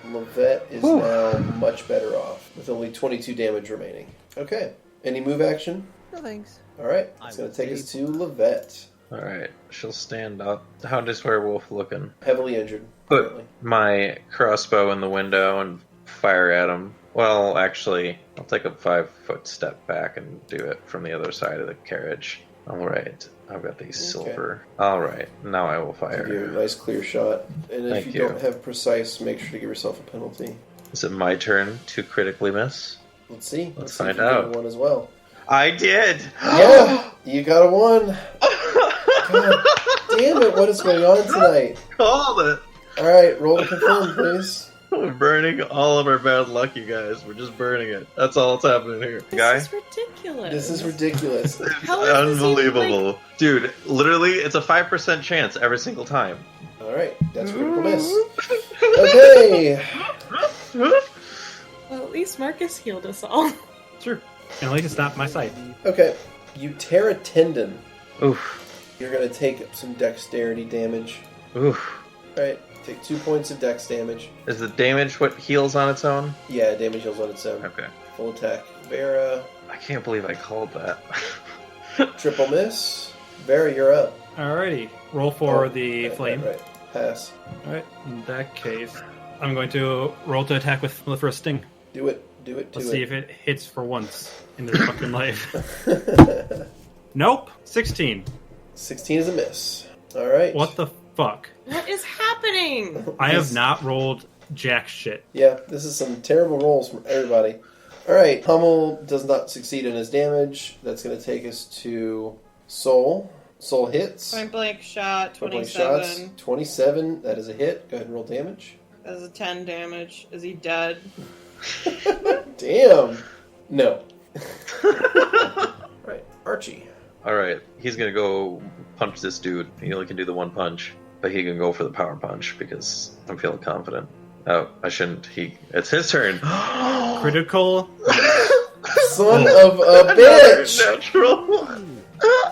Lovette is now much better off, with only 22 damage remaining. Okay, any move action? No thanks. Alright, I it's going will to take us save. to Lovette. Alright, she'll stand up. How does werewolf looking? Heavily injured. Put currently. my crossbow in the window and fire at him. Well, actually, I'll take a 5-foot step back and do it from the other side of the carriage. Alright, I've got these silver. Alright, now I will fire. Give you a nice clear shot. And if Thank you you. don't have precise, make sure to give yourself a penalty. Is it my turn to critically miss? Let's see. Let's see if find you get out. one as well. I did! Yeah, you got a 1. God damn it! What is going on tonight? Called it! All right, roll to confirm, please. We're burning all of our bad luck, you guys. We're just burning it. That's all that's happening here. Guy? This is ridiculous. This is ridiculous. It's How is this even, unbelievable. Dude, literally, it's a 5% chance every single time. All right, that's a critical miss. Okay. Well, at least Markus healed us all. Sure. And at least it's not my sight. Okay. You tear a tendon. Oof. You're gonna take some dexterity damage. Oof. All right. Take 2 points of dex damage. Is the damage what heals on its own? Yeah, damage heals on its own. Okay. Full attack. Vera. I can't believe I called that. Triple miss. Vera, you're up. Alrighty. Roll for Oh, the right, flame. Right. Pass. Alright. In that case, I'm going to roll to attack with Mellifera's Sting. Do it. Do it. Let's Do see it. if it hits for once in their fucking life. Nope. 16. 16 is a miss. All right. What the fuck? What is happening? I have not rolled jack shit. Yeah, this is some terrible rolls from everybody. All right, Hummel does not succeed in his damage. That's going to take us to Soul. Soul hits. Point blank shot, Point blank 27. shots. 27. That is a hit. Go ahead and roll damage. That's a 10 damage. Is he dead? Damn. No. Right, Archie. Alright, he's gonna go punch this dude. He only can do the one punch, but he can go for the power punch because I'm feeling confident. Oh, I shouldn't. It's his turn. Critical. Son of a bitch. Natural.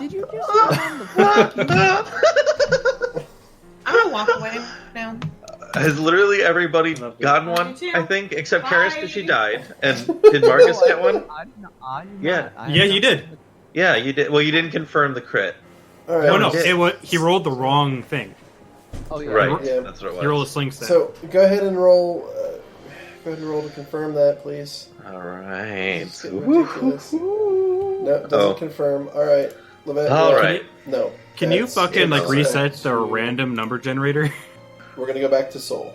Did you just on the I'm gonna walk away now. Has literally everybody gotten one? Me too. I think, except Bye. Karis because she died. And did Markus get one? Yeah. Yeah, you did. Yeah, you did. Well, you didn't confirm the crit. All right. No, no. he did. It was, he rolled the wrong thing. Oh, yeah. Right. Yeah. That's what it was. He rolled a sling stat. So go ahead and roll. Go ahead and roll to confirm that, please. All right. It's getting ridiculous. No, it doesn't Oh. confirm. All right, Lovette. All roll. right. No. Can you That's- fucking like that's reset back the to- random number generator? We're gonna go back to Soul.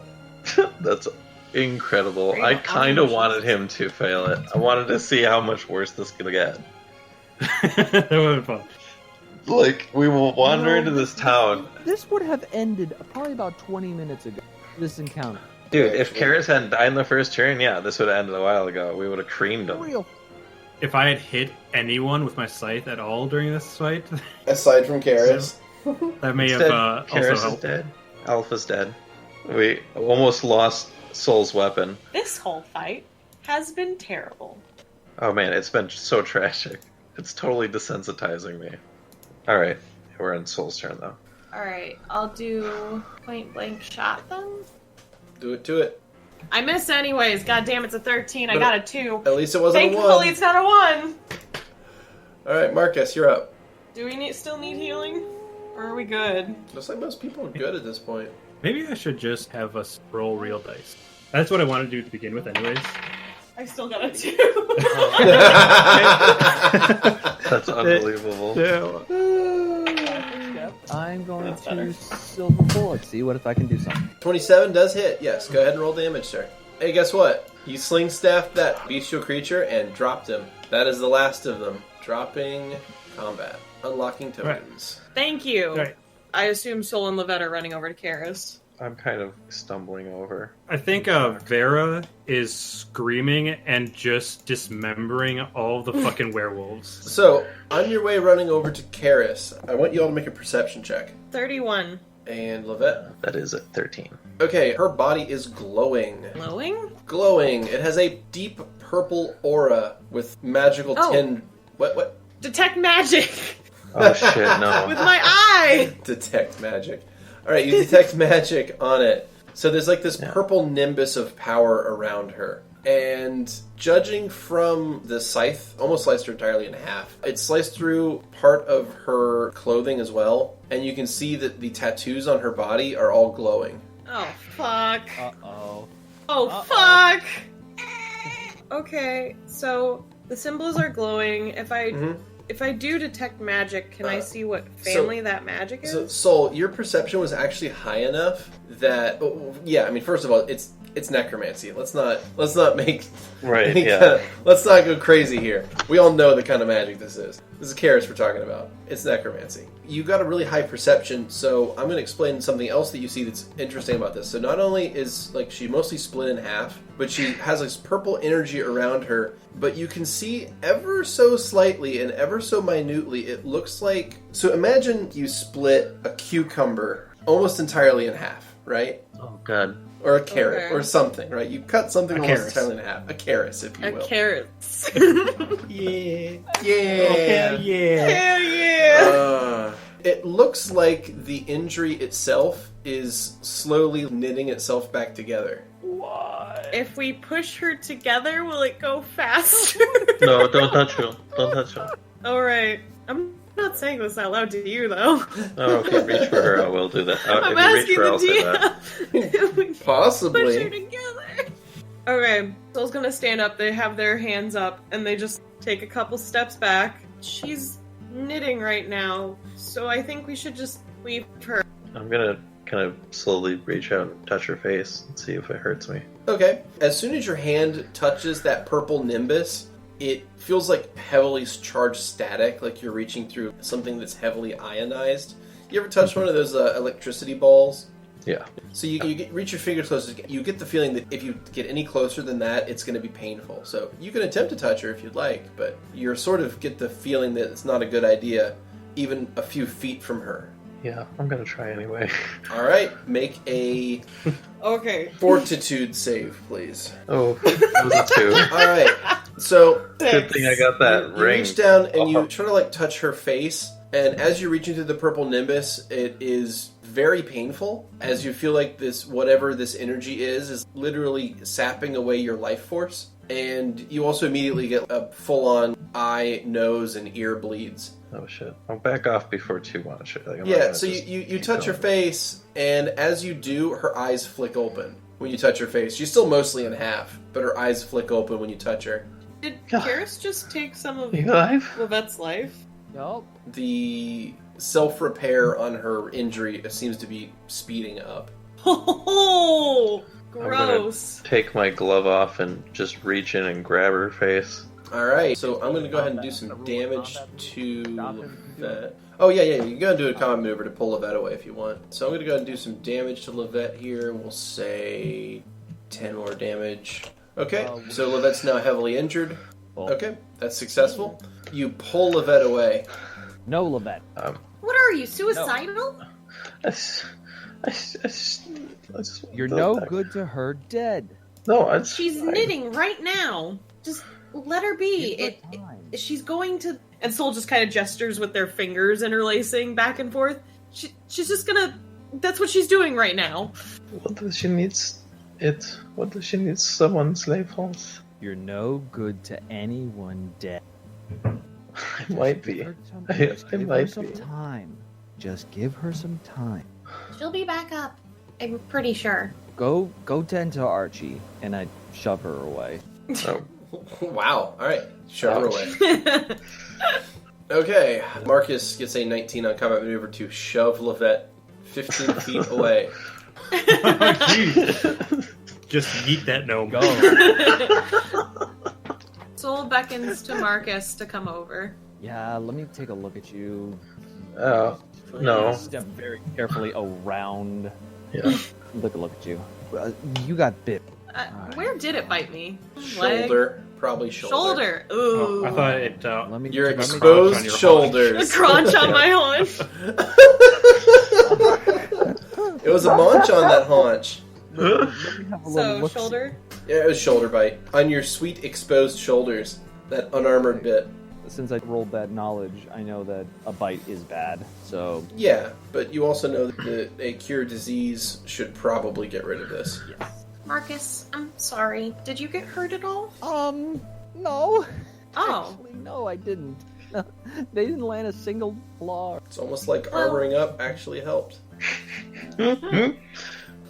That's incredible. Great I kind of observation. wanted him to fail it. I wanted to see how much worse this could get. That would have been fun. Like, we will wander into this town. This would have ended probably about 20 minutes ago. This encounter. Dude, if Actually. Karis hadn't died in the first turn, yeah, this would have ended a while ago. We would have creamed him. Real. If I had hit anyone with my scythe at all during this fight, Aside from Karis. that may have Instead, also Karis is helped. dead. Alpha's dead. We almost lost Soul's weapon. This whole fight has been terrible. Oh man, it's been so tragic. It's totally desensitizing me. Alright, we're on Soul's turn though. Alright, I'll do point blank shot then. Do it to it. I miss anyways. God damn, it's a 13. I But got a 2. At least it wasn't a Thankfully, 1. it's not a 1. All right, Markus, you're up. Do we still need healing? Or are we good? Looks like most people are good at this point. Maybe I should just have us roll real dice. That's what I wanted to do to begin with, anyways. I still got a 2. That's unbelievable. I'm going That's to better. silver bullet. See what if I can do something. 27 does hit. Yes, go ahead and roll damage, sir. Hey, guess what? You sling staffed that bestial creature and dropped him. That is the last of them. Dropping combat. Unlocking tokens. Thank you. Right. I assume Sol and Lovette are running over to Karis. I'm kind of stumbling over. I think Vera is screaming and just dismembering all the fucking werewolves. So, on your way running over to Karis, I want you all to make a perception check. 31. And Lovette. That is at 13. Okay, her body is glowing. Glowing? Glowing. It has a deep purple aura with magical Oh. What? Detect magic Oh shit, no. with my eye! Detect magic. Alright, you detect magic on it. So there's like this Yeah. purple nimbus of power around her. And judging from the scythe, almost sliced her entirely in half. It sliced through part of her clothing as well, and you can see that the tattoos on her body are all glowing. Oh, fuck. Uh-oh. Oh, fuck! Okay, so the symbols are glowing. If I do detect magic, can I see what family that magic is? So, Soul, your perception was actually high enough that, first of all, it's necromancy. Let's not make Right, any yeah. let's not go crazy here. We all know the kind of magic this is. This is Karis we're talking about. It's necromancy. You got a really high perception, so I'm going to explain something else that you see that's interesting about this. So not only is she mostly split in half, but she has this purple energy around her, but you can see ever so slightly and ever so minutely, it looks like... So imagine you split a cucumber almost entirely in half, right? Oh, God. Or a carrot, Okay. or something, right? You cut something A almost carrot. entirely in half. A carrot, if you A will. carrots. Yeah. Hell yeah. Hell yeah! It looks like the injury itself is slowly knitting itself back together. If we push her together, will it go faster? No, don't touch her. Don't touch her. Alright. I'm not saying this out loud to you, though. Oh, okay, reach for her. I will do that. I'm if you reach asking for her, I'll say that. the DM. If we push her Possibly. together. Okay, Soul's gonna stand up. They have their hands up, and they just take a couple steps back. She's knitting right now, so I think we should just leave her. I'm gonna kind of slowly reach out and touch her face and see if it hurts me. Okay. As soon as your hand touches that purple nimbus, it feels like heavily charged static, like you're reaching through something that's heavily ionized. You ever touch one of those electricity balls? Yeah. So reach your fingers close. You get the feeling that if you get any closer than that, it's going to be painful. So you can attempt to touch her if you'd like, but you sort of get the feeling that it's not a good idea, even a few feet from her. Yeah, I'm gonna try anyway. All right, make a Okay. fortitude save, please. Oh, that was a 2. All right, so Good thing I got that you ring. reach down and you Oh. try to touch her face, and as you're reaching through the purple nimbus, it is very painful as you feel like whatever this energy is literally sapping away your life force, and you also immediately get a full-on eye, nose, and ear bleeds. Oh shit! I'll back off before too much. I'm not Yeah, gonna so just you keep touch her going. face, and as you do, her eyes flick open when you touch her face. She's still mostly in half, but her eyes flick open when you touch her. Did Karis just take some of You alive? Lovette's life? Yup. The self-repair on her injury seems to be speeding up. Oh, gonna- gross. Take my glove off and just reach in and grab her face. Alright, so I'm going to go ahead and do some damage to Lovette. Oh, yeah, you can go and do a combat maneuver to pull Lovette away if you want. So I'm going to go ahead and do some damage to Lovette here. We'll say 10 more damage. Okay, so Lovette's now heavily injured. Okay, that's successful. You pull Lovette away. No, Lovette. What are you, suicidal? I just You're want no that back. good to her dead. No, it's She's fine. knitting right now. Just let her be. Give her time. She's going to... And Soul just kind of gestures with their fingers interlacing back and forth. She's just gonna... That's what she's doing right now. What does she needs? What does she need? Someone slave horse. You're no good to anyone dead. I might be. Just I give her might some be. time. Just give her some time. She'll be back up. I'm pretty sure. Go tend to Archie, and I shove her away. Oh, Wow, alright. Shove her Ouch. away. Okay, Markus gets a 19 on combat maneuver to shove Lovette 15 feet away. Just yeet that gnome. Go. Soul beckons to Markus to come over. Yeah, let me take a look at you. oh, no. Step very carefully around. Yeah. Look at you. You got bit. Where did it bite me? Shoulder, probably shoulder. Shoulder. Ooh. Oh, I thought it. Let me. Your let me- exposed on your A shoulders. crunch on my haunch. It was a munch on that haunch. let me have a little So, look. shoulder. Yeah, it was shoulder bite. On your sweet exposed shoulders. That unarmored bit. Since I rolled that knowledge, I know that a bite is bad. So Yeah, but you also know that a cure disease should probably get rid of this. yes. Marcus, I'm sorry. Did you get hurt at all? No. Oh. Actually, no, I didn't. They didn't land a single claw. It's almost like armoring up actually helped.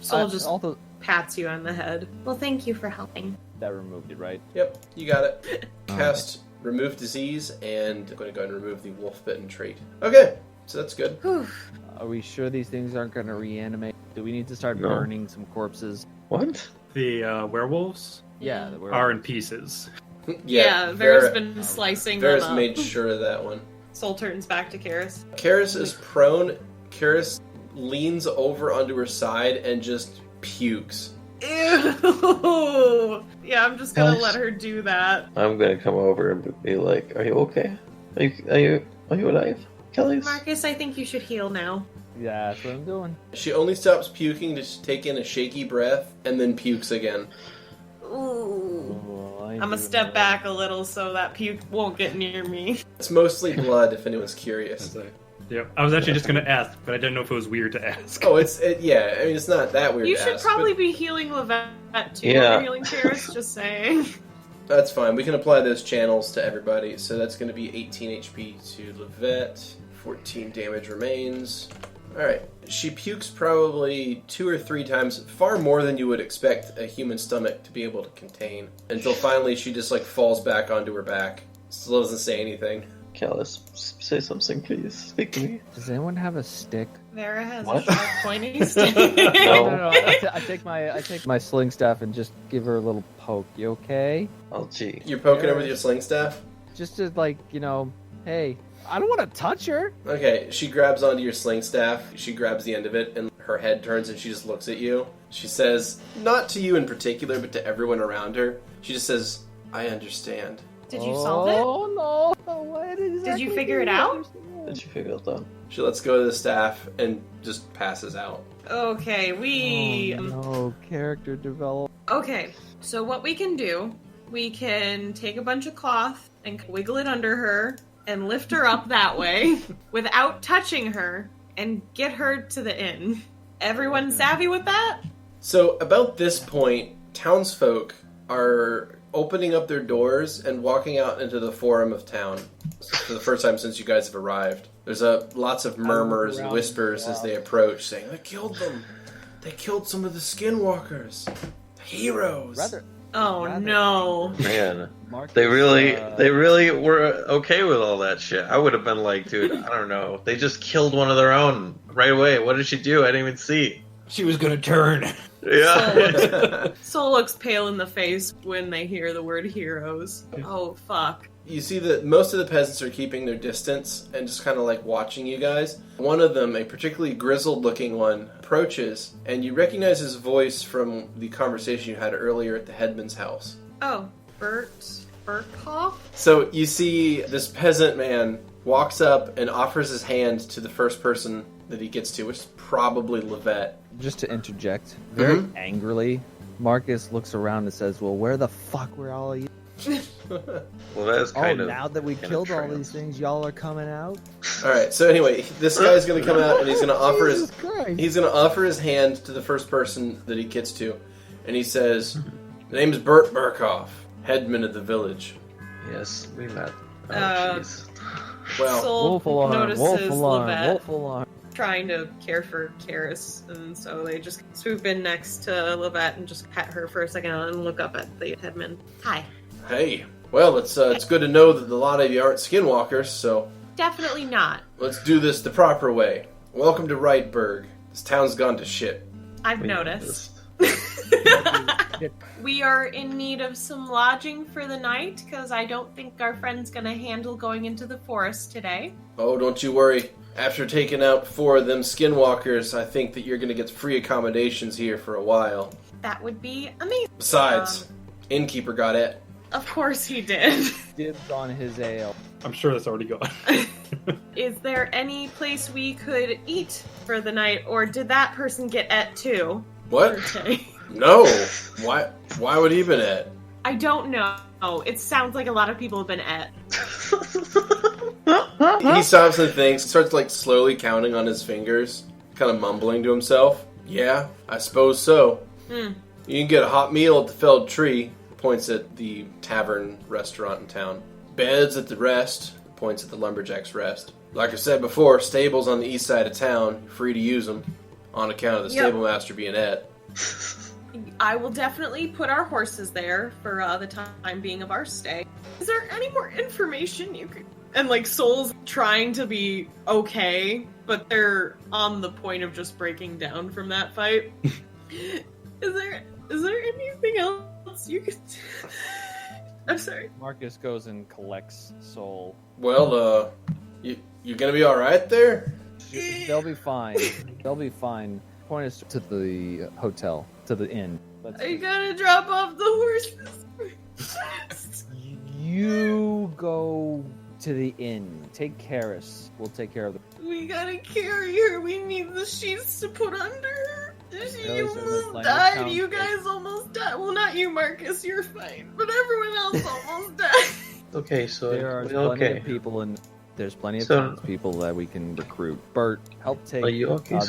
Soul just also pats you on the head. Well, thank you for helping. that removed it, right? Yep, you got it. Cast Remove Disease, and I'm going to go ahead and remove the Wolf-Bitten trait. Okay, so that's good. Whew. Are we sure these things aren't going to reanimate? Do we need to start No. burning some corpses? What? The werewolves Yeah, are in pieces. Yeah, Vera's been slicing Vera's them up. made sure of that one. Soul turns back to Karis. Karis is prone. Karis leans over onto her side and just pukes. Ew! Yeah, I'm just gonna Nice. let her do that. I'm gonna come over and be like, "Are you okay? Are you alive, Kelly?" Marcus, I think you should heal now. Yeah, that's what I'm doing. She only stops puking to take in a shaky breath and then pukes again. Ooh. Oh, I'm gonna step back a little so that puke won't get near me. It's mostly blood, if anyone's curious. Yep. I was actually just going to ask, but I didn't know if it was weird to ask. Oh, yeah. I mean, it's not that weird. You to should ask, probably but be healing Lovette too. Yeah. You're healing Karis, just saying. that's fine. We can apply those channels to everybody. So that's going to be 18 HP to Lovette. 14 damage remains. All right. She pukes probably 2 or 3 times, far more than you would expect a human stomach to be able to contain. Until finally, she just falls back onto her back. Still doesn't say anything. Kelly, say something, please. Speak to me. Does anyone have a stick? Vera has What? a sharp pointy stick. No. I take my sling staff and just give her a little poke. You okay? Oh, gee. You're poking her with your sling staff? Just to hey, I don't want to touch her. Okay, she grabs onto your sling staff. She grabs the end of it, and her head turns, and she just looks at you. She says, not to you in particular, but to everyone around her. She just says, I understand. Did you solve it? Oh no! What exactly Did you figure it out? Did you figure it out? She lets go of the staff and just passes out. Okay, No character develop. Okay, so what we can do, we can take a bunch of cloth and wiggle it under her and lift her up that way without touching her and get her to the inn. Everyone savvy with that? So, about this point, townsfolk are opening up their doors and walking out into the forum of town for the first time since you guys have arrived. There's lots of murmurs and whispers as they approach, saying, they killed them. They killed some of the skinwalkers. Heroes. Oh no. Man, Marcus, they really were okay with all that shit. I would have been like, dude, I don't know. They just killed one of their own right away. What did she do? I didn't even see. She was going to turn. Yeah. Soul looks pale in the face when they hear the word heroes. Oh fuck. You see that most of the peasants are keeping their distance and just kind of watching you guys. One of them, a particularly grizzled looking one, approaches, and you recognize his voice from the conversation you had earlier at the headman's house. Oh, Berthoff? So you see this peasant man walks up and offers his hand to the first person that he gets to, which is probably Lovette. Just to interject, very angrily, Marcus looks around and says, "Well, where the fuck were all of you? Well, that's kind of. Now that we killed all these things, y'all are coming out." Alright, so anyway, this guy's gonna come out and he's gonna offer Jesus Christ. he's gonna offer his hand to the first person that he gets to, and he says, "The name's Bert Burkhoff, headman of the village." Yes, we met. Oh, jeez. Well, Soul Wolf alarm, notices wolf alarm, Lovette wolf alarm. trying to care for Karis, and so they just swoop in next to Lovette and just pet her for a second and look up at the headman. Hi. hey. Well, it's good to know that a lot of you aren't skinwalkers, so Definitely not. let's do this the proper way. Welcome to Wrightburg. This town's gone to shit. I've noticed. We are in need of some lodging for the night, because I don't think our friend's gonna handle going into the forest today. Oh, don't you worry. After taking out 4 of them skinwalkers, I think that you're gonna get free accommodations here for a while. That would be amazing. Besides, innkeeper got it. Of course he did. Dibs on his ale. I'm sure that's already gone. Is there any place we could eat for the night, or did that person get et too? What? Okay. No. Why would he been at? I don't know. It sounds like a lot of people have been et. He stops and thinks, starts slowly counting on his fingers, kind of mumbling to himself. Yeah, I suppose so. You can get a hot meal at the Felled Tree. Points at the tavern restaurant in town. Beds at the Rest. Points at the Lumberjack's Rest. Like I said before, stables on the east side of town. Free to use them on account of the stable master being Ed. I will definitely put our horses there for the time being of our stay. Is there any more information you could... And, like, Soul's trying to be okay, but they're on the point of just breaking down from that fight. Is there anything else you could... I'm sorry. Markus goes and collects Soul. Well, you gonna be alright there? They'll be fine. They'll be fine. Point us to the hotel, to the inn. I gotta drop off the horses. You go to the inn. Take Karis. We'll take care of the... We gotta carry her. We need the sheets to put under her. She Those are the almost plenty died. of You guys almost died. Well, not you, Markus. You're fine. But everyone else almost died. Okay, so There are plenty of people and there's plenty of townspeople that we can recruit. Bert, help take Are you okay,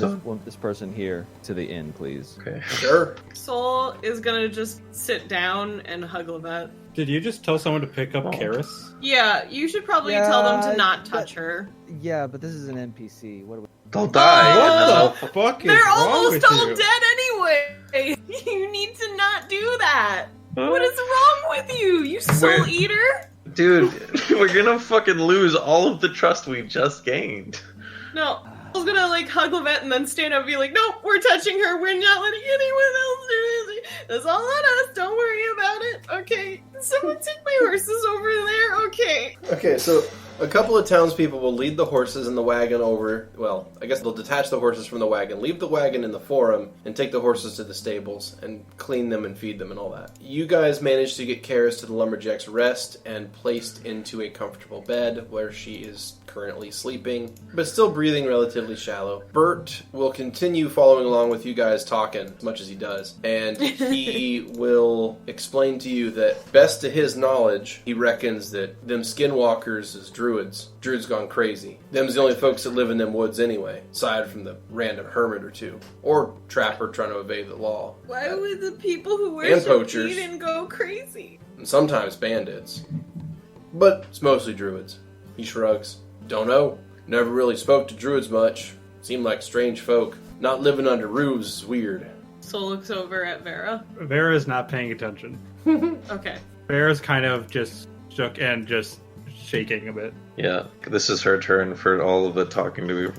this person here to the inn, please. Okay. Sure. Soul is gonna just sit down and hug Lovette. Did you just tell someone to pick up Karis? Yeah, you should probably tell them to not touch her. Yeah, but this is an NPC. What do we... They'll die. What the fuck is They're wrong almost with all you? dead anyway. You need to not do that. Huh? What is wrong with you? You soul Where- eater? Dude, we're gonna fucking lose all of the trust we just gained. No. I was gonna like hug Lovette and then stand up and be like, no, we're touching her. We're not letting anyone else do it. That's all on us. Don't worry about it. Okay. Someone take my horses over there. Okay. Okay, so a couple of townspeople will lead the horses in the wagon over... Well, I guess they'll detach the horses from the wagon, leave the wagon in the forum, and take the horses to the stables, and clean them and feed them and all that. You guys managed to get Karis to the Lumberjack's Rest and placed into a comfortable bed where she is currently sleeping, but still breathing relatively shallow. Bert will continue following along with you guys talking, as much as he does, and he will explain to you that, best to his knowledge, he reckons that them skinwalkers is druids. Druids gone crazy. Them's the only folks that live in them woods anyway, aside from the random hermit or two, or trapper trying to evade the law. Why would the people who And worship poachers. Eden go crazy? And sometimes bandits. But it's mostly druids. He shrugs. Don't know. Never really spoke to druids much. Seemed like strange folk. Not living under roofs is weird. Soul looks over at Vera. Vera's not paying attention. Okay. Vera's kind of just shook and just shaking a bit. Yeah, this is her turn for all of the talking to be.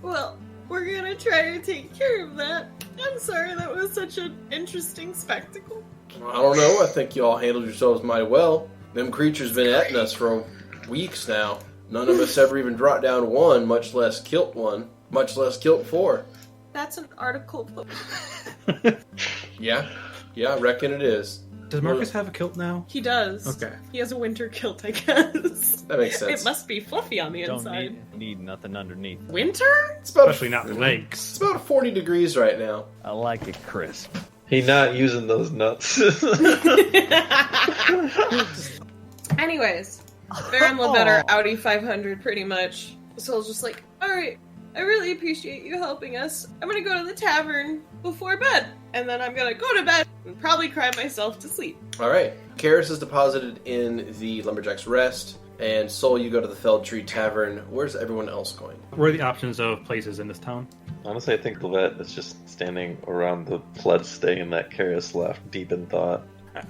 Well, we're gonna try to take care of that. I'm sorry that was such an interesting spectacle. I don't know. I think you all handled yourselves mighty well. Them creatures been atting us for weeks now. None of us ever even brought down one, much less killed one. Much less killed four. That's an article. Yeah, I reckon it is. Does Markus have a kilt now? He does. Okay. He has a winter kilt, I guess. That makes sense. It must be fluffy on the Don't inside. need nothing underneath. Winter? It's about Especially not legs. It's about 40 degrees right now. I like it crisp. He not using those nuts. Anyways, Vera and Lovette are Audi 500 pretty much. Soul's just like, alright, I really appreciate you helping us. I'm gonna go to the tavern before bed, and then I'm gonna go to bed and probably cry myself to sleep. All right. Karis is deposited in the Lumberjack's Rest, and Soul, you go to the Felled Tree Tavern. Where's everyone else going? What are the options of places in this town? Honestly, I think Lovette is just standing around the pledge staying that Karis left, deep in thought.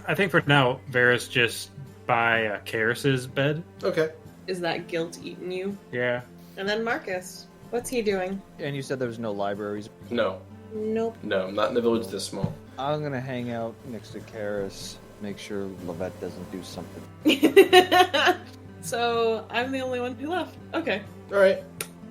I think for now, Vera's just by Karis's bed. Okay. Is that guilt eating you? Yeah. And then Markus, what's he doing? And you said there was no libraries. No, Nope. not in the village this small. I'm gonna hang out next to Karis, make sure Lovette doesn't do something. So, I'm the only one who left. Okay. All right.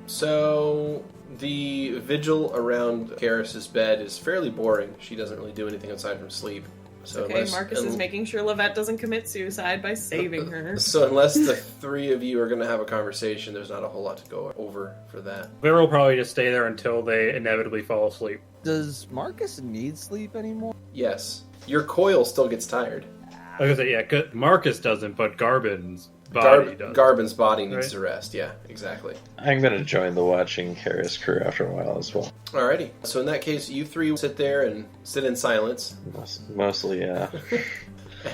So the vigil around Karis's bed is fairly boring. She doesn't really do anything aside from sleep. So Okay, Markus is making sure Lovette doesn't commit suicide by saving her. So unless the three of you are going to have a conversation, there's not a whole lot to go over for that. Vera will probably just stay there until they inevitably fall asleep. Does Markus need sleep anymore? Yes. Your coil still gets tired. Like I said, yeah, Markus doesn't, but Garbin's body does. Garbin's body needs Right. to rest. Yeah, exactly. I'm going to join the watching Karis crew after a while as well. Alrighty. So in that case, you three sit there and sit in silence. Mostly, yeah.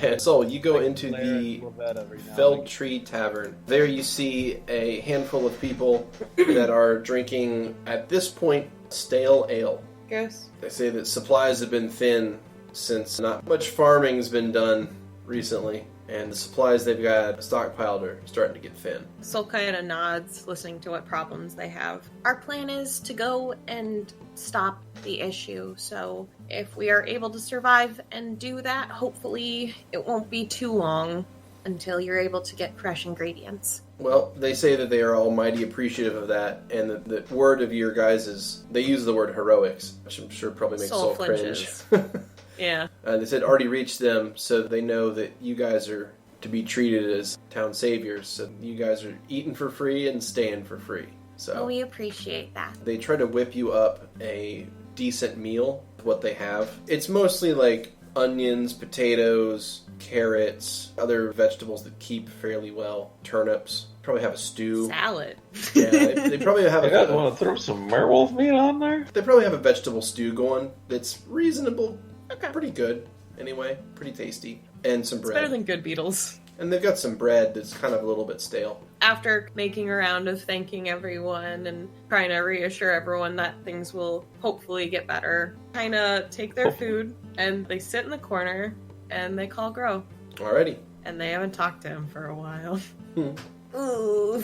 And Soul, you go into Claire the and Lovette every now and Felled again. Tree Tavern. There you see a handful of people that are drinking, at this point, stale ale. Yes. They say that supplies have been thin since not much farming's been done recently, and the supplies they've got stockpiled are starting to get thin. Soul kind of nods, listening to what problems they have. Our plan is to go and stop the issue, so if we are able to survive and do that, hopefully it won't be too long until you're able to get fresh ingredients. Well, they say that they are almighty appreciative of that, and the word of your guys is, they use the word heroics, which I'm sure probably makes Soul cringe. flinches. Yeah. They said already reached them, so they know that you guys are to be treated as town saviors, so you guys are eating for free and staying for free. So We appreciate that. they try to whip you up a decent meal, what they have. It's mostly like onions, potatoes, carrots, other vegetables that keep fairly well, turnips. Probably have a stew. Salad. Yeah, they probably have I got a, want to throw some werewolf meat on there? they probably have a vegetable stew going that's reasonable, Okay. pretty good anyway, pretty tasty, and some It's bread. better than good beetles. And they've got some bread that's kind of a little bit stale. After making a round of thanking everyone and trying to reassure everyone that things will hopefully get better, kind of take their food and they sit in the corner and they call Grow. Alrighty. And they haven't talked to him for a while. Hmm. Ooh.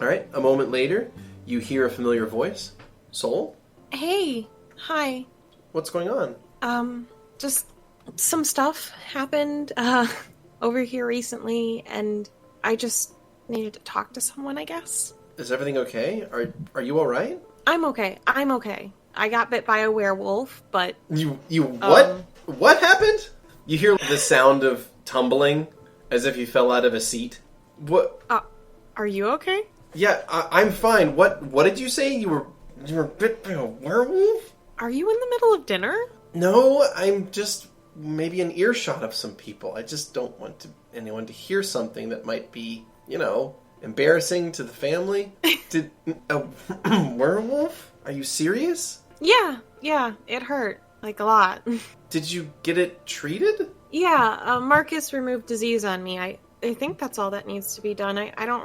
Alright, a moment later, you hear a familiar voice. Soul? Hey. Hi. What's going on? Just some stuff happened over here recently and I just needed to talk to someone, I guess. Is everything okay? Are you alright? I'm okay. I got bit by a werewolf, but You what? What happened? You hear the sound of tumbling as if you fell out of a seat. What? are you okay? Yeah, I'm fine. What did you say? You were bit by a werewolf? Are you in the middle of dinner? No, I'm just maybe an earshot of some people. I just don't want anyone to hear something that might be, embarrassing to the family. Did a werewolf? Are you serious? Yeah, it hurt. Like a lot. Did you get it treated? Yeah, Markus removed disease on me. I think that's all that needs to be done. I didn't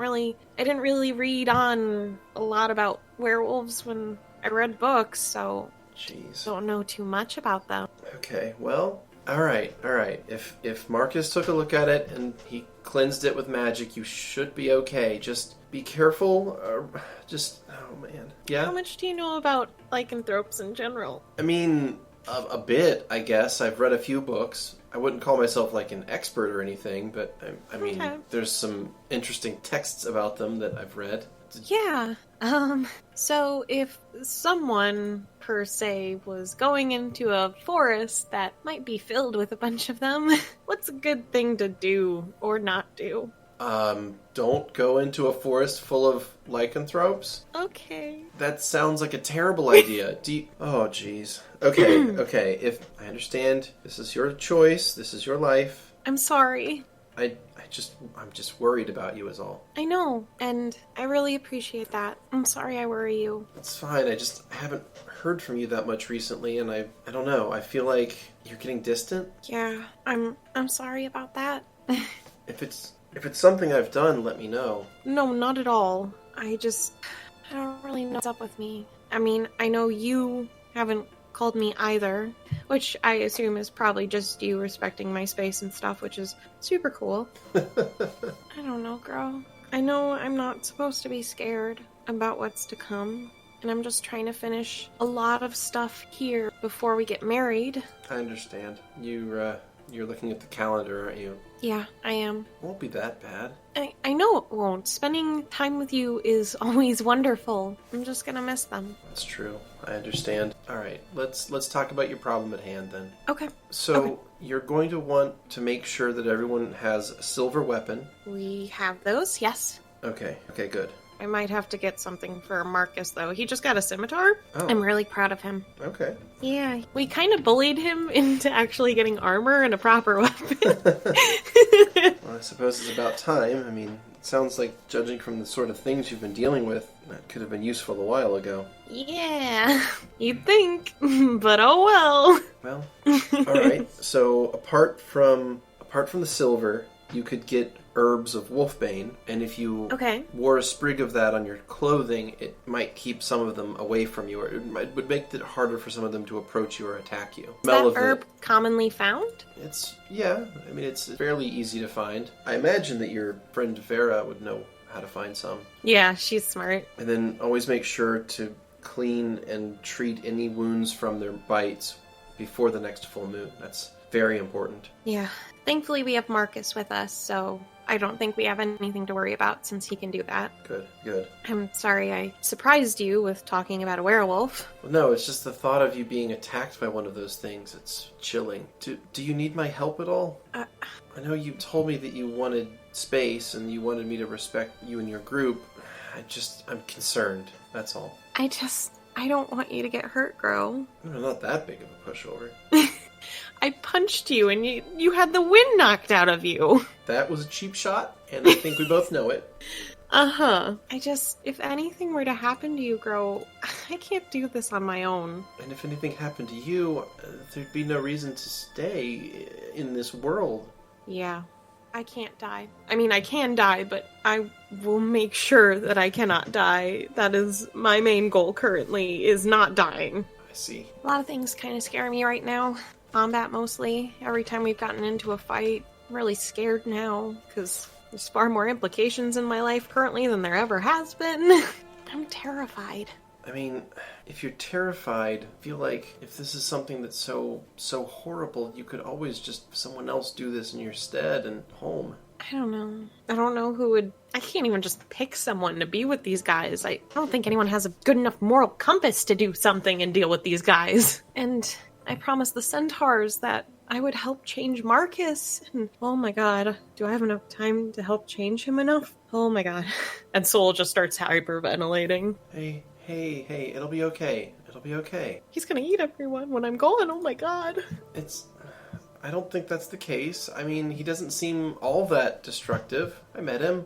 really read on a lot about werewolves when I read books, so Jeez. don't know too much about them. Okay, well, all right. If Markus took a look at it and he cleansed it with magic, you should be okay. Just be careful. Oh man. Yeah? How much do you know about lycanthropes in general? I mean, a bit, I guess. I've read a few books. I wouldn't call myself like an expert or anything, but I mean, Okay. there's some interesting texts about them that I've read. Yeah. So if someone, per se, was going into a forest that might be filled with a bunch of them, what's a good thing to do or not do? Don't go into a forest full of lycanthropes. Okay. That sounds like a terrible idea. Oh, jeez. Okay. If I understand, this is your choice. This is your life. I'm sorry. I'm just worried about you is all. I know, and I really appreciate that. I'm sorry I worry you. It's fine. I haven't heard from you that much recently, and I don't know. I feel like you're getting distant. Yeah, I'm sorry about that. If it's something I've done, let me know. No, not at all. I don't really know what's up with me. I mean, I know you haven't called me either, which I assume is probably just you respecting my space and stuff, which is super cool. I don't know, girl. I know I'm not supposed to be scared about what's to come, and I'm just trying to finish a lot of stuff here before we get married. I understand. You're looking at the calendar, aren't you? Yeah, I am. It won't be that bad. I know it won't. Spending time with you is always wonderful. I'm just gonna miss them. That's true. I understand. All right, let's talk about your problem at hand then. Okay. So you're going to want to make sure that everyone has a silver weapon. We have those, yes. Okay, good. I might have to get something for Markus, though. He just got a scimitar. Oh. I'm really proud of him. Okay. Yeah, we kind of bullied him into actually getting armor and a proper weapon. Well, I suppose it's about time. I mean, it sounds like, judging from the sort of things you've been dealing with, that could have been useful a while ago. Yeah, you'd think, but oh well. Well, alright. So, apart from the silver, you could get herbs of wolfbane, and if you Okay. wore a sprig of that on your clothing, it might keep some of them away from you, or would make it harder for some of them to approach you or attack you. Is that herb commonly found? It's fairly easy to find. I imagine that your friend Vera would know how to find some. Yeah, she's smart. And then always make sure to clean and treat any wounds from their bites before the next full moon. That's very important. Yeah. Thankfully, we have Markus with us, so I don't think we have anything to worry about since he can do that. Good. I'm sorry I surprised you with talking about a werewolf. Well, no, it's just the thought of you being attacked by one of those things. It's chilling. Do you need my help at all? I know you told me that you wanted space and you wanted me to respect you and your group. I'm concerned. That's all. I don't want you to get hurt, Gro. No, not that big of a pushover. I punched you and you had the wind knocked out of you. That was a cheap shot, and I think we both know it. Uh-huh. If anything were to happen to you, Gro, I can't do this on my own. And if anything happened to you, there'd be no reason to stay in this world. Yeah. I can't die. I mean, I can die, but I will make sure that I cannot die. That is my main goal currently, is not dying. I see. A lot of things kind of scare me right now. Combat mostly. Every time we've gotten into a fight, I'm really scared now, because there's far more implications in my life currently than there ever has been. I'm terrified. I mean, if you're terrified, I feel like if this is something that's so horrible, you could always just someone else do this in your stead and home. I don't know who would... I can't even just pick someone to be with these guys. I don't think anyone has a good enough moral compass to do something and deal with these guys. And I promised the centaurs that I would help change Markus. And oh my god, do I have enough time to help change him enough? Oh my god. And Soul just starts hyperventilating. Hey, it'll be okay. It'll be okay. He's gonna eat everyone when I'm gone, oh my god. I don't think that's the case. I mean, he doesn't seem all that destructive. I met him.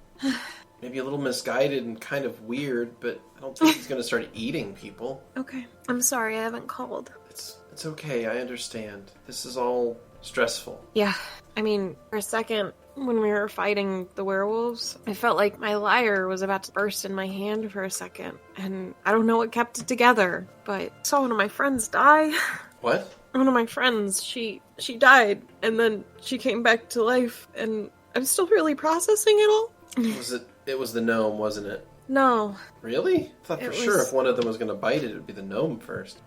Maybe a little misguided and kind of weird, but I don't think he's gonna start eating people. Okay. I'm sorry I haven't called. It's okay, I understand. This is all stressful. Yeah. I mean, for a second, when we were fighting the werewolves, I felt like my lyre was about to burst in my hand for a second. And I don't know what kept it together, but I saw one of my friends die. What? One of my friends, she died, and then she came back to life, and I'm still really processing it all. It was the gnome, wasn't it? No. Really? I thought for sure if one of them was going to bite it would be the gnome first.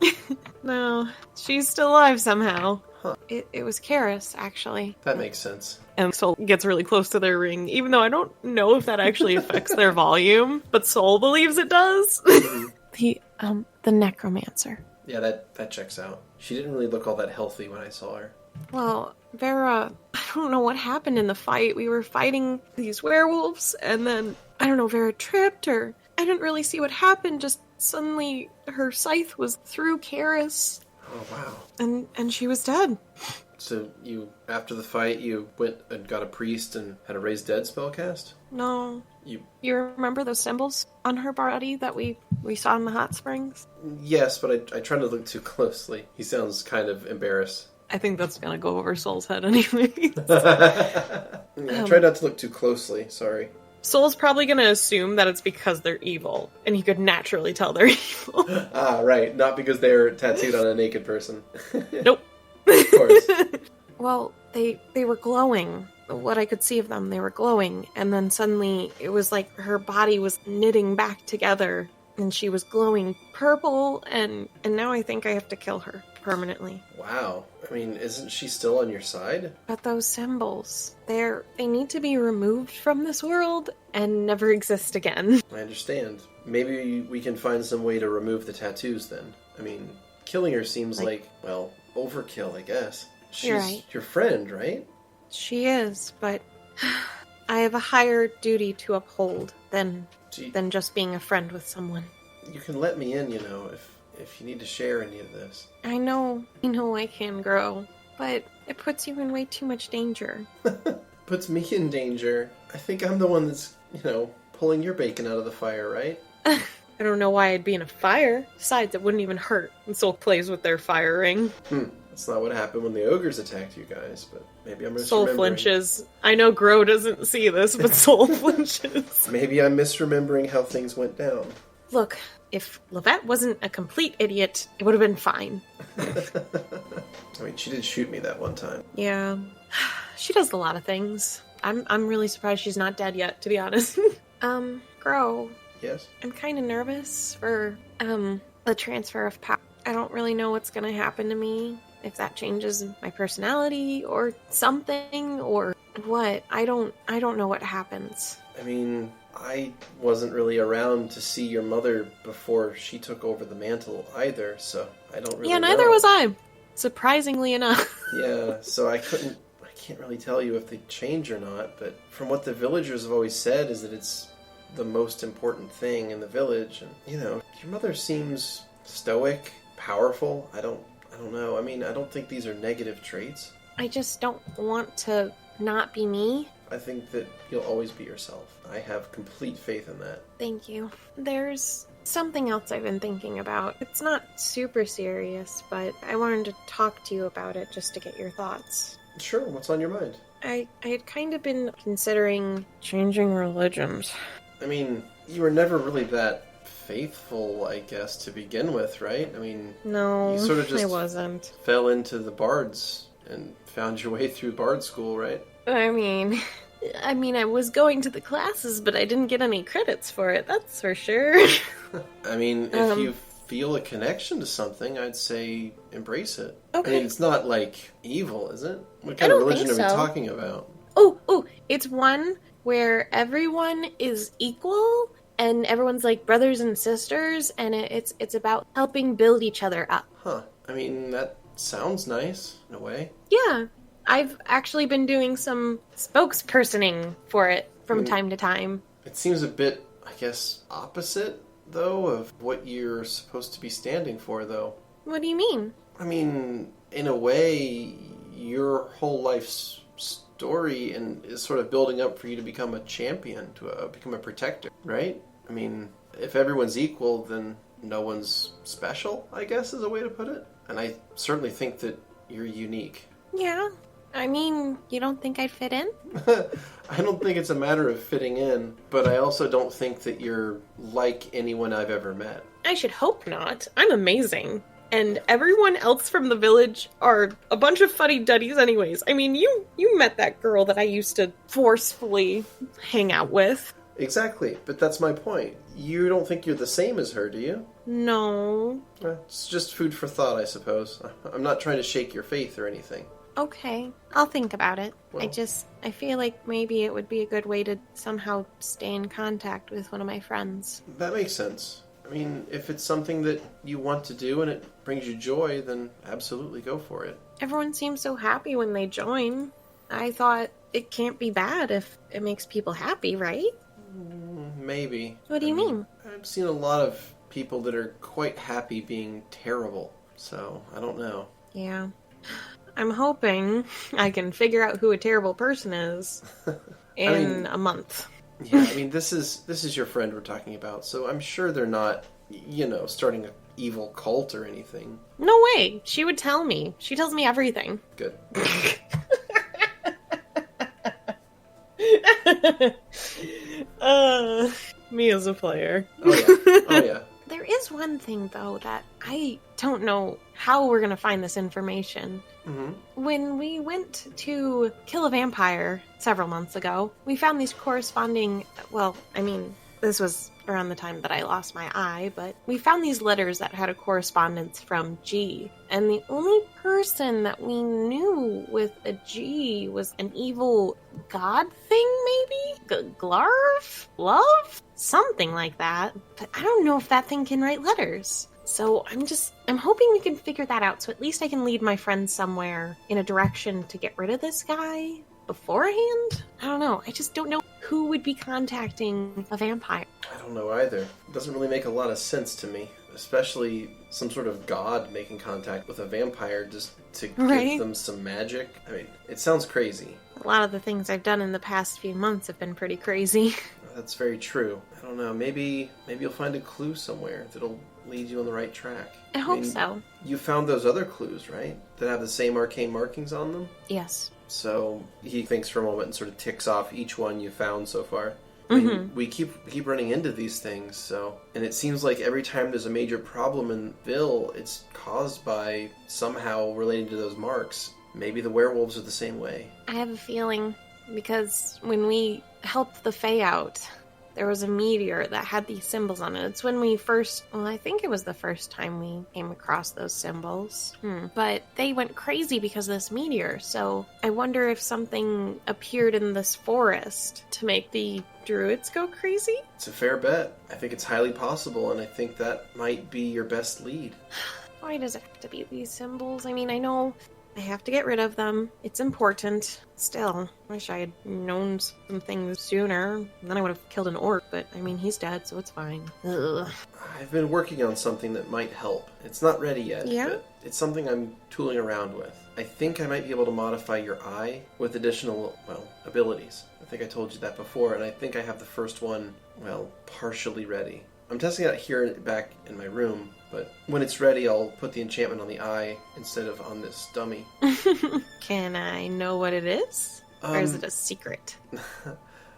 No. She's still alive somehow. Huh. It was Karis, actually. That makes sense. And Soul gets really close to their ring, even though I don't know if that actually affects their volume, but Soul believes it does. The necromancer. Yeah, that checks out. She didn't really look all that healthy when I saw her. Well, Vera, I don't know what happened in the fight. We were fighting these werewolves, and then, I don't know, Vera tripped, or I didn't really see what happened, just suddenly her scythe was through Karis. Oh, wow. And she was dead. So after the fight, you went and got a priest and had a raise dead spell cast? No. You remember those symbols on her body that we saw in the hot springs? Yes, but I tried to look too closely. He sounds kind of embarrassed. I think that's gonna go over Soul's head anyway. I tried not to look too closely, sorry. Soul's probably gonna assume that it's because they're evil, and he could naturally tell they're evil. Ah, right. Not because they're tattooed on a naked person. Nope. Of course. Well, they were glowing. What I could see of them, they were glowing, and then suddenly it was like her body was knitting back together, and she was glowing purple, and now I think I have to kill her permanently. Wow. I mean, isn't she still on your side? But those symbols, they need to be removed from this world and never exist again. I understand. Maybe we can find some way to remove the tattoos then. I mean, killing her seems like well, overkill, I guess. She's right. Your friend, right? She is, but I have a higher duty to uphold than Gee, than just being a friend with someone. you can let me in, if you need to share any of this. I know I can grow, but it puts you in way too much danger. Puts me in danger. I think I'm the one that's, pulling your bacon out of the fire, right? I don't know why I'd be in a fire. Besides, it wouldn't even hurt. And Soul plays with their fire ring. That's not what happened when the ogres attacked you guys, but maybe I'm misremembering. Soul flinches. I know Grow doesn't see this, but Soul flinches. Maybe I'm misremembering how things went down. Look, if Lovette wasn't a complete idiot, it would have been fine. I mean, she did shoot me that one time. Yeah. She does a lot of things. I'm really surprised she's not dead yet, to be honest. Grow. Yes? I'm kind of nervous for, the transfer of power. I don't really know what's gonna happen to me. If that changes my personality or something or what. I don't know what happens. I mean, I wasn't really around to see your mother before she took over the mantle either, so I don't really know. Yeah, neither was I. Surprisingly enough. Yeah, so I can't really tell you if they change or not, but from what the villagers have always said is that it's the most important thing in the village, and, your mother seems stoic, powerful. I don't know. I mean, I don't think these are negative traits. I just don't want to not be me. I think that you'll always be yourself. I have complete faith in that. Thank you. There's something else I've been thinking about. It's not super serious, but I wanted to talk to you about it just to get your thoughts. Sure, what's on your mind? I had kind of been considering changing religions. I mean, you were never really that faithful, I guess, to begin with, right? I mean, no, you sort of just I wasn't. Fell into the bards and found your way through bard school, right? I mean, I was going to the classes, but I didn't get any credits for it, that's for sure. I mean, if you feel a connection to something, I'd say embrace it. Okay. I mean, it's not like evil, is it? What kind of religion are we talking about? Oh, it's one where everyone is equal and everyone's like brothers and sisters, and it's about helping build each other up. Huh. I mean, that sounds nice, in a way. Yeah. I've actually been doing some spokespersoning for it from time to time. It seems a bit, I guess, opposite, though, of what you're supposed to be standing for, though. What do you mean? I mean, in a way, your whole life's story is sort of building up for you to become a champion, to become a protector, right? I mean, if everyone's equal, then no one's special, I guess is a way to put it. And I certainly think that you're unique. Yeah. I mean, you don't think I'd fit in? I don't think it's a matter of fitting in, but I also don't think that you're like anyone I've ever met. I should hope not. I'm amazing. And everyone else from the village are a bunch of fuddy-duddies anyways. I mean, you met that girl that I used to forcefully hang out with. Exactly, but that's my point. You don't think you're the same as her, do you? No. It's just food for thought, I suppose. I'm not trying to shake your faith or anything. Okay, I'll think about it. Well, I feel like maybe it would be a good way to somehow stay in contact with one of my friends. That makes sense. I mean, if it's something that you want to do and it brings you joy, then absolutely go for it. Everyone seems so happy when they join. I thought it can't be bad if it makes people happy, right? Maybe. What do you mean? I've seen a lot of people that are quite happy being terrible, so I don't know. Yeah. I'm hoping I can figure out who a terrible person is in a month. Yeah, I mean, this is your friend we're talking about, so I'm sure they're not, starting an evil cult or anything. No way. She would tell me. She tells me everything. Good. Me as a player. Oh yeah. There is one thing, though, that I don't know how we're going to find this information. Mm-hmm. When we went to kill a vampire several months ago, we found these corresponding... Well, I mean, this was around the time that I lost my eye, but we found these letters that had a correspondence from G. And the only person that we knew with a G was an evil god thing, maybe? Glarv? Love? Something like that. But I don't know if that thing can write letters. So I'm hoping we can figure that out, so at least I can lead my friends somewhere in a direction to get rid of this guy beforehand? I don't know. I just don't know who would be contacting a vampire? I don't know either. It doesn't really make a lot of sense to me. Especially some sort of god making contact with a vampire just to give them some magic. I mean, it sounds crazy. A lot of the things I've done in the past few months have been pretty crazy. That's very true. I don't know. Maybe you'll find a clue somewhere that'll lead you on the right track. I hope so. You found those other clues, right? That have the same arcane markings on them? Yes. So he thinks for a moment and sort of ticks off each one you found so far. I mean, we keep running into these things, and it seems like every time there's a major problem in Ville, it's caused by somehow relating to those marks. Maybe the werewolves are the same way. I have a feeling, because when we helped the Fae out, there was a meteor that had these symbols on it. It's when we first, I think it was the first time we came across those symbols. But they went crazy because of this meteor, so I wonder if something appeared in this forest to make the Druids go crazy? It's a fair bet. I think it's highly possible, and I think that might be your best lead. Why does it have to be these symbols? I mean, I know I have to get rid of them. It's important. Still, I wish I had known some things sooner. Then I would have killed an orc, but I mean, he's dead, so it's fine. Ugh. I've been working on something that might help. It's not ready yet, but it's something I'm tooling around with. I think I might be able to modify your eye with additional, abilities. I think I told you that before, and I think I have the first one, partially ready. I'm testing it out here back in my room, but when it's ready, I'll put the enchantment on the eye instead of on this dummy. Can I know what it is? Or is it a secret?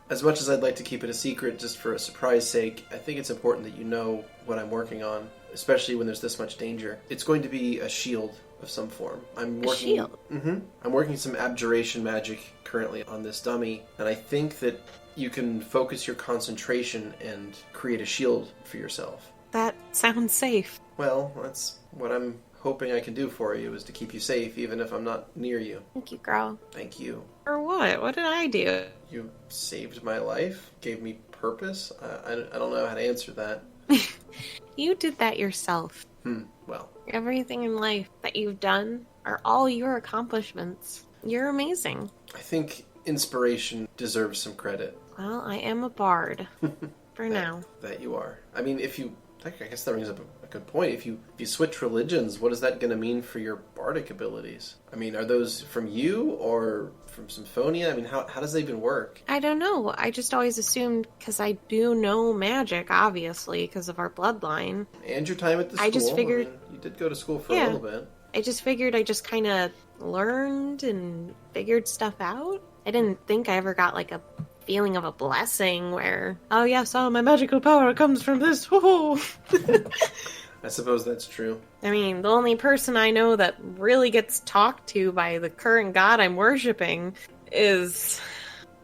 As much as I'd like to keep it a secret just for a surprise sake, I think it's important that you know what I'm working on, especially when there's this much danger. It's going to be a shield of some form. I'm working, a shield? I'm working some abjuration magic currently on this dummy, and I think that you can focus your concentration and create a shield for yourself. That sounds safe. Well, that's what I'm hoping I can do for you, is to keep you safe even if I'm not near you. Thank you, girl. Thank you. For what? What did I do? You saved my life, gave me purpose. I don't know how to answer that. You did that yourself. Well. Everything in life that you've done are all your accomplishments. You're amazing. I think inspiration deserves some credit. Well, I am a bard. For now. That you are. I mean, I guess that brings up a good point. If you switch religions, what is that going to mean for your bardic abilities? I mean, are those from you or from Symphonia? I mean, how does that even work? I don't know. I just always assumed, because I do know magic, obviously, because of our bloodline. And your time at the school. I just figured... you did go to school for a little bit. I just figured I just kind of learned and figured stuff out. I didn't think I ever got, like, a feeling of a blessing where, oh yes, all my magical power comes from this. I suppose that's true. I mean, the only person I know that really gets talked to by the current god I'm worshipping is,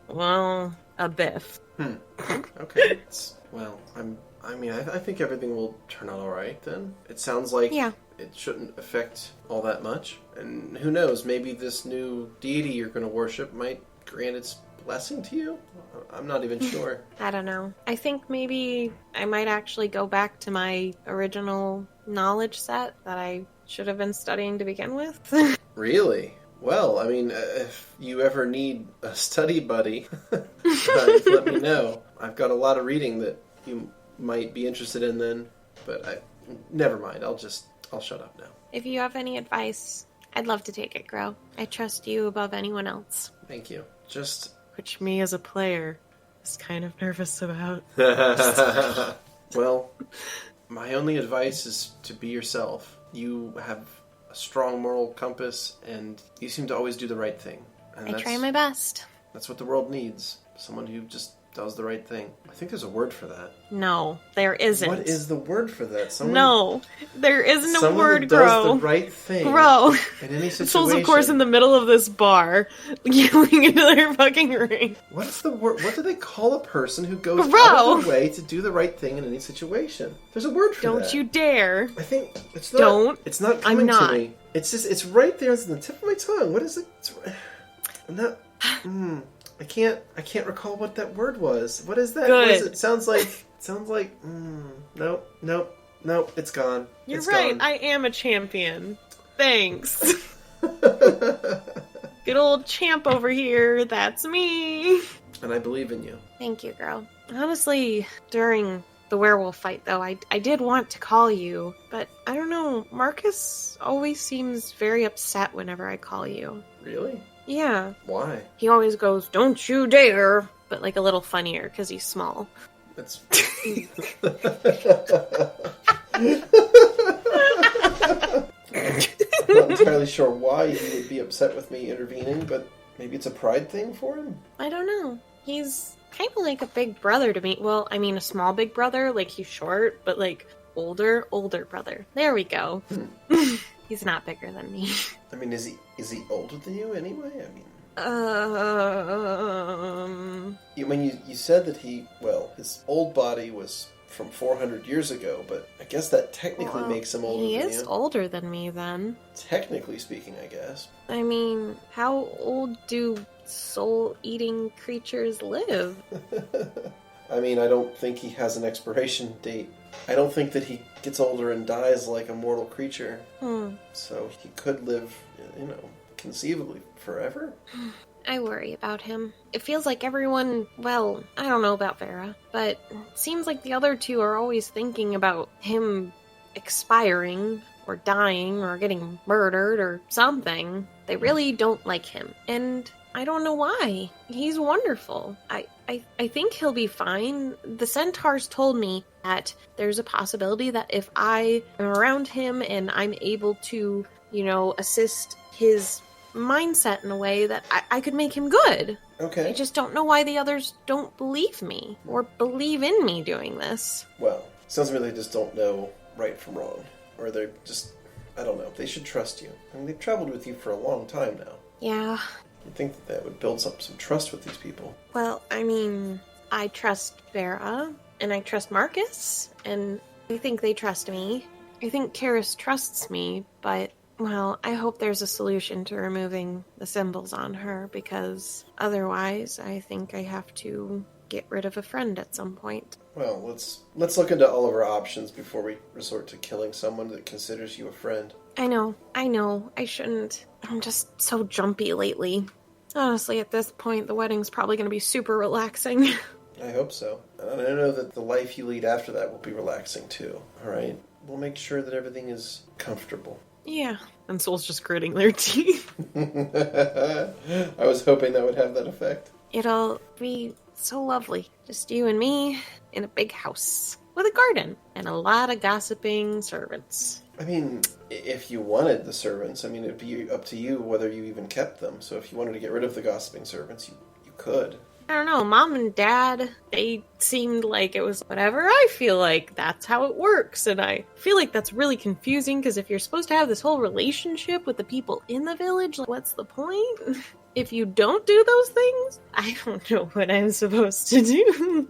a Biff. Okay. I think everything will turn out alright then. It sounds like it shouldn't affect all that much. And who knows, maybe this new deity you're going to worship might grant its blessing to you? I'm not even sure. I don't know. I think maybe I might actually go back to my original knowledge set that I should have been studying to begin with. Really? Well, I mean, if you ever need a study buddy, let me know. I've got a lot of reading that you might be interested in then, but never mind. I'll shut up now. If you have any advice, I'd love to take it, Grow. I trust you above anyone else. Thank you. Which me as a player is kind of nervous about. Well, my only advice is to be yourself. You have a strong moral compass, and you seem to always do the right thing. And I try my best. That's what the world needs. Someone who just does the right thing. I think there's a word for that. No, there isn't. What is the word for that? No, there isn't a word, Grow. Someone does the right thing. Grow. In any situation. Soul's, of course, in the middle of this bar, yelling into their fucking ring. What's the word? What do they call a person who goes Grow. out of their way to do the right thing in any situation? There's a word for that. Don't you dare. I think it's not. Don't. It's not coming I'm not. to me. It's just. It's right there. It's on the tip of my tongue. What is it? I'm not. I can't recall what that word was. What is that? Good. What is it? Sounds like. Nope. It's gone. You're It's right. gone. I am a champion. Thanks. Good old champ over here. That's me. And I believe in you. Thank you, girl. Honestly, during the werewolf fight, though, I did want to call you, but I don't know. Markus always seems very upset whenever I call you. Really? Yeah. Why? He always goes, "Don't you dare!" But like a little funnier because he's small. That's... I'm not entirely sure why he would be upset with me intervening, but maybe it's a pride thing for him? I don't know. He's kind of like a big brother to me. Well, I mean a small big brother, like he's short, but like older brother. There we go. He's not bigger than me. I mean, is he older than you anyway? I mean... When you said that his old body was from 400 years ago, but I guess that technically makes him older than you. He is older than me, then. Technically speaking, I guess. I mean, how old do soul-eating creatures live? I mean, I don't think he has an expiration date. I don't think that he gets older and dies like a mortal creature. So he could live, conceivably forever. I worry about him. It feels like everyone, well, I don't know about Vera, but it seems like the other two are always thinking about him expiring or dying or getting murdered or something. They really don't like him. And I don't know why. He's wonderful. I think he'll be fine. The centaurs told me that there's a possibility that if I am around him and I'm able to, assist his mindset in a way that I could make him good. Okay. I just don't know why the others don't believe me or believe in me doing this. Well, sounds like they just don't know right from wrong. Or they're just, I don't know, they should trust you. I mean, they've traveled with you for a long time now. Yeah. You'd think that would build up some trust with these people. Well, I mean, I trust Vera, and I trust Markus, and I think they trust me. I think Karis trusts me, but, well, I hope there's a solution to removing the symbols on her, because otherwise I think I have to get rid of a friend at some point. Well, let's look into all of our options before we resort to killing someone that considers you a friend. I know, I shouldn't. I'm just so jumpy lately. Honestly, at this point, the wedding's probably going to be super relaxing. I hope so. And I know that the life you lead after that will be relaxing too, alright? We'll make sure that everything is comfortable. Yeah. And Soul's just gritting their teeth. I was hoping that would have that effect. It'll be so lovely. Just you and me in a big house with a garden and a lot of gossiping servants. I mean, if you wanted the servants, I mean, it'd be up to you whether you even kept them. So if you wanted to get rid of the gossiping servants, you could. I don't know, Mom and Dad, they seemed like it was whatever I feel like, that's how it works. And I feel like that's really confusing, because if you're supposed to have this whole relationship with the people in the village, like, what's the point? If you don't do those things, I don't know what I'm supposed to do.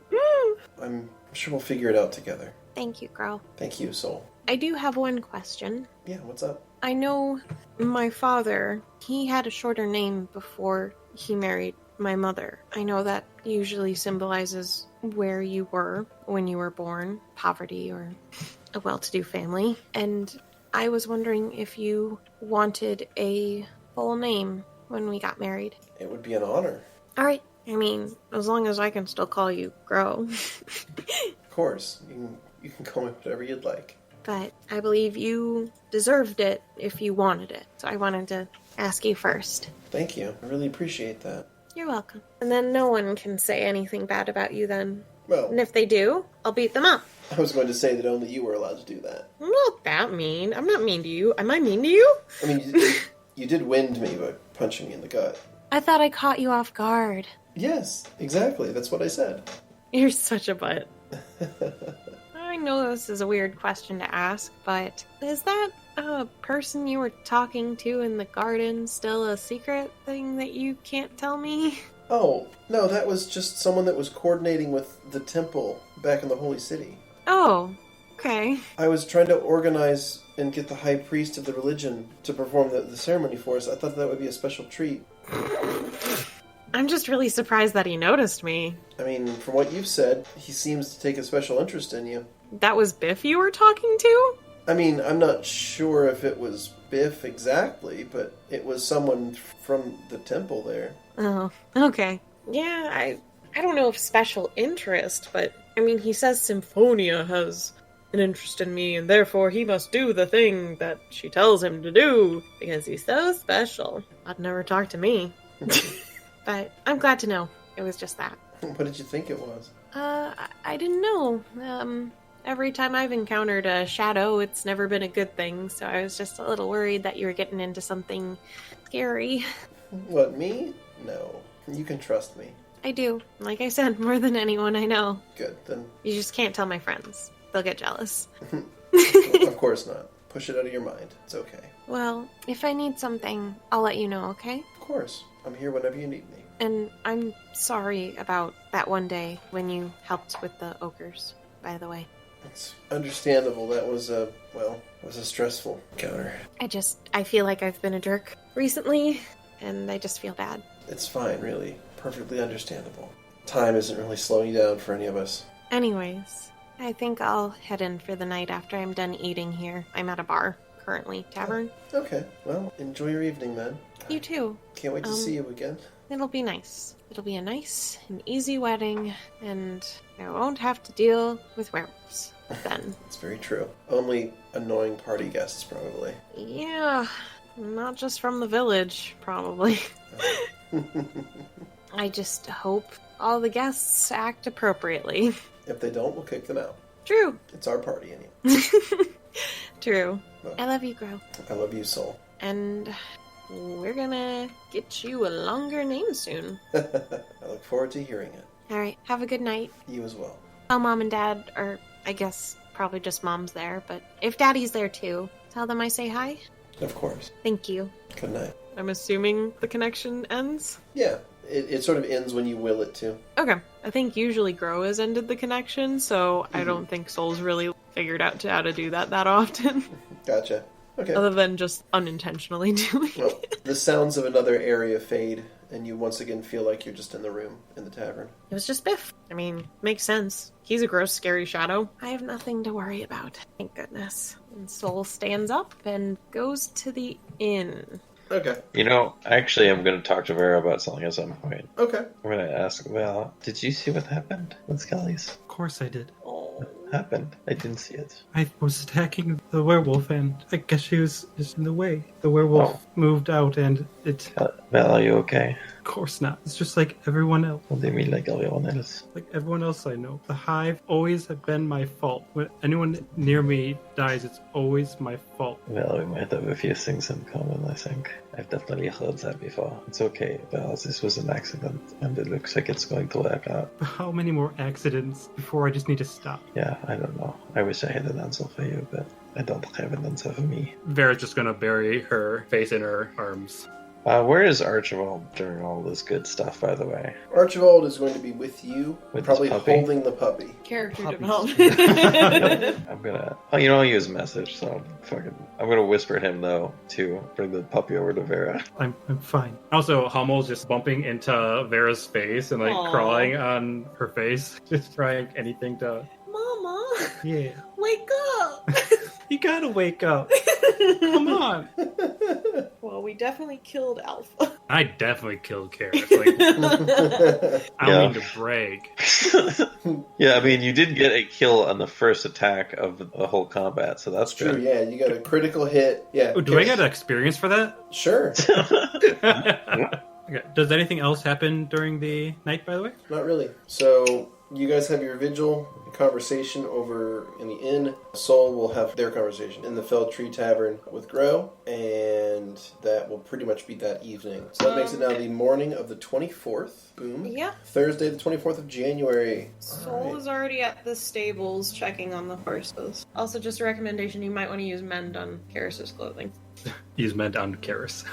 I'm sure we'll figure it out together. Thank you, girl. Thank you, Soul. I do have one question. Yeah, what's up? I know my father, he had a shorter name before he married my mother. I know that usually symbolizes where you were when you were born, poverty or a well-to-do family. And I was wondering if you wanted a full name when we got married. It would be an honor. All right. I mean, as long as I can still call you Gro. Of course. You can call me whatever you'd like. But I believe you deserved it if you wanted it. So I wanted to ask you first. Thank you. I really appreciate that. You're welcome. And then no one can say anything bad about you then. Well, And if they do, I'll beat them up. I was going to say that only you were allowed to do that. I'm not that mean. I'm not mean to you. Am I mean to you? I mean, you did wind me by punching me in the gut. I thought I caught you off guard. Yes, exactly. That's what I said. You're such a butt. I know this is a weird question to ask, but is that person you were talking to in the garden still a secret thing that you can't tell me? Oh, no, that was just someone that was coordinating with the temple back in the Holy City. Oh, okay. I was trying to organize and get the high priest of the religion to perform the ceremony for us. I thought that would be a special treat. I'm just really surprised that he noticed me. I mean, from what you've said, he seems to take a special interest in you. That was Biff you were talking to? I mean, I'm not sure if it was Biff exactly, but it was someone from the temple there. Oh, okay. Yeah, I don't know if special interest, but I mean, he says Symphonia has an interest in me, and therefore he must do the thing that she tells him to do because he's so special. I'd never talk to me. But I'm glad to know it was just that. What did you think it was? I didn't know. Every time I've encountered a shadow, it's never been a good thing, so I was just a little worried that you were getting into something scary. What, me? No. You can trust me. I do. Like I said, more than anyone I know. Good, then. You just can't tell my friends. They'll get jealous. Of course not. Push it out of your mind. It's okay. Well, if I need something, I'll let you know, okay? Of course. I'm here whenever you need me. And I'm sorry about that one day when you helped with the ogres, by the way. It's understandable. That was it was a stressful encounter. I feel like I've been a jerk recently, and I just feel bad. It's fine, really. Perfectly understandable. Time isn't really slowing you down for any of us. Anyways, I think I'll head in for the night after I'm done eating here. I'm at a bar, currently. Tavern. Okay, well, enjoy your evening then. You too. Can't wait to see you again. It'll be nice. It'll be a nice and easy wedding, and I won't have to deal with werewolves then. It's very true. Only annoying party guests, probably. Yeah, not just from the village, probably. I just hope all the guests act appropriately. If they don't, we'll kick them out. True. It's our party anyway. True. Well, I love you, Grow. I love you, Soul. And we're gonna get you a longer name soon. I look forward to hearing it. Alright, have a good night. You as well. Tell Mom and Dad, or I guess probably just Mom's there, but if Daddy's there too, tell them I say hi. Of course. Thank you. Good night. I'm assuming the connection ends? Yeah, it sort of ends when you will it to. Okay. I think usually Grow has ended the connection, so I don't think Soul's really figured out how to do that often. Gotcha. Okay. Other than just unintentionally doing Well, it. the sounds of another area fade, and you once again feel like you're just in the room, in the tavern. It was just Biff. I mean, makes sense. He's a gross, scary shadow. I have nothing to worry about. Thank goodness. And Soul stands up and goes to the inn. Okay. You know, actually, I'm going to talk to Vera about something at some point. Okay. I'm going to ask, well, did you see what happened with Skelly's? Of course I did. What happened? I didn't see it. I was attacking the werewolf, and I guess she was just in the way. The werewolf moved out, and it... Well, are you okay? Of course not. It's just like everyone else. What do you mean like everyone else? Like everyone else I know. The hive always have been my fault. When anyone near me dies, it's always my fault. Well, we might have a few things in common, I think. I've definitely heard that before. It's okay, well, this was an accident, and it looks like it's going to work out. But how many more accidents before I just need to stop? Yeah, I don't know. I wish I had an answer for you, but I don't have an answer for me. Vera's just gonna bury her face in her arms. Where is Archibald during all this good stuff, by the way? Archibald is going to be with you, With probably his puppy? holding the puppy. Character Puppies. development. I'm gonna... Oh, you know, I'll use message, so I'm gonna whisper him, though, to bring the puppy over to Vera. I'm fine. Also, Hummel's just bumping into Vera's face and like Aw. crawling on her face, just trying anything to. Mama, Yeah, wake up! you gotta wake up. Come on. Well, we definitely killed Alpha. I definitely killed Karis. Like, I don't mean to brag. Yeah, I mean, you did get a kill on the first attack of the whole combat, so that's True, good. yeah, you got a critical hit. Yeah. Oh, do I get experience for that? Sure. Okay. Does anything else happen during the night, by the way? Not really. So, you guys have your vigil conversation over in the inn. Soul will have their conversation in the Felled Tree Tavern with Grow, and that will pretty much be that evening. So that makes it now the morning of the 24th. Boom. Yeah. Thursday, the 24th of January. Soul Alright. is already at the stables checking on the horses. Also, just a recommendation, you might want to use mend on Karis's clothing. Use meant on Karis.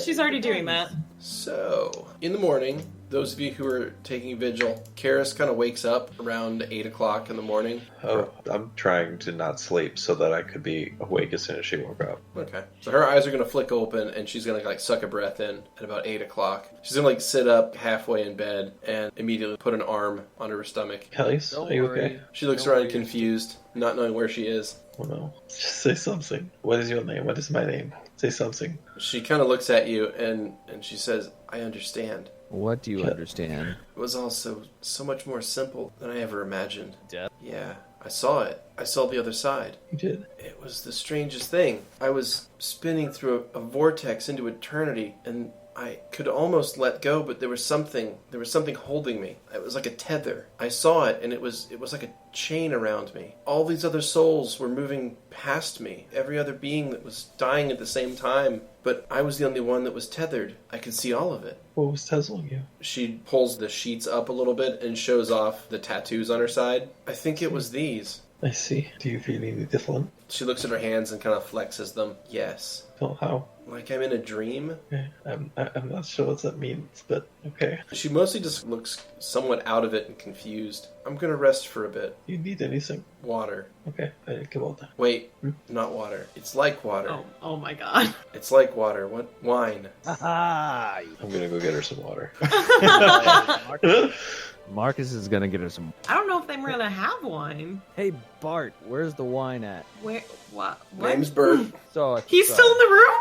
She's already doing that. So, in the morning, those of you who are taking vigil, Karis kind of wakes up around 8 o'clock in the morning. Oh, I'm trying to not sleep so that I could be awake as soon as she woke up. Okay. So her eyes are going to flick open, and she's going to like suck a breath in at about 8 o'clock. She's going to like sit up halfway in bed and immediately put an arm under her stomach. Kelly's, Don't are you worry. okay? She looks Don't around worry. confused, not knowing where she is. Oh no. Just say something. What is your name? What is my name? Say something. She kind of looks at you and she says, I understand. What do you Yeah. understand? It was also so much more simple than I ever imagined. Death? Yeah, I saw it. I saw the other side. You did. It was the strangest thing. I was spinning through a vortex into eternity, and I could almost let go, but there was something holding me. It was like a tether. I saw it, and it was like a chain around me. All these other souls were moving past me. Every other being that was dying at the same time, but I was the only one that was tethered. I could see all of it. What was Tesla you? She pulls the sheets up a little bit and shows off the tattoos on her side. I think it was these. I see. Do you feel any different? She looks at her hands and kind of flexes them. Yes. Oh, how? Like I'm in a dream. Okay. I'm not sure what that means, but okay. She mostly just looks somewhat out of it and confused. I'm gonna rest for a bit. You need anything? Water. Okay, I think about that. Wait, not water. It's like water. Oh my god. It's like water. What? Wine. Ah, I'm gonna go get her some water. Marcus is gonna get her some. I don't know if I'm gonna have wine. Hey Bart, where's the wine at? Where? What? Name's Bert. So He's still in the room?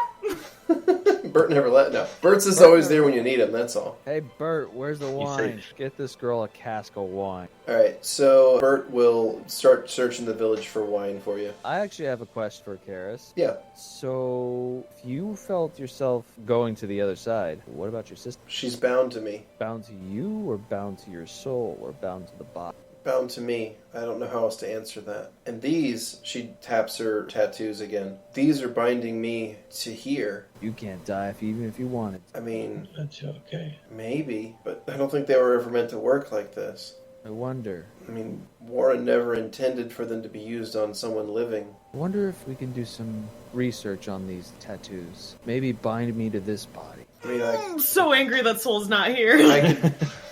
Bert never let. No. Bert's is always there when you need him. That's all. Hey Bert, where's the wine? safe. Get this girl a cask of wine. All right. So Bert will start searching the village for wine for you. I actually have a question for Karis. Yeah. So, if you felt yourself going to the other side, what about your sister? She's bound to me. Bound to you, or bound to your soul, or bound to the body? Bound to me. I don't know how else to answer that. And these, she taps her tattoos again. These are binding me to here. You can't die even if you wanted. I mean, That's okay. maybe, but I don't think they were ever meant to work like this. I wonder. I mean, Warren never intended for them to be used on someone living. I wonder if we can do some research on these tattoos. Maybe bind me to this body. I mean, I'm so angry that Soul's not here.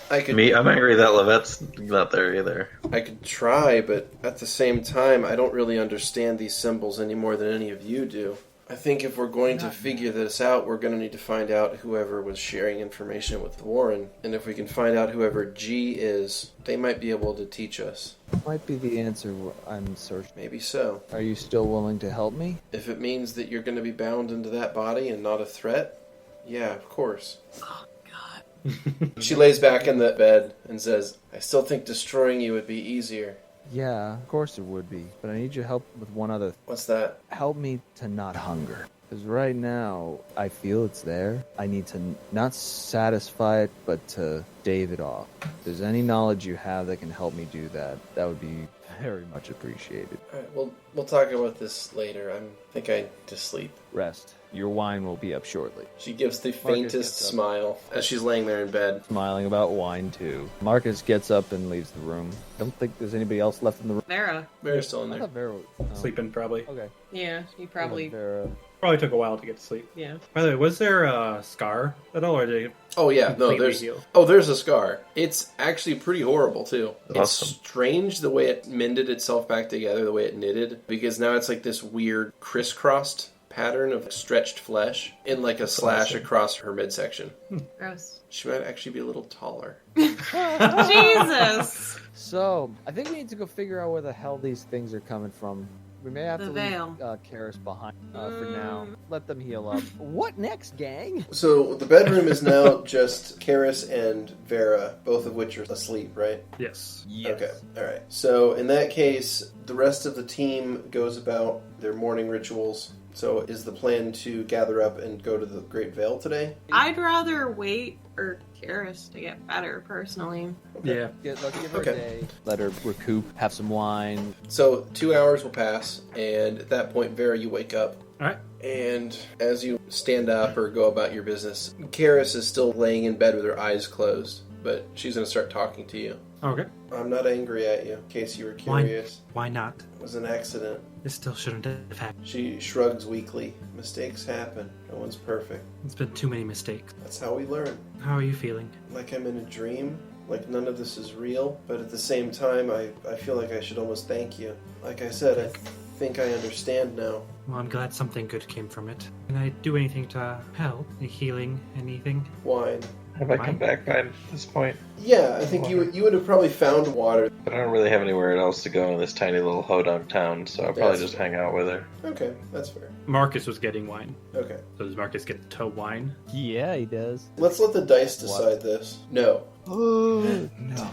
I could Me, I'm angry that Lovette's not there either. I could try, but at the same time, I don't really understand these symbols any more than any of you do. I think if we're going to figure this out, we're going to need to find out whoever was sharing information with Warren. And if we can find out whoever G is, they might be able to teach us. Might be the answer I'm searching. Maybe so. Are you still willing to help me? If it means that you're going to be bound into that body and not a threat, yeah, of course. Oh god. She lays back in the bed and says, I still think destroying you would be easier. Yeah, of course it would be. But I need your help with one other thing. What's that? Help me to not hunger. Because right now, I feel it's there. I need to not satisfy it, but to stave it off. If there's any knowledge you have that can help me do that, that would be very much appreciated. All right, we'll talk about this later. I think I need to sleep. Rest. Your wine will be up shortly. She gives the Marcus faintest gets up. smile as she's laying there in bed. Smiling about wine, too. Marcus gets up and leaves the room. Don't think there's anybody else left in the room. Vera. Vera's still in I there. thought Vera was... Sleeping, probably. Okay. Yeah, you probably. Vera. Probably took a while to get to sleep. Yeah. By the way, was there a scar at all, or did it Oh yeah, no, completely there's heal? there's a scar. It's actually pretty horrible too. Awesome. It's strange the way it mended itself back together, the way it knitted, because now it's like this weird crisscrossed pattern of stretched flesh in like a slash awesome. across her midsection. Gross. She might actually be a little taller. Jesus. So, I think we need to go figure out where the hell these things are coming from. We may have The to veil. leave Karis behind for now. Let them heal up. What next, gang? So the bedroom is now just Karis and Vera, both of which are asleep, right? Yes. Okay, alright. So in that case, the rest of the team goes about their morning rituals. So is the plan to gather up and go to the Great Vale today? I'd rather wait for Karis to get better, personally. Yeah. Let's give her Okay. a day. Let her recoup, have some wine. So 2 hours will pass, and at that point, Vera, you wake up. All right. And as you stand up or go about your business, Karis is still laying in bed with her eyes closed, but she's going to start talking to you. Okay. I'm not angry at you, in case you were curious. Why not? It was an accident. This still shouldn't have happened. She shrugs weakly. Mistakes happen. No one's perfect. It's been too many mistakes. That's how we learn. How are you feeling? Like I'm in a dream. Like none of this is real. But at the same time, I feel like I should almost thank you. Like I said, I think I understand now. Well, I'm glad something good came from it. Can I do anything to help? Any healing? Anything? Wine. Have I come back by this point? Yeah, I think you would have probably found water. But I don't really have anywhere else to go in this tiny little hodunk town, so I'll probably just hang out with her. Okay, that's fair. Markus was getting wine. Okay. So does Markus get to wine? Yeah, he does. Let's let the dice decide this. No. Oh no!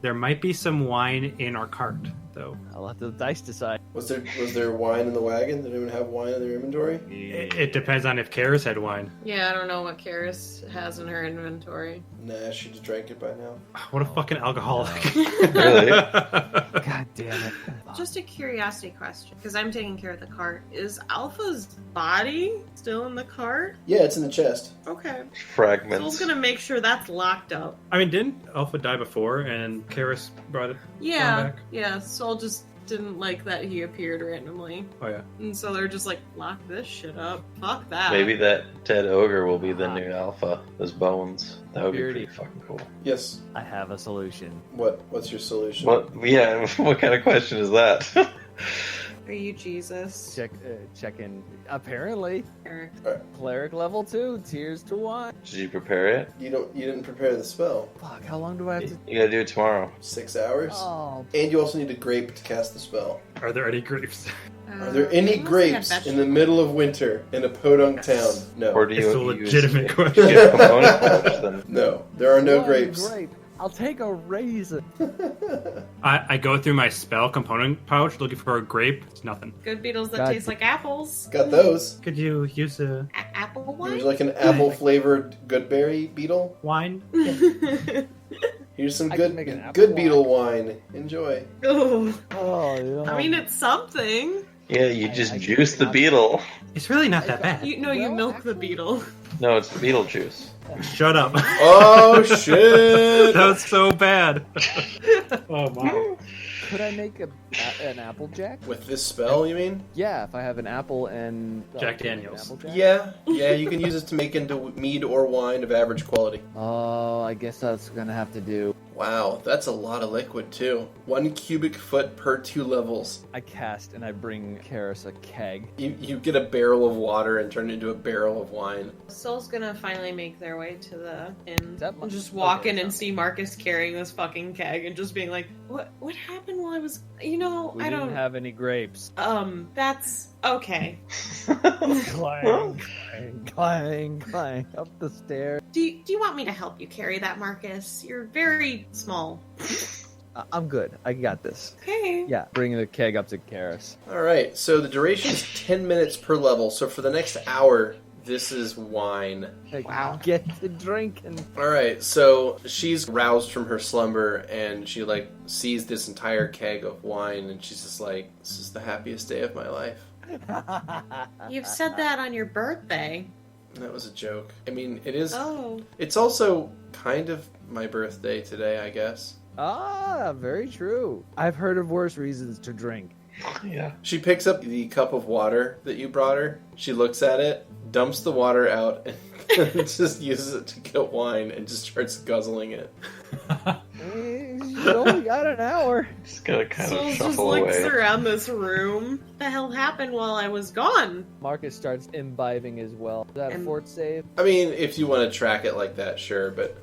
There might be some wine in our cart, though. I'll let the dice decide. Was there wine in the wagon? Did anyone have wine in their inventory? It depends on if Karis had wine. Yeah, I don't know what Karis has in her inventory. Nah, she just drank it by now. What a fucking alcoholic. Really? God damn it! Just a curiosity question, because I'm taking care of the cart. Is Alpha's body still in the cart? Yeah, it's in the chest. Okay. Fragments. Soul's gonna make sure that's locked up. I mean, didn't Alpha die before and Karis brought it Yeah. back? Yeah, Soul just didn't like that he appeared randomly. Oh, yeah. And so they're just like, lock this shit up. Fuck that. Maybe that dead ogre will be the new alpha. Those bones. That would be Beardy. pretty fucking cool. Yes. I have a solution. What's your solution? What? Yeah, what kind of question is that? Are you Jesus? Check in. Apparently, Eric? cleric level 2, tears to wine. Did you prepare it? You didn't prepare the spell. Fuck! How long do I have to? You gotta do it tomorrow. 6 hours. Oh, And you also need a grape to cast the spell. Are there any grapes? Are there any grapes in the middle of winter in a podunk town? No. Or do you It's a use legitimate get question. a component pouch then? No, there are no one grapes. Grape. I'll take a raisin. I go through my spell component pouch looking for a grape. It's nothing. Good beetles that God. taste like apples. Got those. Could you use a Apple Would wine? you like an apple-flavored goodberry beetle? wine? Here's some I good can make an apple good wine. beetle wine. Enjoy. Ooh. Oh, yeah. I mean, it's something. Yeah, you just I juice the cannot- beetle. It's really not that bad. You Well, milk the actually- beetle. No, it's beetle juice. Shut up. Oh shit! That was so bad. Oh my. Could I make an apple jack? With this spell, you mean? Yeah, if I have an apple and Jack an Daniels. apple jack? Yeah, you can use it to make into mead or wine of average quality. Oh, I guess that's gonna have to do. Wow, that's a lot of liquid too. 1 cubic foot per 2 levels. I cast and I bring Karis a keg. You get a barrel of water and turn it into a barrel of wine. Soul's gonna finally make their way to the inn. that And just walk okay, in and so- see Markus carrying this fucking keg and just being like, What happened while I was, We I didn't don't, have any grapes. that's, okay. Clang, clang, clang, clang up the stairs. Do you want me to help you carry that, Markus? You're very small. I'm good. I got this. Okay. Yeah, bring the keg up to Karis. Alright, so the duration is 10 minutes per level, so for the next hour, this is wine. Like, Wow. Get to drinking. Alright, so she's roused from her slumber and she sees this entire keg of wine and she's just like, this is the happiest day of my life. You've said that on your birthday. That was a joke. I mean, it is. Oh. It's also kind of my birthday today, I guess. Ah, very true. I've heard of worse reasons to drink. Yeah. She picks up the cup of water that you brought her. She looks at it, dumps the water out, and just uses it to get wine and just starts guzzling it. You only got an hour. Just gotta kind Soul of just shuffle looks away. around this room. What the hell happened while I was gone? Marcus starts imbibing as well. Is that a And- fort save? I mean, if you want to track it like that, sure, but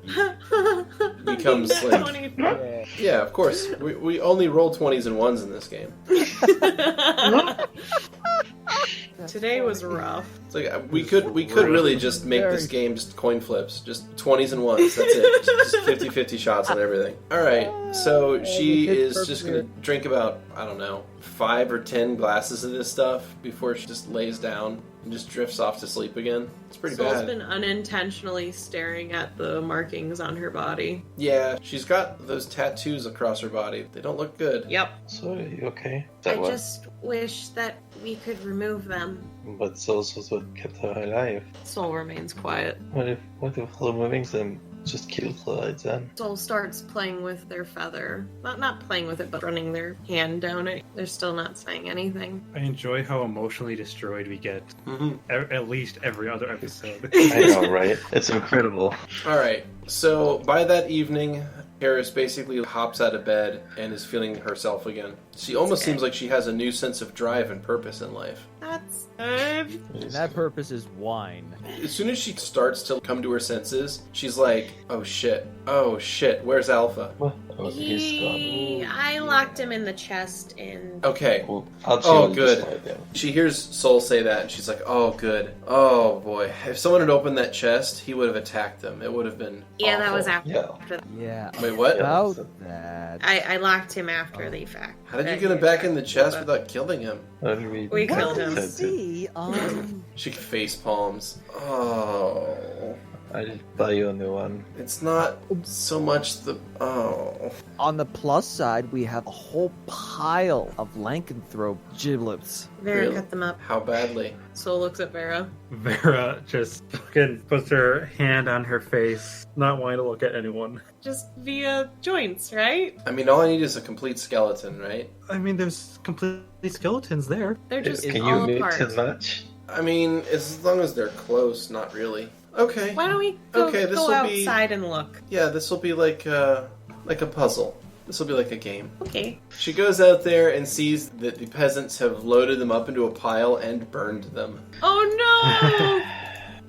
Becomes Nat like- 20. Yeah. yeah, of course. We only roll 20s and 1s in this game. Today was rough. It's like we could really just make this game just coin flips, just 20s and 1s. That's it. Just 50-50 shots on everything. All right. So she we hit is just perfectly. gonna drink about, I don't know, 5 or 10 glasses of this stuff before she just lays down and just drifts off to sleep again. It's pretty Soul's bad. been unintentionally staring at the markings on her body. Yeah, she's got those tattoos across her body. They don't look good. Yep. So, are you okay? Is I that what? just wish that we could remove them. But Souls was what kept her alive. Soul remains quiet. What if removing them just kills the lights then? Soul starts playing with their feather. Not playing with it, but running their hand down it. They're still not saying anything. I enjoy how emotionally destroyed we get at least every other episode. I know, right? It's incredible. All right. So by that evening, Harris basically hops out of bed and is feeling herself again. She almost Okay. seems like she has a new sense of drive and purpose in life. That's good. And that purpose is wine. As soon as she starts to come to her senses, she's like, oh shit, where's Alpha? Oh, he's gone. I locked him in the chest and Okay. Well, I'll Oh, chill good. just like him. She hears Soul say that, and she's like, oh, good. Oh, boy. If someone had opened that chest, he would have attacked them. It would have been yeah, that was awful. after. Yeah. Yeah. Wait, what? About that. I locked him after the fact. How did you get him back in the chest without killing him? We killed him. See, She face palms. Oh. I just buy you a new one. It's not so much the... Oh. on the plus side, we have a whole pile of lycanthrope giblets. Vera Really? cut them up. How badly? Soul looks at Vera. Vera just fucking puts her hand on her face, not wanting to look at anyone. Just via joints, right? I mean, all I need is a complete skeleton, right? I mean, there's completely skeletons there. They're just Can you all mix apart. and match? I mean, as long as they're close, not really. Okay. Why don't we go, Okay, this go will be- outside and look? Yeah, this will be like a puzzle. This will be like a game. Okay. She goes out there and sees that the peasants have loaded them up into a pile and burned them. Oh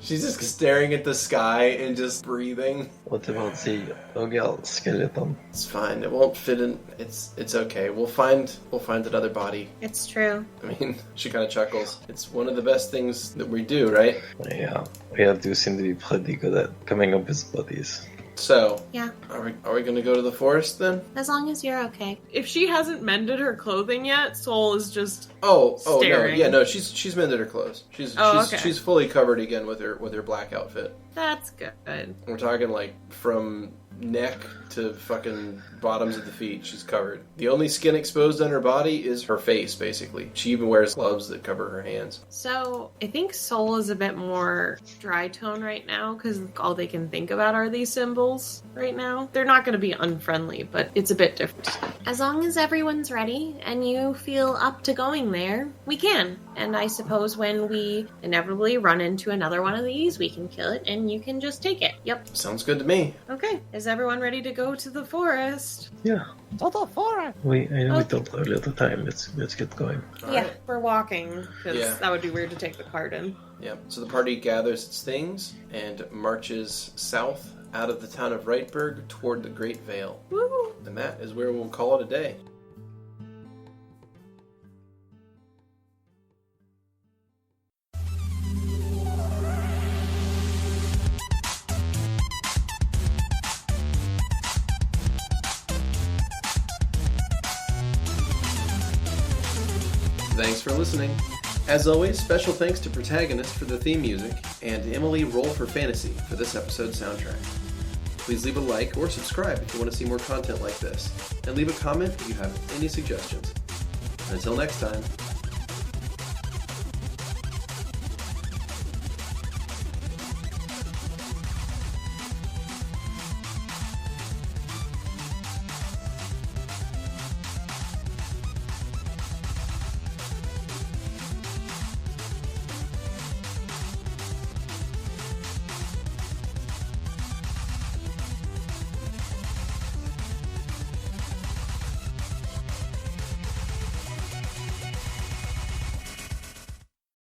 She's just staring at the sky and just breathing. What about the Ogel skeleton? It's fine. It won't fit in. It's okay. We'll find another body. no! It's true. I mean, she kind of chuckles. It's one of the best things that we do, right? Yeah, we do seem to be pretty good at coming up with bodies. So, Yeah. are we going to go to the forest then? As long as you're okay. If she hasn't mended her clothing yet, Soul is just Oh Staring. no, yeah, no. She's mended her clothes. She's okay. she's fully covered again with her black outfit. that's good. We're talking like from neck to fucking bottoms of the feet. She's covered. The only skin exposed on her body is her face, basically. She even wears gloves that cover her hands. So I think Soul is a bit more dry tone right now because all they can think about are these symbols right now. They're not going to be unfriendly, but it's a bit different. As long as everyone's ready and you feel up to going there, we can. And I suppose when we inevitably run into another one of these, we can kill it and you can just take it. Yep. Sounds good to me. Okay. Is everyone ready to go to the forest? Yeah, To the forest. I know we Okay. don't have a little time. Let's get going. All Yeah, right. we're walking because Yeah. that would be weird to take the cart in. Yeah. So the party gathers its things and marches south out of the town of Reitberg toward the Great Vale. Woo! And that is where we'll call it a day. Thanks for listening. As always, special thanks to Protagonist for the theme music and Emily Roll for Fantasy for this episode's soundtrack. Please leave a like or subscribe if you want to see more content like this, and leave a comment if you have any suggestions. Until next time.